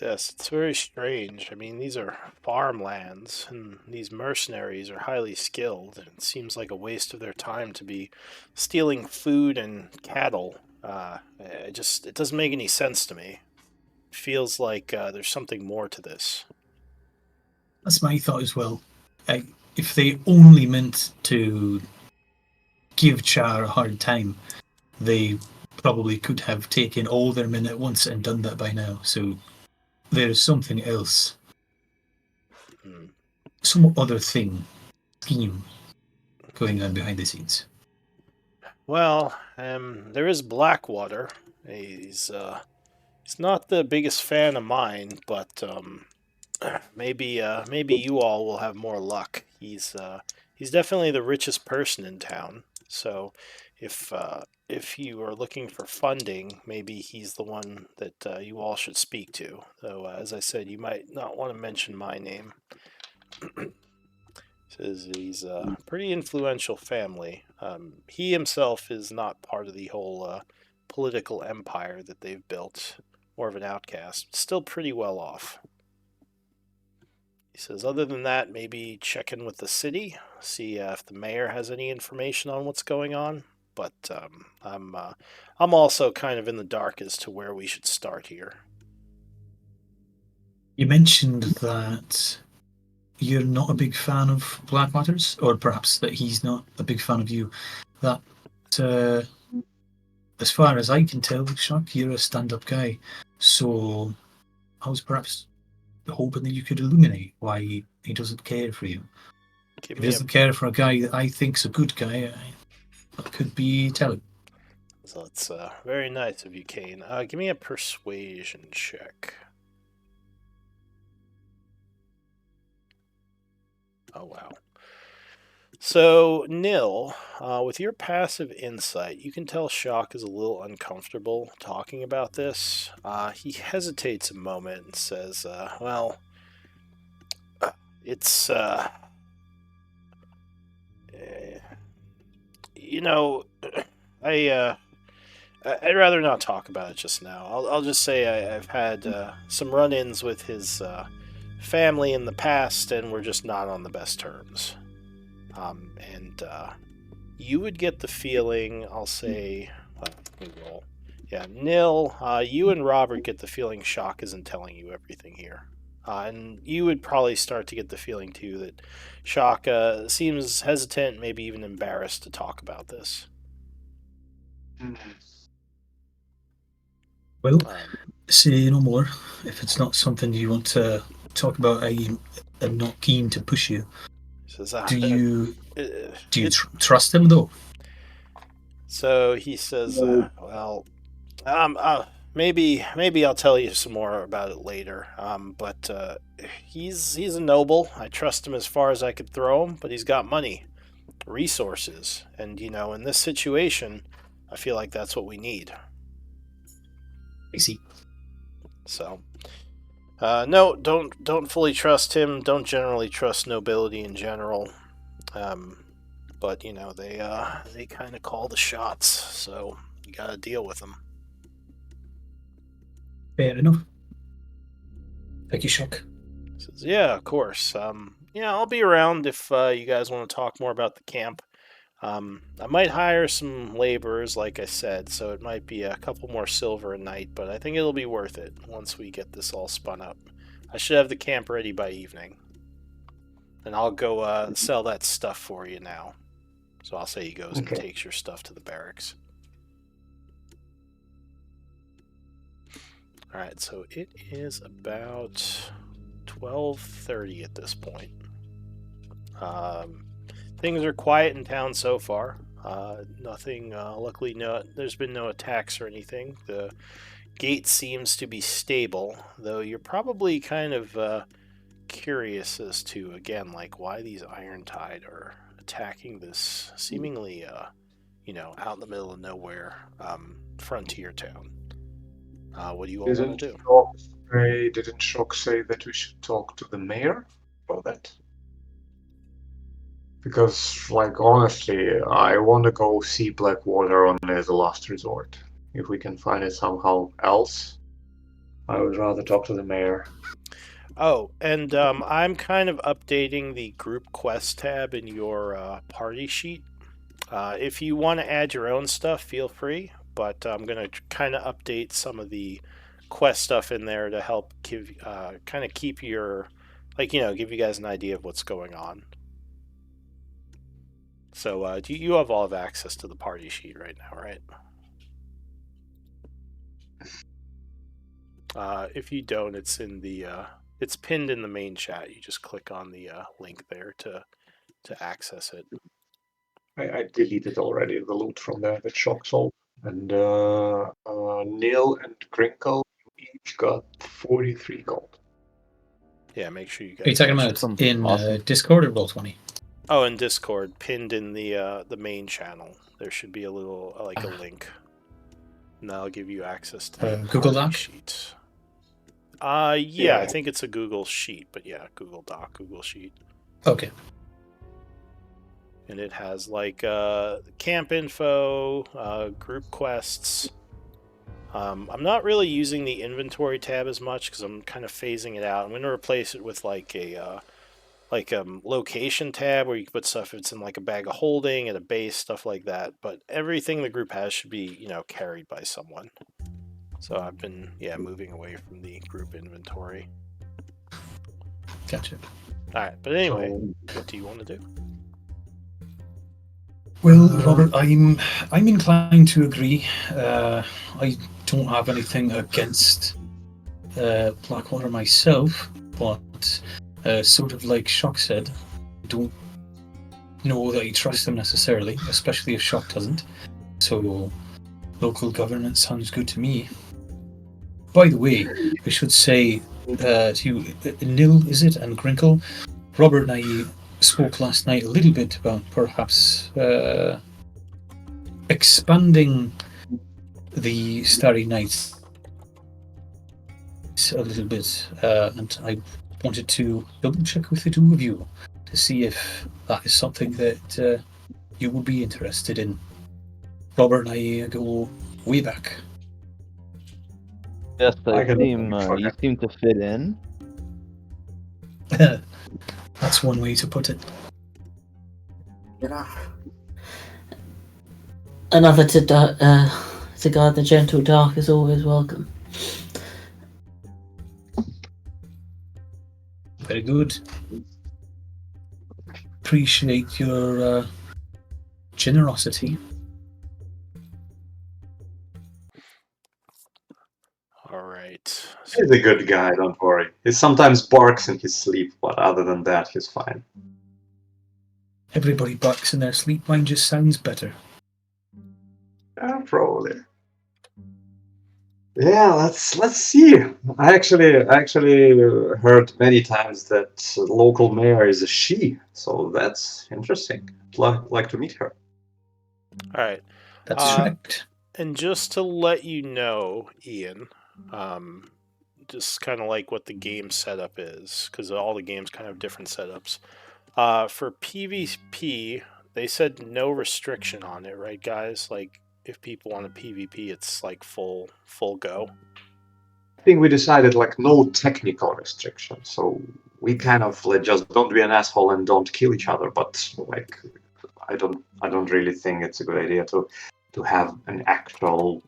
Yes, it's very strange. I mean, these are farmlands, and these mercenaries are highly skilled, and it seems like a waste of their time to be stealing food and cattle. It doesn't make any sense to me. It feels like there's something more to this. That's my thought as well. If they only meant to give Char a hard time, they probably could have taken all their men at once and done that by now. So there's something else, Hmm. some other scheme going on behind the scenes. Well, there is Blackwater. He's not the biggest fan of mine, but maybe you all will have more luck. He's definitely the richest person in town. So if you are looking for funding, maybe he's the one that you all should speak to. Though, as I said, you might not want to mention my name. Says he's a pretty influential family. He himself is not part of the whole political empire that they've built. More of an outcast. Still pretty well off. He says, other than that, maybe check in with the city, see if the mayor has any information on what's going on. But I'm also kind of in the dark as to where we should start here. You mentioned that you're not a big fan of Blackwater's, or perhaps that he's not a big fan of you. That, as far as I can tell, Shock, you're a stand-up guy. So I was perhaps hoping that you could illuminate why he doesn't care for you. If he doesn't care for a guy that I think's a good guy, that could be telling. So it's very nice of you, Kane. Give me a persuasion check. Oh, wow. So, Nil, with your passive insight, you can tell Shock is a little uncomfortable talking about this. He hesitates a moment and says, it's, you know, I'd rather not talk about it just now. I'll just say I've had some run-ins with his family in the past, and we're just not on the best terms. And you would get the feeling, I'll say, let me roll. Yeah, Nil, you and Robert get the feeling Shock isn't telling you everything here. And you would probably start to get the feeling, too, that Shock seems hesitant, maybe even embarrassed to talk about this. Well, say no more. If it's not something you want to talk about, I'm not keen to push you. Says, Do you trust him, though? So he says, maybe I'll tell you some more about it later. But he's a noble. I trust him as far as I could throw him, but he's got money, resources, and in this situation, I feel like that's what we need. I see. So, no, don't fully trust him. Don't generally trust nobility in general. But they kind of call the shots, so you gotta deal with them. Fair enough. Thank you, Shock. Says, yeah, of course. I'll be around if you guys want to talk more about the camp. I might hire some laborers, like I said, so it might be a couple more silver a night, but I think it'll be worth it once we get this all spun up. I should have the camp ready by evening. And I'll go sell that stuff for you now. So I'll say he goes and takes your stuff to the barracks. Alright, so it is about 12:30 at this point. Things are quiet in town so far. Nothing, luckily, there's been no attacks or anything. The gate seems to be stable, though you're probably kind of curious as to, again, like why these Irontide are attacking this seemingly out in the middle of nowhere, frontier town. What do you all want Didn't to do? Shock say that we should talk to the mayor about that? Because, like, honestly, I want to go see Blackwater only as a last resort. If we can find it somehow else, I would rather talk to the mayor. Oh, and I'm kind of updating the group quest tab in your party sheet. If you want to add your own stuff, feel free. But I'm going to kind of update some of the quest stuff in there to help give, kind of keep your, give you guys an idea of what's going on. So you have all have access to the party sheet right now, right? If you don't, it's in the it's pinned in the main chat. You just click on the link there to access it. I deleted already the loot from there that Shock sold. And Neil and Crinkle each got 43 gold. Yeah, make sure you guys. Are you talking mention about it. in Awesome. Discord or Roll20? Oh, in Discord, pinned in the main channel, there should be a little a link, and that'll give you access to the Google party Doc? sheet. Yeah. Yeah, I think it's a Google Sheet, but yeah, Google Doc, Google Sheet. Okay. And it has camp info, group quests. I'm not really using the inventory tab as much because I'm kind of phasing it out. I'm going to replace it with a location tab where you can put stuff if it's in a bag of holding at a base, stuff like that. But everything the group has should be carried by someone. So I've been moving away from the group inventory. Gotcha. All right, but anyway, what do you want to do? Well, Robert, I'm inclined to agree. I don't have anything against Blackwater myself, but sort of like Shock said, I don't know that I trust them necessarily, especially if Shock doesn't. So local governance sounds good to me. By the way, I should say to Nil, is it, and Grinkle, Robert and I spoke last night a little bit about perhaps expanding the Starry Nights a little bit, and I wanted to double check with the two of you to see if that is something that you would be interested in. Robert and I go way back. Yes, I can you seem to fit in. That's one way to put it. Another to guard the gentle dark is always welcome. Very good. Appreciate your generosity. All right. He's a good guy, don't worry. He sometimes barks in his sleep, but other than that, he's fine. Everybody barks in their sleep. Mine just sounds better. Yeah, probably. Yeah, let's see. I actually heard many times that local mayor is a she, so that's interesting. Like to meet her. All right. That's correct. And just to let you know, Ian, just kind of like what the game setup is, because all the games kind of have different setups. For PvP, they said no restriction on it, right, guys? Like, if people want a PvP, it's like full go. I think we decided no technical restrictions, so we kind of just don't be an asshole and don't kill each other. But I don't really think it's a good idea to have an actual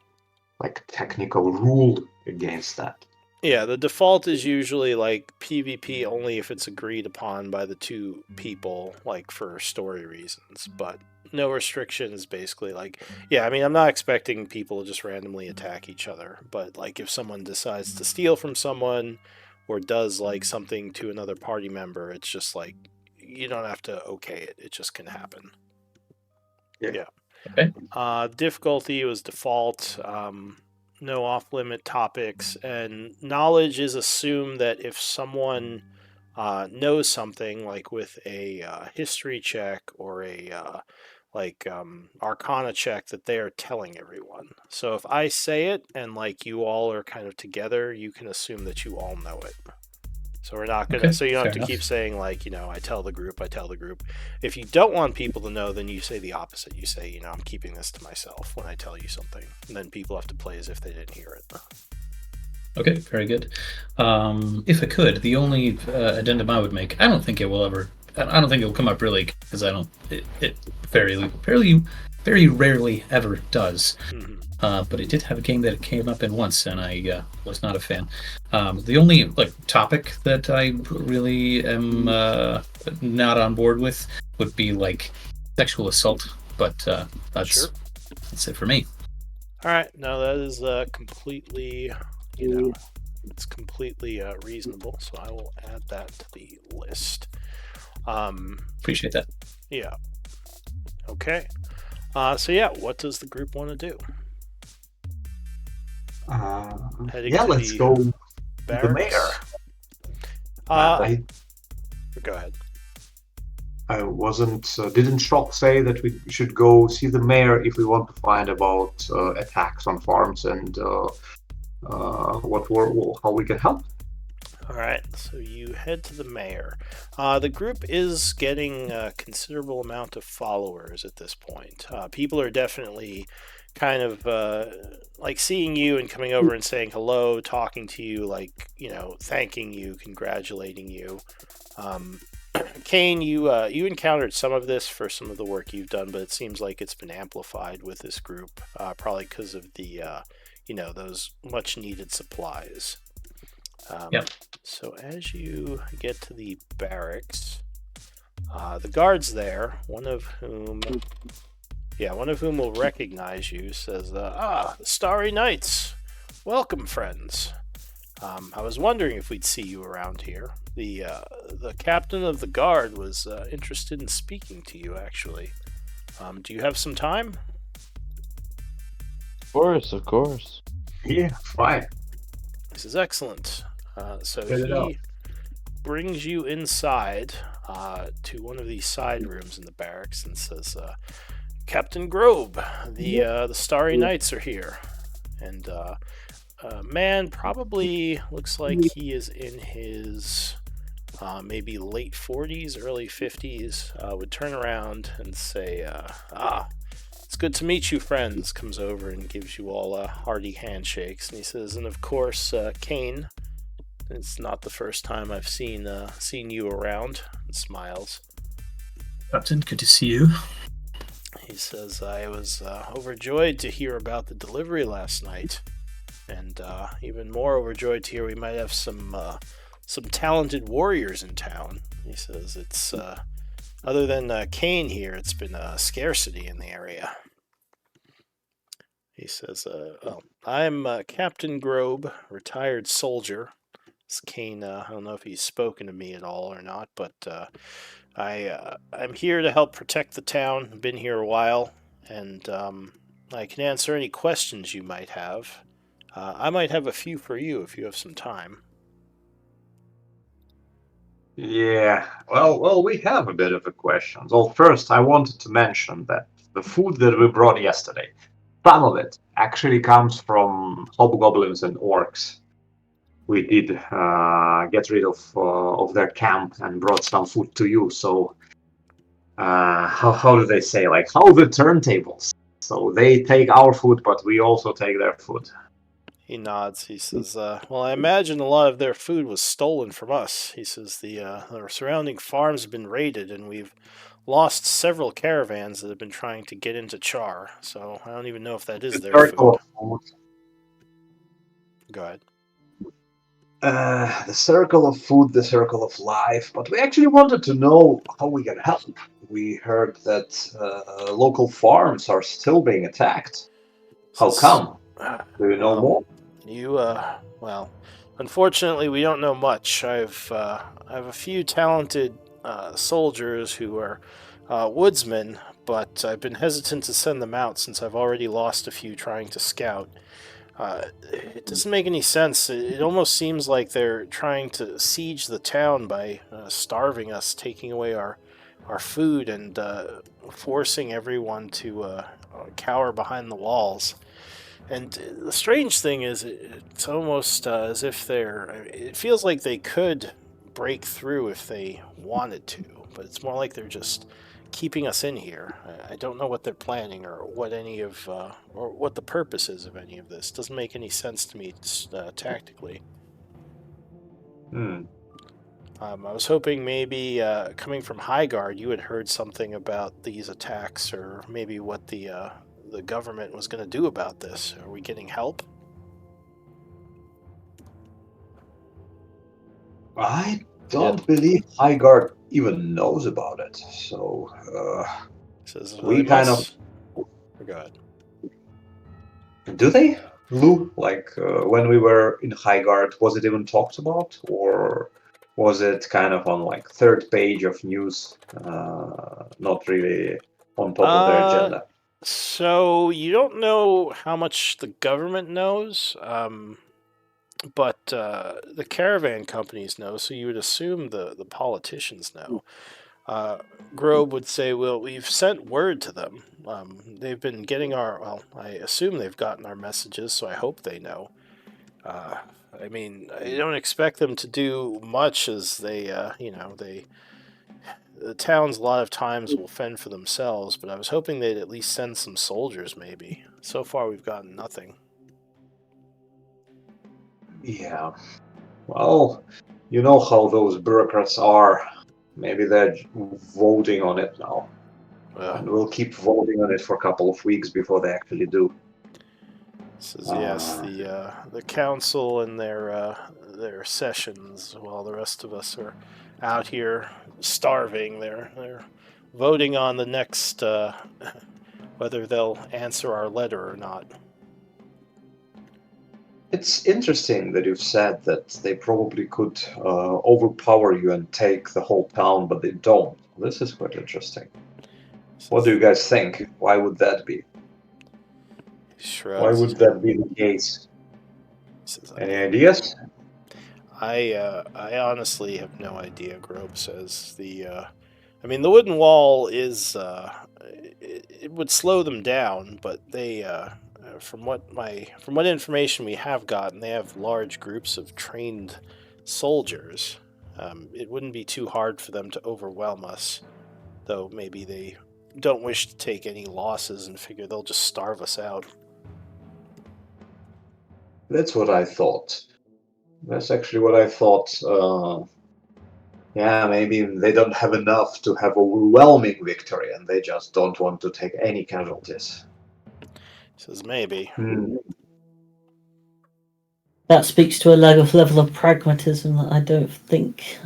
technical rule against that. Yeah, the default is usually PvP only if it's agreed upon by the two people, for story reasons. But no restrictions, basically. I'm not expecting people to just randomly attack each other. But if someone decides to steal from someone or does something to another party member, it's just you don't have to okay it. It just can happen. Yeah. Okay. Difficulty was default. No off-limit topics, and knowledge is assumed that if someone knows something, with a history check or a Arcana check that they are telling everyone. So if I say it and like you all are kind of together, you can assume that you all know it. So we're not gonna. Okay, So you don't have fair to keep enough. saying like, I tell the group, I tell the group. If you don't want people to know, then you say the opposite. You say, I'm keeping this to myself when I tell you something, and then people have to play as if they didn't hear it. Okay, very good. If I could, the only addendum I would make, I don't think it will ever. I don't think it will come up really because I don't. It very rarely ever does. Mhm. But it did have a game that it came up in once, and I was not a fan. The only topic that I really am not on board with would be sexual assault, but that's Sure. that's it for me. All right. Now that is completely, it's completely reasonable. So I will add that to the list. Appreciate that. Yeah. Okay. What does the group want to do? Heading to let's the go to the barracks? mayor. Go ahead. I didn't Shock say that we should go see the mayor if we want to find about attacks on farms and how we can help? All right, so you head to the mayor. The group is getting a considerable amount of followers at this point. People are definitely kind of seeing you and coming over and saying hello, talking to you, thanking you, congratulating you. Kane, you encountered some of this for some of the work you've done, but it seems like it's been amplified with this group, probably because of the those much needed supplies. Yep. So as you get to the barracks, the guards there, one of whom will recognize you, says, the Starry Knights. Welcome, friends. I was wondering if we'd see you around here. The captain of the guard was interested in speaking to you, actually. Do you have some time? Of course. Yeah, fine. This is excellent. So Get it out. he brings you inside to one of these side rooms in the barracks and says, Captain Grobe, the Starry Knights are here. And man probably looks like he is in his maybe late 40s, early 50s, would turn around and say, it's good to meet you, friends. Comes over and gives you all hearty handshakes. And he says, and of course, Kane, it's not the first time I've seen you around. And smiles. Captain, good to see you. He says, I was overjoyed to hear about the delivery last night. And even more overjoyed to hear we might have some talented warriors in town. He says it's other than Kane here, it's been a scarcity in the area. He says, I'm Captain Grobe, retired soldier. It's Kane, I don't know if he's spoken to me at all or not, but I'm here to help protect the town. I've been here a while, and I can answer any questions you might have. I might have a few for you if you have some time. Yeah, well, we have a bit of a question. Well, first, I wanted to mention that the food that we brought yesterday, some of it actually comes from hobgoblins and orcs. We did get rid of their camp and brought some food to you. So, how do they say? How the turntables. So they take our food, but we also take their food. He nods. He says, well, I imagine a lot of their food was stolen from us. He says, the surrounding farms have been raided, and we've lost several caravans that have been trying to get into Char. So I don't even know if that is their food. Go ahead. The circle of food, the circle of life. But we actually wanted to know how we can help. We heard that local farms are still being attacked. How come? Do you know more? Well, unfortunately, we don't know much. I have a few talented soldiers who are woodsmen, but I've been hesitant to send them out since I've already lost a few trying to scout. It doesn't make any sense. It almost seems like they're trying to siege the town by starving us, taking away our our food and forcing everyone to cower behind the walls. And the strange thing is, it's almost as if it feels like they could break through if they wanted to, but it's more like they're just keeping us in here. I don't know what they're planning or or what the purpose is of any of this. Doesn't make any sense to me tactically. Hmm. I was hoping maybe coming from Highguard, you had heard something about these attacks, or maybe what the government was going to do about this. Are we getting help? I don't believe Highguard even knows about it. So Says they we kind of must. Go ahead. do they? Lou, like when we were in Highguard, was it even talked about, or was it kind of on like third page of news, not really on top of their agenda? So you don't know how much the government knows, but the caravan companies know. So you would assume the politicians know. Grobe would say, "Well, we've sent word to them. They've been getting our. Well, I assume they've gotten our messages, so I hope they know. Uh, I mean, I don't expect them to do much, as the towns a lot of times will fend for themselves, but I was hoping they'd at least send some soldiers, maybe. So far, we've gotten nothing." Yeah. Well, you know how those bureaucrats are. Maybe they're voting on it now, and we'll keep voting on it for a couple of weeks before they actually do. Says yes, the council and their sessions, while the rest of us are out here starving. They're voting on the next whether they'll answer our letter or not. It's interesting that you've said that they probably could overpower you and take the whole town, but they don't. This is quite interesting. What do you guys think? Why would that be? Why Shrugs. would that be the case? Says, Any ideas? I honestly have no idea. Grobe says I mean, the wooden wall is it would slow them down, but from what information we have gotten, they have large groups of trained soldiers. It wouldn't be too hard for them to overwhelm us, though maybe they don't wish to take any losses and figure they'll just starve us out. That's what I thought. That's actually what I thought. Yeah, maybe they don't have enough to have overwhelming victory, and they just don't want to take any casualties. Says maybe. That speaks to a level of pragmatism that I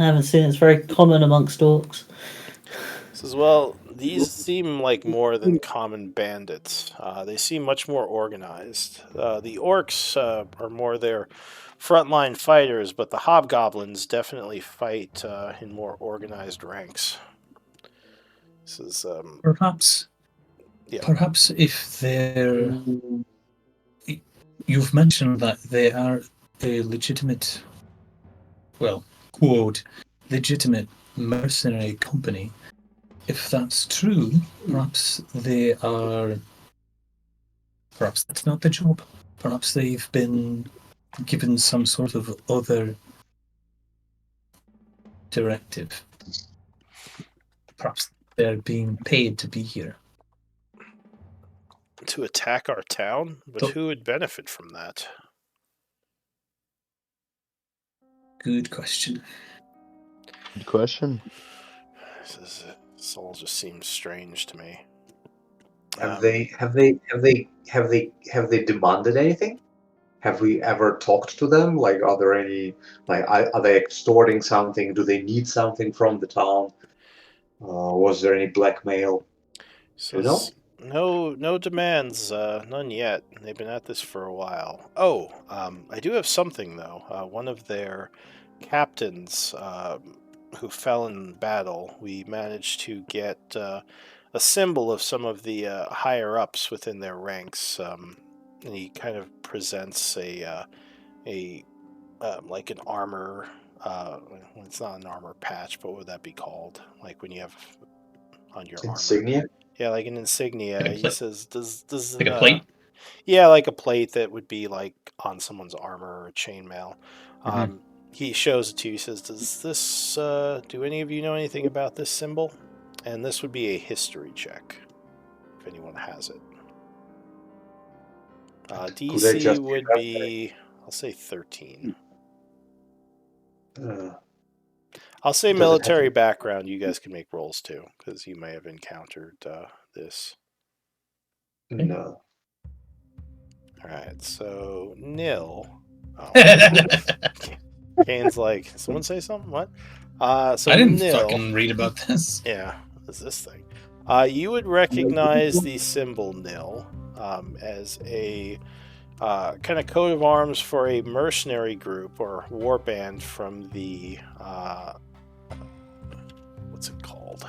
haven't seen. It's very common amongst orcs. Says, well, these seem like more than common bandits. They seem much more organized. The orcs are more their frontline fighters, but the hobgoblins definitely fight in more organized ranks. Says, Perhaps, yeah. perhaps if they're, you've mentioned that they are a legitimate, well, quote, legitimate mercenary company. If that's true, perhaps perhaps that's not the job. Perhaps they've been given some sort of other directive. Perhaps they're being paid to be here. To attack our town? But So- who would benefit from that? Good question. Good question. This all just seems strange to me. Have they demanded anything? Have we ever talked to them? Like, are there any, like, are they extorting something? Do they need something from the town? Was there any blackmail? Do you know? No demands, none yet. They've been at this for a while. Oh, I do have something though. One of their captains, who fell in battle, we managed to get a symbol of some of the higher ups within their ranks, and he kind of presents a like an armor. It's not an armor patch, but what would that be called? Like when you have on your armor. Insignia? Yeah, like an insignia. Like a He plate? says, "Does Like a plate? Yeah, like a plate that would be like on someone's armor or chainmail." Mhm. He shows it to you. He says, "Does this? Do any of you know anything about this symbol?" And this would be a history check, if anyone has it. Could I DC just would be, I'll say 13. I'll say Does it have military to- background. You guys can make rolls too, because you may have encountered this. No. All right, so Nil. Oh, Kane's like, someone say something? What? So I didn't Nil. fucking read about this. Yeah, what's this thing? You would recognize the symbol Nil as a kind of coat of arms for a mercenary group or war band from the what's it called?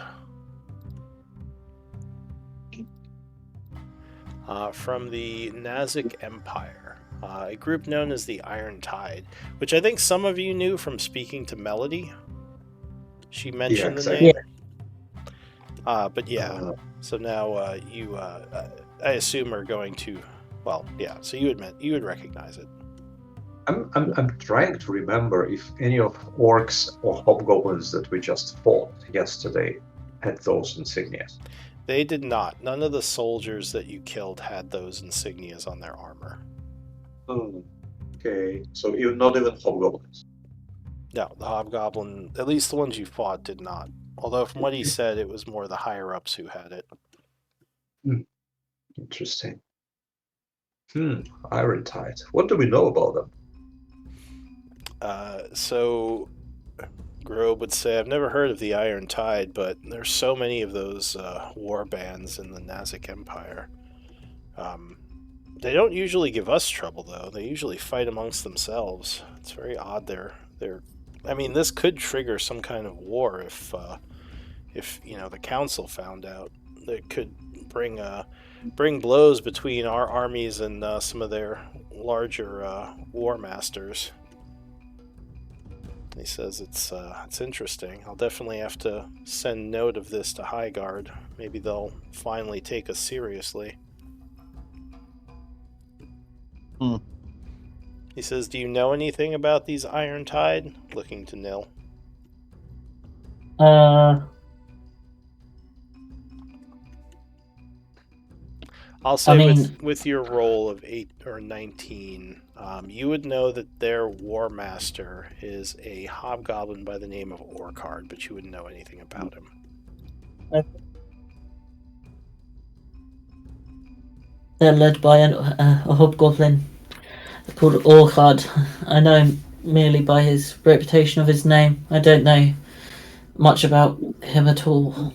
From the Nazic Empire, a group known as the Iron Tide, which I think some of you knew from speaking to Melody. She mentioned the exactly. name. But yeah, so now you, I assume, are going to. Well, yeah. So you would recognize it. I'm trying to remember if any of orcs or hobgoblins that we just fought yesterday had those insignias. They did not. None of the soldiers that you killed had those insignias on their armor. Oh, okay. So not even hobgoblins. No, the hobgoblin, at least the ones you fought, did not. Although from what he said, it was more the higher ups who had it. Interesting. Iron Tide. What do we know about them? So Grobe would say, I've never heard of the Iron Tide, but there's so many of those war bands in the Nazic Empire. They don't usually give us trouble, though. They usually fight amongst themselves. It's very odd. I mean, this could trigger some kind of war if the council found out. It could bring blows between our armies and some of their larger war masters. He says it's interesting. I'll definitely have to send note of this to Highguard. Maybe they'll finally take us seriously. He says, "Do you know anything about these Iron Tide?" Looking to Nil. I'll say with your roll of 8 or 19, you would know that their war master is a hobgoblin by the name of Orcard, but you wouldn't know anything about him. They're led by a hobgoblin called Orchard. I know him merely by his reputation of his name. I don't know much about him at all.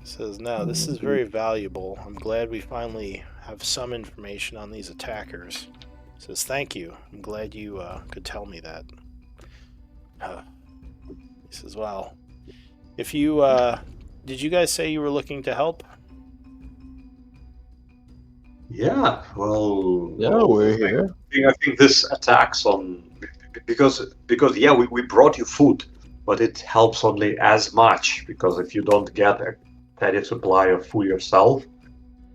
He says, "No, this is very valuable. I'm glad we finally have some information on these attackers." He says, "Thank you. I'm glad you could tell me that." He says, "Well, if you did you guys say you were looking to help?" Yeah, well, Yeah, we're here. I think this attacks on because yeah, we brought you food, but it helps only as much because if you don't get a steady supply of food yourself,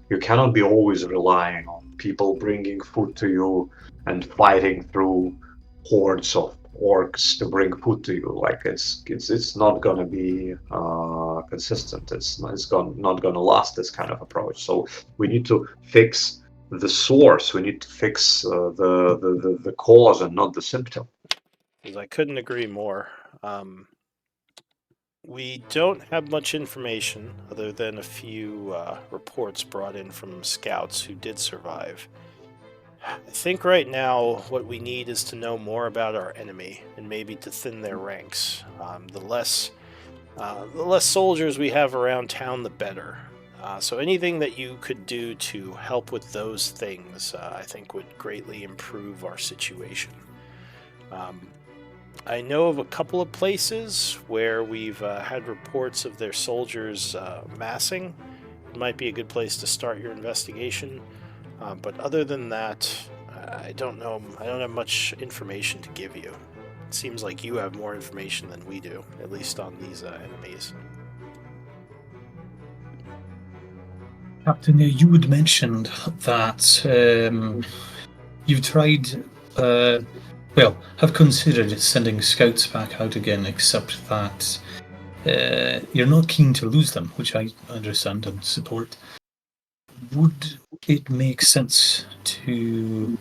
you cannot be always relying on people bringing food to you and fighting through hordes of orcs to bring food to you. Like it's not gonna be consistent. It's not gonna last, this kind of approach. So we need to fix the source. We need to fix the cause and not the symptom. Because I couldn't agree more. We don't have much information other than a few reports brought in from scouts who did survive. I think right now what we need is to know more about our enemy and maybe to thin their ranks. The less soldiers we have around town, the better. So anything that you could do to help with those things, I think would greatly improve our situation. I know of a couple of places where we've had reports of their soldiers massing. It might be a good place to start your investigation. But other than that, I don't know. I don't have much information to give you. It seems like you have more information than we do, at least on these enemies. Captain, you had mentioned that you've tried, have considered sending scouts back out again, except that you're not keen to lose them, which I understand and support. Would it make sense to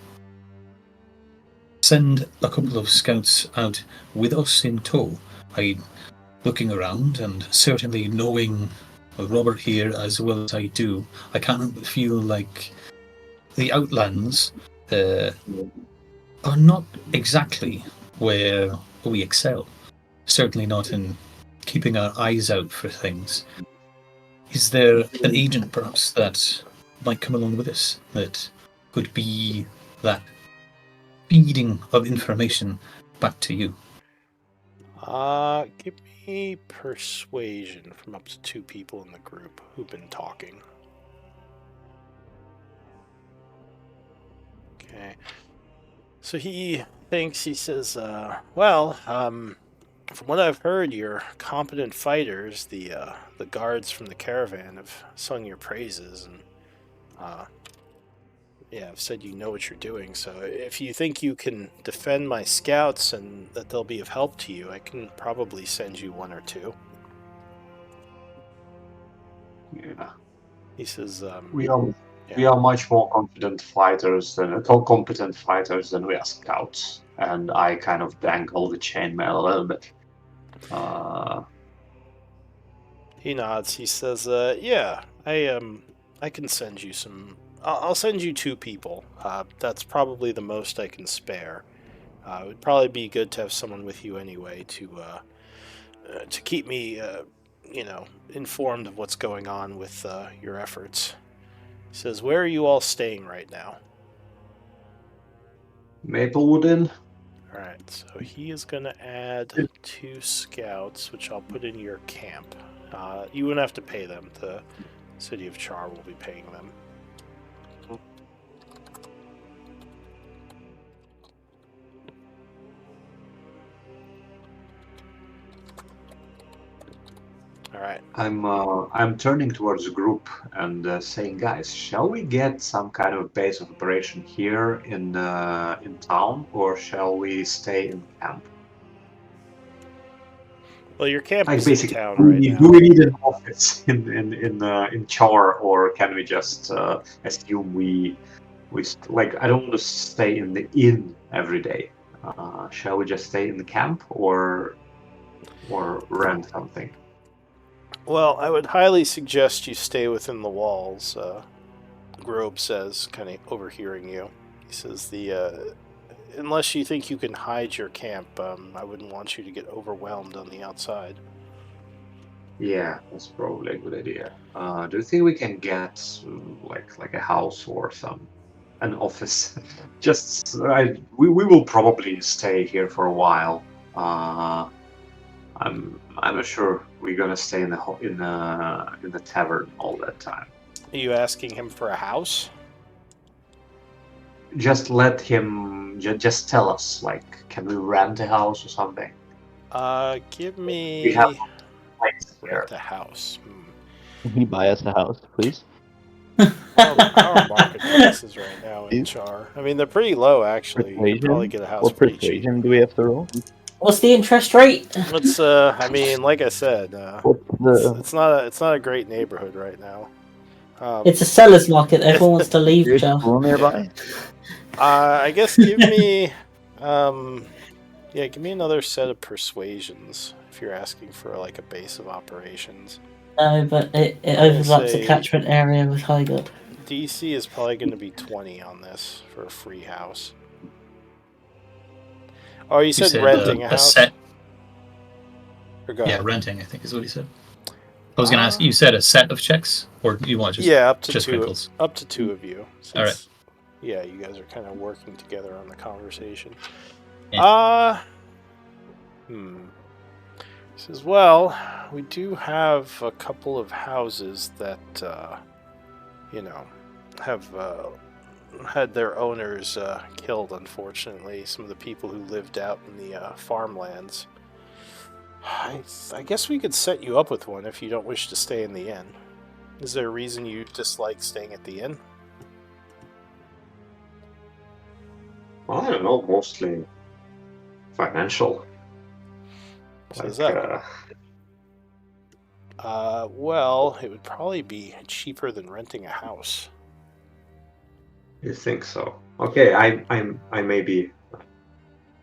send a couple of scouts out with us in tow? Looking around and certainly knowing Robert here as well as I do, I can't help but feel like the Outlands are not exactly where we excel. Certainly not in keeping our eyes out for things. Is there an agent, perhaps, that might come along with us that could be that feeding of information back to you? Give me persuasion from up to 2 people in the group who've been talking. Okay. So he thinks, he says, from what I've heard, you're competent fighters. The guards from the caravan have sung your praises, and I've said you know what you're doing. So if you think you can defend my scouts and that they'll be of help to you, I can probably send you 1 or 2. Yeah. He says, We are much more competent fighters than we are scouts. And I kind of dangle the chainmail a little bit. He nods. He says, I can send you some. I'll send you 2 people. That's probably the most I can spare. It would probably be good to have someone with you anyway to keep me, informed of what's going on with your efforts. He says, where are you all staying right now? Maplewood Inn. All right, so he is going to add 2 scouts, which I'll put in your camp. You wouldn't have to pay them. The City of Char will be paying them. All right. I'm turning towards the group and saying, guys, shall we get some kind of base of operation here in town, or shall we stay in camp? Well, your camp Like is in basically, town right now. do we need an office in Char, or can we just assume we I don't want to stay in the inn every day. Shall we just stay in the camp or rent something? Well, I would highly suggest you stay within the walls, Grobe says, kind of overhearing you. He says, unless you think you can hide your camp, I wouldn't want you to get overwhelmed on the outside. Yeah, that's probably a good idea. Do you think we can get like a house or an office? We will probably stay here for a while. I'm not sure we're gonna stay in the tavern all that time. Are you asking him for a house? Just let him just tell us, like, can we rent a house or something? Give me We have a place here. rent a house. Can you buy us a house, please? Our market prices right now in Char. I mean, they're pretty low, actually. You could probably get a house What pretty cheap. persuasion do we have to roll? What's the interest rate? It's I mean, like I said, What's the... it's not a great neighborhood right now. It's a seller's market. Everyone wants to leave, Is Joe. school nearby? I guess give me, give me another set of persuasions if you're asking for like a base of operations. No, but it overlaps the catchment area with Highgard. DC is probably going to be 20 on this for a free house. Oh, you said renting a house? Set. Or go ahead. Renting, I think is what he said. I was going to ask, you said a set of checks? Or do you want just up to just two, rentals? Up to 2 of you. All right. Yeah, you guys are kind of working together on the conversation. Yeah. He says, well, we do have a couple of houses that, have had their owners killed, unfortunately. Some of the people who lived out in the farmlands. I guess we could set you up with one if you don't wish to stay in the inn. Is there a reason you dislike staying at the inn? Well, I don't know, mostly financial. Says Like, that. Well, it would probably be cheaper than renting a house. you think so? Okay, I may be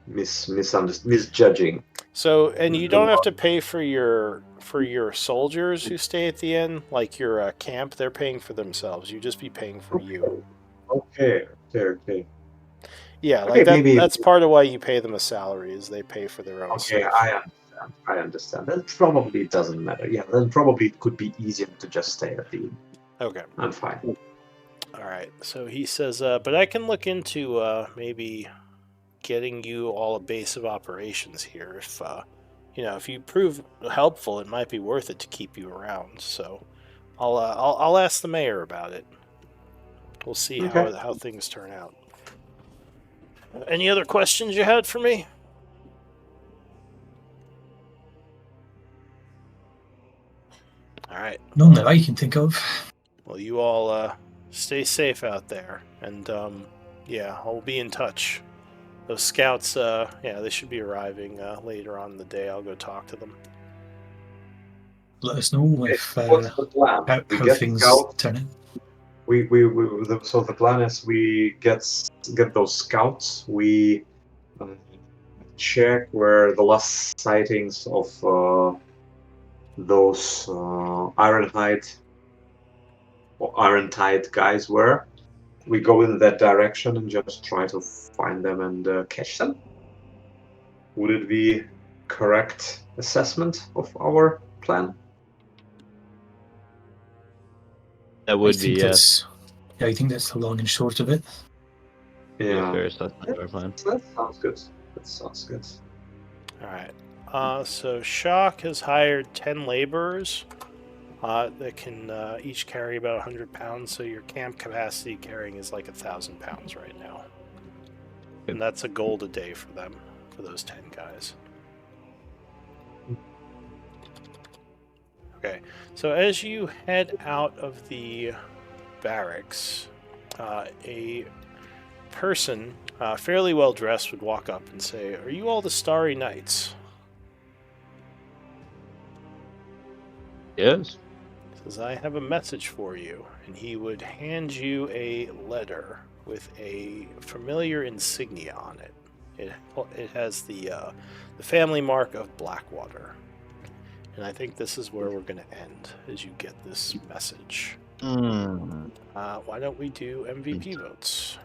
misjudging. So, and you the don't have to pay for your soldiers who stay at the inn, like your camp. They're paying for themselves. You just be paying for you. Okay. Yeah, Okay, like that. maybe. That's part of why you pay them a salary is they pay for their own Okay, stuff. I understand. That probably doesn't matter. Yeah, then probably it could be easier to just stay at the inn. Okay. I'm fine. All right. So he says, but I can look into maybe getting you all a base of operations here. If if you prove helpful, it might be worth it to keep you around. So I'll ask the mayor about it. We'll see Okay. how things turn out. Any other questions you had for me? All right. None that I can think of. Well, you all stay safe out there, and yeah, I'll be in touch. Those scouts, yeah, they should be arriving later on in the day. I'll go talk to them. Let us know if What's the plan? We how get things scouts. turn out. So the plan is we get those scouts. We check where the last sightings of those Ironhide or Irontide guys were. We go in that direction and just try to find them and catch them. Would it be correct assessment of our plan? That would be, yes. Yeah, I think that's the long and short of it. Yeah, Fair assessment of our plan. that sounds good. That sounds good. All right. So Shock has hired 10 laborers that can each carry about 100 pounds. So your camp capacity carrying is like 1,000 pounds right now. And that's a gold a day for them, for those 10 guys. Okay. So as you head out of the barracks, a person, fairly well dressed, would walk up and say, "Are you all the Starry Knights?" Yes. Says, "I have a message for you," and he would hand you a letter with a familiar insignia on it. It has the family mark of Blackwater, and I think this is where we're going to end as you get this message. Why don't we do MVP votes?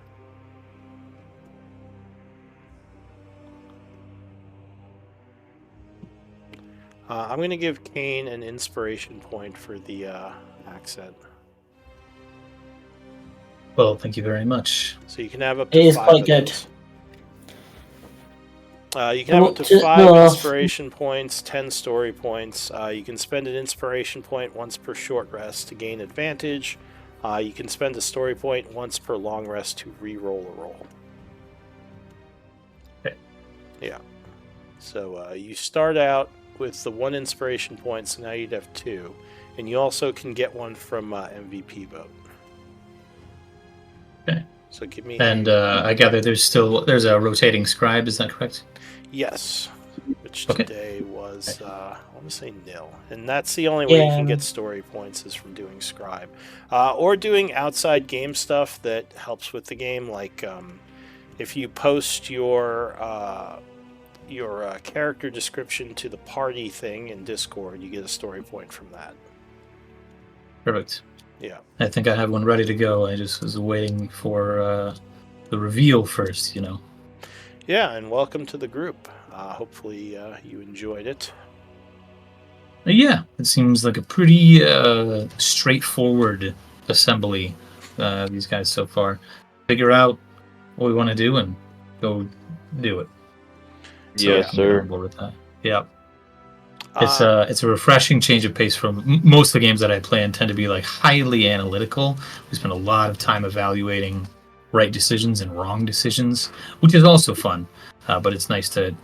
I'm going to give Kane an inspiration point for the accent. Well, thank you very much. So you can have up to It is 5 quite of good. those. You can have up to 5 inspiration points, 10 story points. You can spend an inspiration point once per short rest to gain advantage. You can spend a story point once per long rest to re-roll a roll. Okay. Yeah. So you start out with the 1 inspiration point, so now you'd have 2. And you also can get one from MVP vote. Okay. So give me... And I gather there's a rotating scribe, is that correct? Yes. Which Okay. today was, I want to say nil. And that's the only way you can get story points is from doing scribe. Or doing outside game stuff that helps with the game, like if you post your character description to the party thing in Discord, you get a story point from that. Perfect. Yeah. I think I have one ready to go. I just was waiting for the reveal first, you know. Yeah, and welcome to the group. Hopefully you enjoyed it. Yeah, it seems like a pretty straightforward assembly, these guys so far. Figure out what we want to do and go do it. So Yes, I can get sir. on board with that. Yeah. It's a refreshing change of pace from most of the games that I play and tend to be like highly analytical. We spend a lot of time evaluating right decisions and wrong decisions, which is also fun. But it's nice to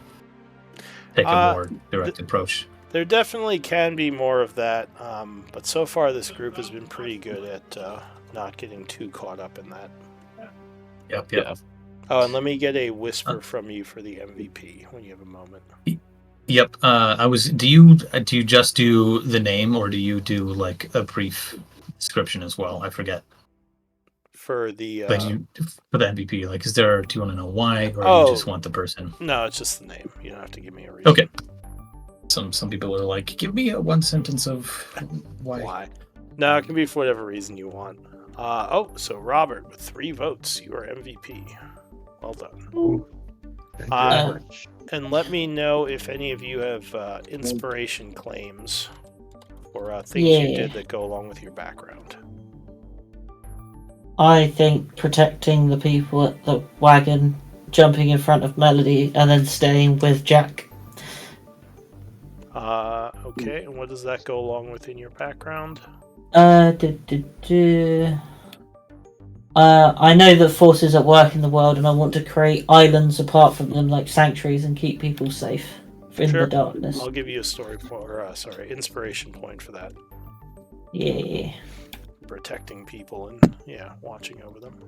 take a more direct approach. There definitely can be more of that, but so far this group has been pretty good at not getting too caught up in that. Yep. Yeah. Oh, and let me get a whisper from you for the MVP when you have a moment. Yep. Do you just do the name, or do you do like a brief description as well? I forget. For the Like for the MVP, like, do you want to know why, or do you just want the person? No, it's just the name. You don't have to give me a reason. Okay. Some people are like, give me a one sentence of why. No, it can be for whatever reason you want. So Robert with 3 votes, you are MVP. Well done. Ooh. Thank you very much. And let me know if any of you have inspiration claims or things you did that go along with your background. I think protecting the people at the wagon, jumping in front of Melody, and then staying with Jack. Okay, and what does that go along with in your background? I know that forces at work in the world, and I want to create islands apart from them, like sanctuaries, and keep people safe in the darkness. I'll give you a story point, inspiration point for that. Yeah. Protecting people and watching over them.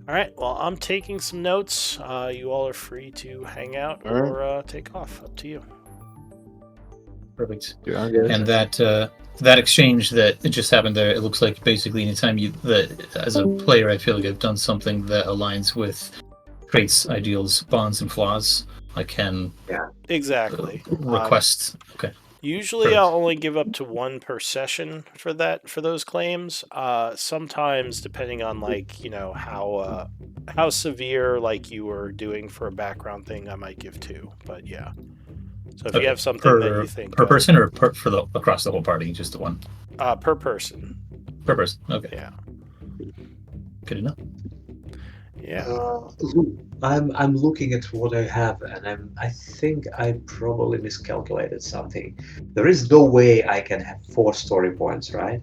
All right. Well, I'm taking some notes. You all are free to hang out or take off. Up to you. Perfect. And that exchange that just happened there, it looks like basically anytime as a player, I feel like I've done something that aligns with traits, ideals, bonds, and flaws, I can exactly request. Okay. Usually I'll only give up to 1 per session for those claims. Sometimes, depending on how severe you were doing for a background thing, I might give 2. But yeah. So if you have something that you think per person or across the whole party, just the 1? Per person. Per person. Okay. Yeah. Good enough. Yeah. I'm looking at what I have, and I think I probably miscalculated something. There is no way I can have 4 story points, right?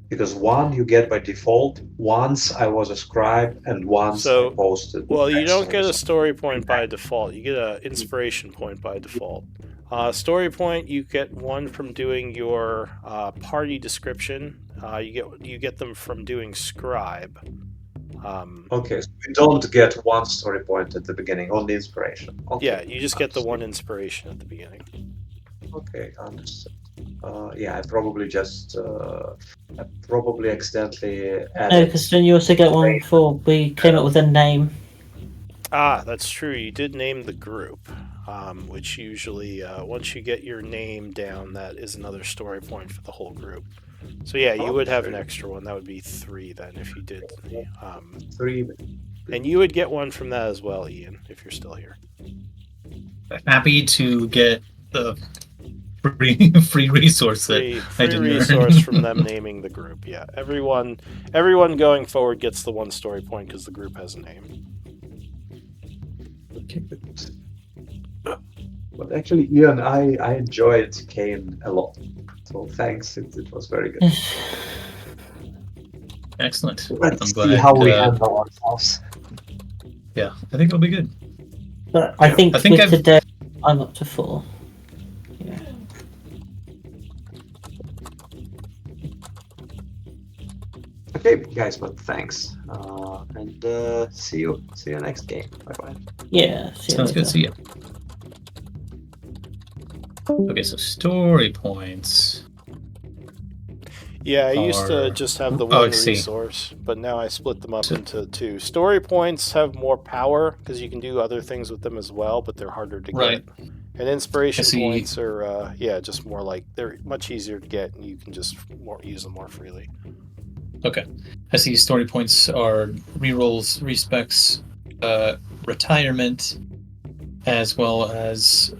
Because 1 you get by default. Once I was a scribe, and once I posted. Well, you don't get a story point by default. You get an inspiration point by default. Story point, you get 1 from doing your party description. You get them from doing scribe. Okay, so we don't get 1 story point at the beginning, only inspiration. Okay. Yeah, you just get the 1 inspiration at the beginning. Okay, understood. I probably accidentally added. No, because then you also get 1 before we came up with a name. That's true. You did name the group, which usually, once you get your name down, that is another story point for the whole group. So yeah, you would have an extra 1. That would be 3 then if you did. 3. And you would get 1 from that as well, Ian, if you're still here. Happy to get the free resource free I didn't resource from them naming the group. Yeah, everyone going forward gets the 1 story point because the group has a name. Okay. But actually, Ian, I enjoyed Kane a lot. So thanks, it was very good. Excellent. Let's see how we handle ourselves. Yeah, I think it'll be good. But I think today I'm up to 4. Yeah. Okay, guys, but thanks. And see you next game. Bye bye. Yeah. Sounds good. See you. Okay, so story points. Yeah, I used to just have the 1 resource, but now I split them up into 2. Story points have more power because you can do other things with them as well, but they're harder to get. And inspiration points are, just more they're much easier to get, and you can just use them more freely. Okay. I see story points are rerolls, respecs, retirement, as well as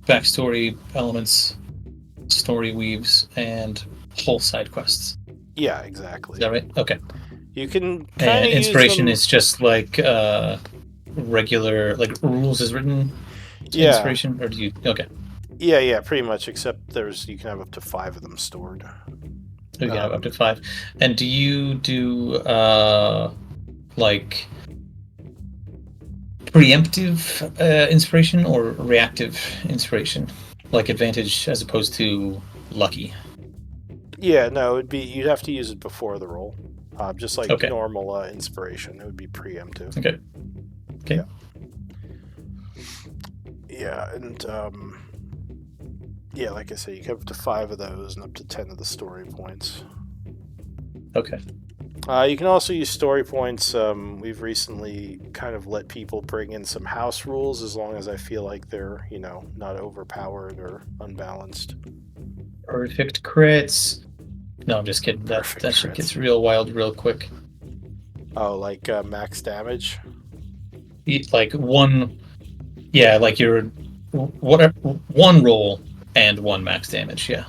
backstory elements, story weaves, and whole side quests. Yeah, exactly. Is that right? Okay. You can kind of inspiration is just regular rules is written inspiration, or do you Yeah, pretty much, except you can have up to 5 of them stored. You can have up to 5. And do you do preemptive inspiration or reactive inspiration? like advantage as opposed to lucky? Yeah, no, it'd be you'd have to use it before the roll, just like Okay. normal inspiration. It would be preemptive. Okay. Okay. Yeah. Yeah, and yeah, like I said, you have up to 5 of those and up to 10 of the story points. Okay. You can also use story points. We've recently kind of let people bring in some house rules as long as I feel like they're, not overpowered or unbalanced. Perfect crits. No, I'm just kidding. That Perfect shit crits. gets real wild real quick. Oh, like max damage? Like one, yeah, like you're whatever, one roll and 1 max damage. Yeah.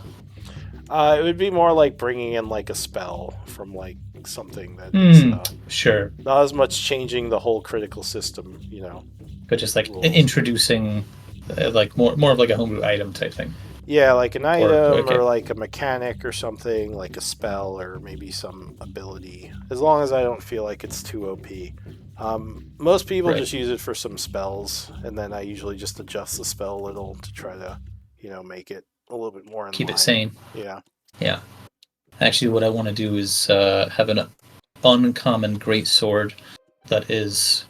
It would be more like bringing in like a spell from like something that's Sure. not as much changing the whole critical system, But just like rules. introducing, like more of like a homebrew item type thing. Yeah, like an item okay. or like a mechanic or something, like a spell or maybe some ability. As long as I don't feel like it's too OP. Most people Right. just use it for some spells, and then I usually just adjust the spell a little to try to, make it a little bit more in Keep line. it sane. Yeah. Yeah. Actually, what I want to do is have an uncommon great sword that is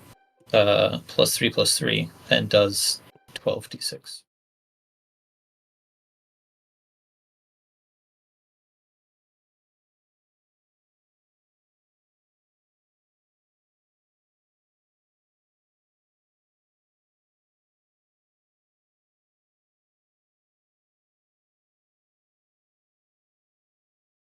+3/+3 and does 12d6.